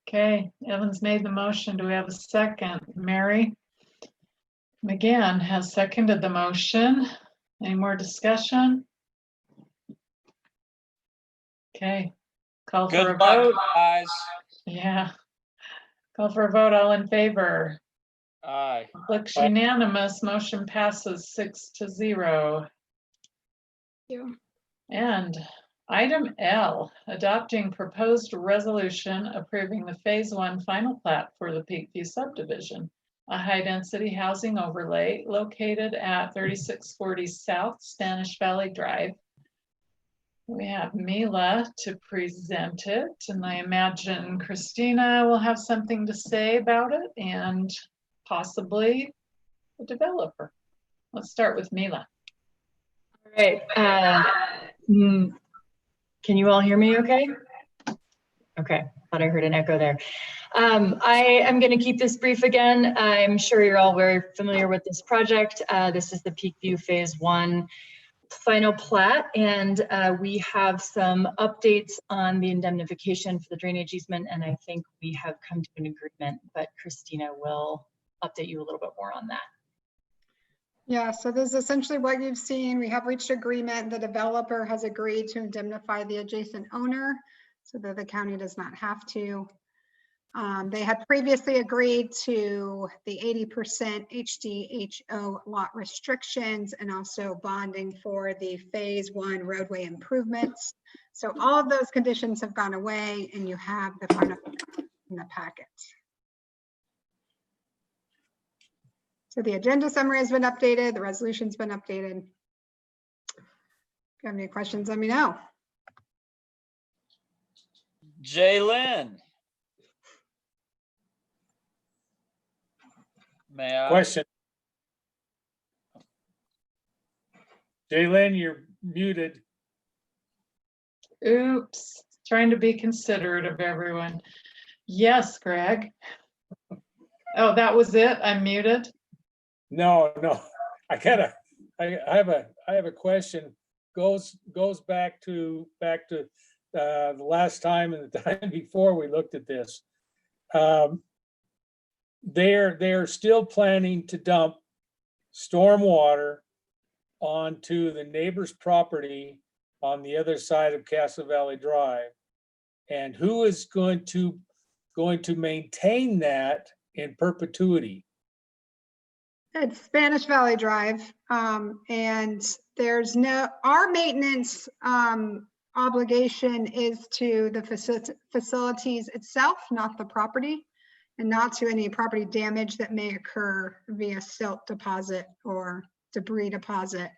Okay, Evans made the motion. Do we have a second? Mary McGann has seconded the motion. Any more discussion? Okay, call for Good a luck, vote. guys. Yeah. Call for a vote, all in favor. Aye. Looks unanimous, motion passes 6-0. And item L, adopting proposed resolution approving the Phase 1 final plat for the Peakview subdivision, a high-density housing overlay located at 3640 South Spanish Valley Drive. We have Mila to present it, and I imagine Christina will have something to say about it, and possibly the developer. Let's start with Mila. All right. Can you all hear me okay? Okay, thought I heard an echo there. I am going to keep this brief again. I'm sure you're all very familiar with this project. This is the Peakview Phase 1 final plat, and we have some updates on the indemnification for the drainage easement, and I think we have come to an agreement, but Christina will update you a little bit more on that. Yeah, so this is essentially what you've seen. We have reached agreement. The developer has agreed to indemnify the adjacent owner so that the county does not have to. They had previously agreed to the 80% HDHO lot restrictions and also bonding for the Phase 1 roadway improvements. So all of those conditions have gone away, and you have the final in the packet. So the agenda summary has been updated, the resolution's been updated. If you have any questions, let me know. Jalen. May I? Question. Jalen, you're muted. Oops, trying to be considerate of everyone. Yes, Greg. Oh, that was it? I'm muted? No, I have a question. Goes back to the last time and the time before we looked at this. They're still planning to dump stormwater onto the neighbor's property on the other side of Castle Valley Drive. And who is going to maintain that in perpetuity? It's Spanish Valley Drive, and there's our maintenance obligation is to the facilities itself, not the property, and not to any property damage that may occur via silt deposit or debris deposit,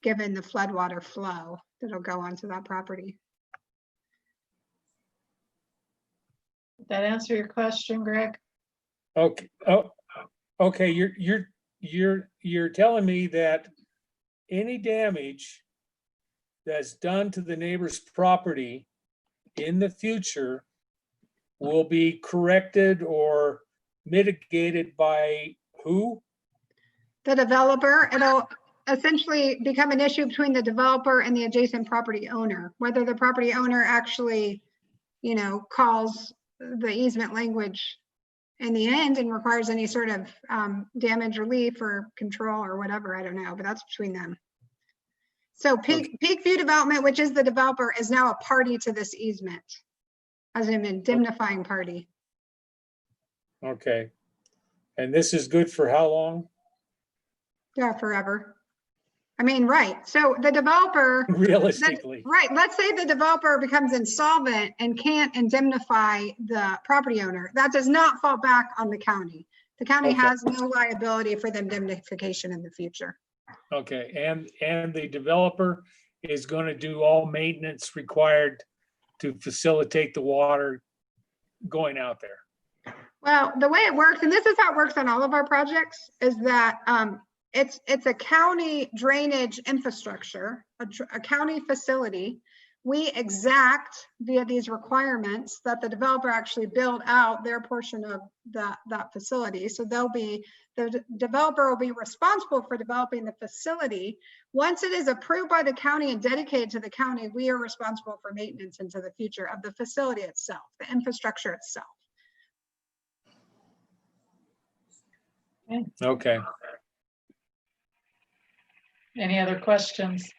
given the floodwater flow that'll go onto that property. Did that answer your question, Greg? Okay. Oh, okay. You're telling me that any damage that's done to the neighbor's property in the future will be corrected or mitigated by who? The developer. It'll essentially become an issue between the developer and the adjacent property owner, whether the property owner actually, calls the easement language in the end and requires any sort of damage relief or control or whatever. I don't know, but that's between them. So Peakview Development, which is the developer, is now a party to this easement as an indemnifying party. Okay. And this is good for how long? Yeah, forever. I mean, right. So the developer, realistically, right. Let's say the developer becomes insolvent and can't indemnify the property owner. That does not fall back on the county. The county has no liability for the indemnification in the future. Okay, and the developer is going to do all maintenance required to facilitate the water going out there. Well, the way it works, and this is how it works on all of our projects, is that it's a county drainage infrastructure, a county facility. We exact via these requirements that the developer actually build out their portion of that facility. So the developer will be responsible for developing the facility. Once it is approved by the county and dedicated to the county, we are responsible for maintenance into the future of the facility itself, the infrastructure itself. Okay. Any other questions?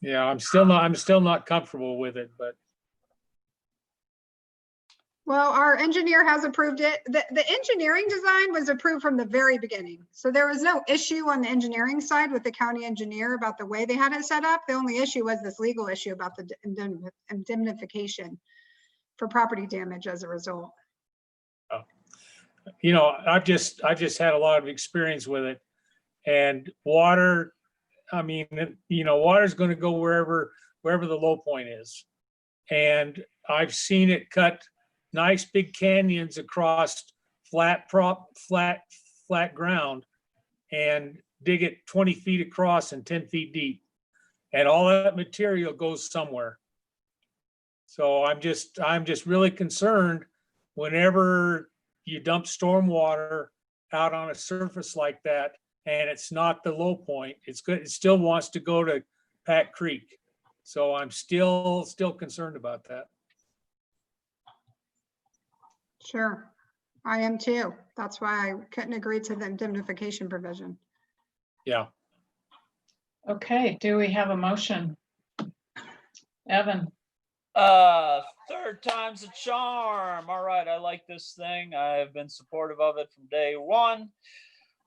Yeah, I'm still not comfortable with it, but Well, our engineer has approved it. The engineering design was approved from the very beginning. So there was no issue on the engineering side with the county engineer about the way they had it set up. The only issue was this legal issue about the indemnification for property damage as a result. you know, I've just had a lot of experience with it. And water, I mean, you know, water's going to go wherever the low point is. And I've seen it cut nice big canyons across flat ground and dig it 20 feet across and 10 feet deep. And all that material goes somewhere. So I'm just really concerned whenever you dump storm water out on a surface like that, and it's not the low point, it's good. It still wants to go to Pat Creek. So I'm still concerned about that. Sure, I am too. That's why I couldn't agree to the indemnification provision. Yeah. Okay, do we have a motion? Evan? Third time's a charm. All right, I like this thing. I've been supportive of it from day one.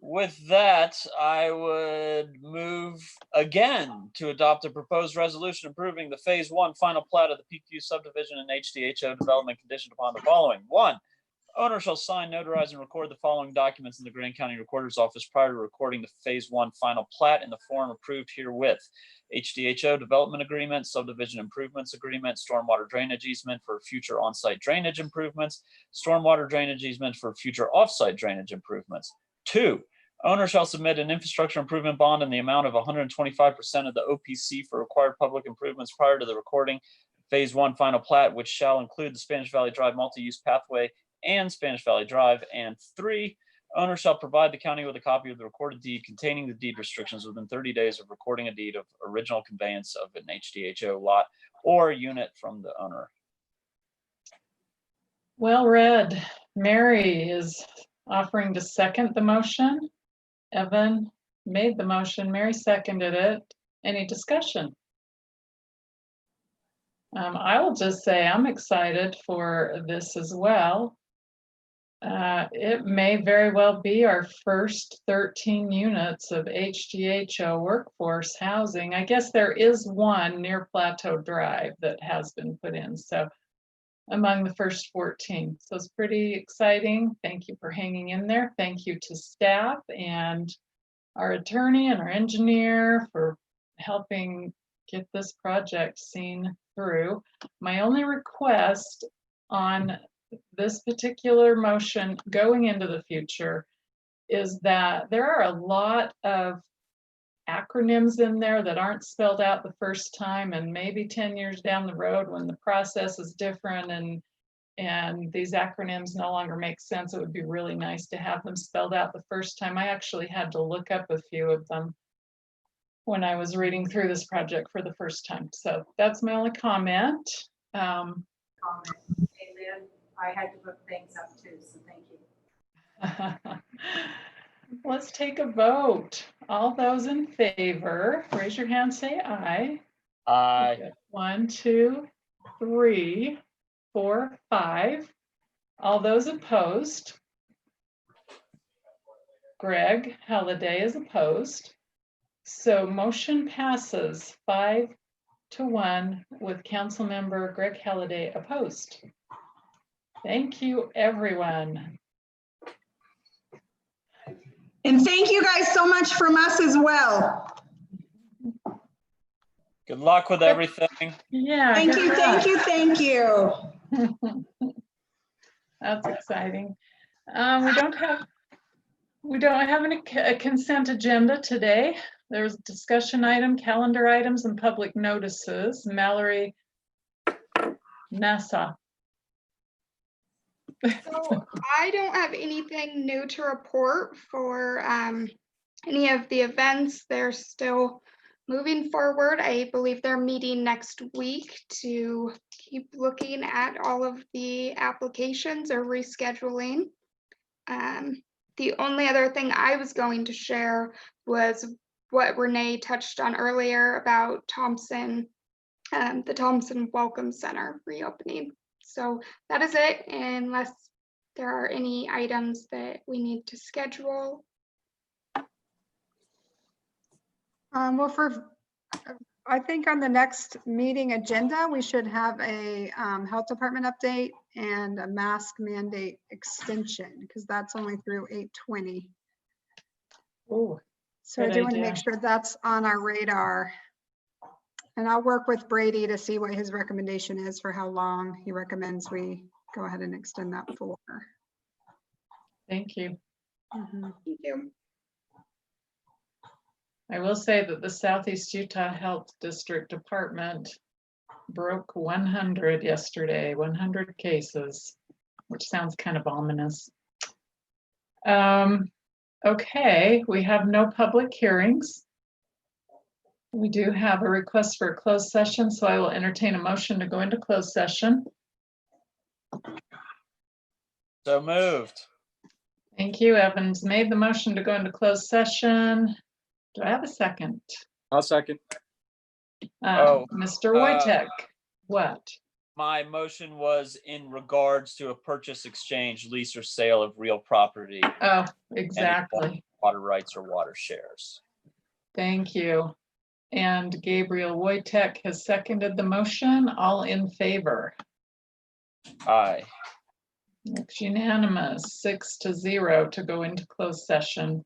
With that, I would move again to adopt a proposed resolution approving the Phase 1 final plat of the Peakview subdivision and HDHO development conditioned upon the following. 1, owner shall sign, notarize, and record the following documents in the Grand County Recorder's Office prior to recording the Phase 1 final plat in the form approved herewith. HDHO development agreement, subdivision improvements agreement, stormwater drainage easement for future on-site drainage improvements, stormwater drainage easement for future off-site drainage improvements. 2, owner shall submit an infrastructure improvement bond in the amount of 125% of the OPC for required public improvements prior to the recording Phase 1 final plat, which shall include the Spanish Valley Drive multi-use pathway and Spanish Valley Drive. And 3, owner shall provide the county with a copy of the recorded deed containing the deed restrictions within 30 days of recording a deed of original conveyance of an HDHO lot or unit from the owner. Well read. Mary is offering to second the motion. Evan made the motion. Mary seconded it. Any discussion? I will just say I'm excited for this as well. It may very well be our first 13 units of HDHO workforce housing. I guess there is one near Plateau Drive that has been put in. So among the first 14. So it's pretty exciting. Thank you for hanging in there. Thank you to staff and our attorney and our engineer for helping get this project seen through. My only request on this particular motion going into the future is that there are a lot of acronyms in there that aren't spelled out the first time, and maybe 10 years down the road when the process is different and these acronyms no longer make sense, it would be really nice to have them spelled out the first time. I actually had to look up a few of them when I was reading through this project for the first time. So that's my only comment. Hey, Lynn, I had to look things up too, so thank you. Let's take a vote. All those in favor, raise your hand, say aye. Aye. Okay. 1, 2, 3, 4, 5. All those opposed? Greg Halliday is opposed. So motion passes 5-1 with Councilmember Greg Halliday opposed. Thank you, everyone. And thank you guys so much from us as well. Good luck with everything. Yeah. Thank you, thank you, thank you. That's exciting. We don't have any consent agenda today. There's discussion item, calendar items, and public notices. Mallory Nassau. So I don't have anything new to report for any of the events. They're still moving forward. I believe they're meeting next week to keep looking at all of the applications or rescheduling. The only other thing I was going to share was what Renee touched on earlier about Thompson, the Thompson Welcome Center reopening. So that is it, unless there are any items that we need to schedule. Well, I think on the next meeting agenda, we should have a health department update and a mask mandate extension, because that's only through 8/20. Oh, So I good do want to idea. make sure that's on our radar. And I'll work with Brady to see what his recommendation is for how long he recommends we go ahead and extend that for. Thank you. Mhm. Thank you. I will say that the Southeast Utah Health District Department broke 100 yesterday, 100 cases, which sounds kind of ominous. Okay, we have no public hearings. We do have a request for a closed session, so I will entertain a motion to go into closed session. So moved. Thank you. Evans made the motion to go into closed session. Do I have a second? I'll second. Mr. Wojtek, what? My motion was in regards to a purchase, exchange, lease, or sale of real property. Oh, any exactly. Water rights or water shares. Thank you. And Gabriel Wojtek has seconded the motion. All in favor? Aye. It's unanimous, 6-0 to go into closed session.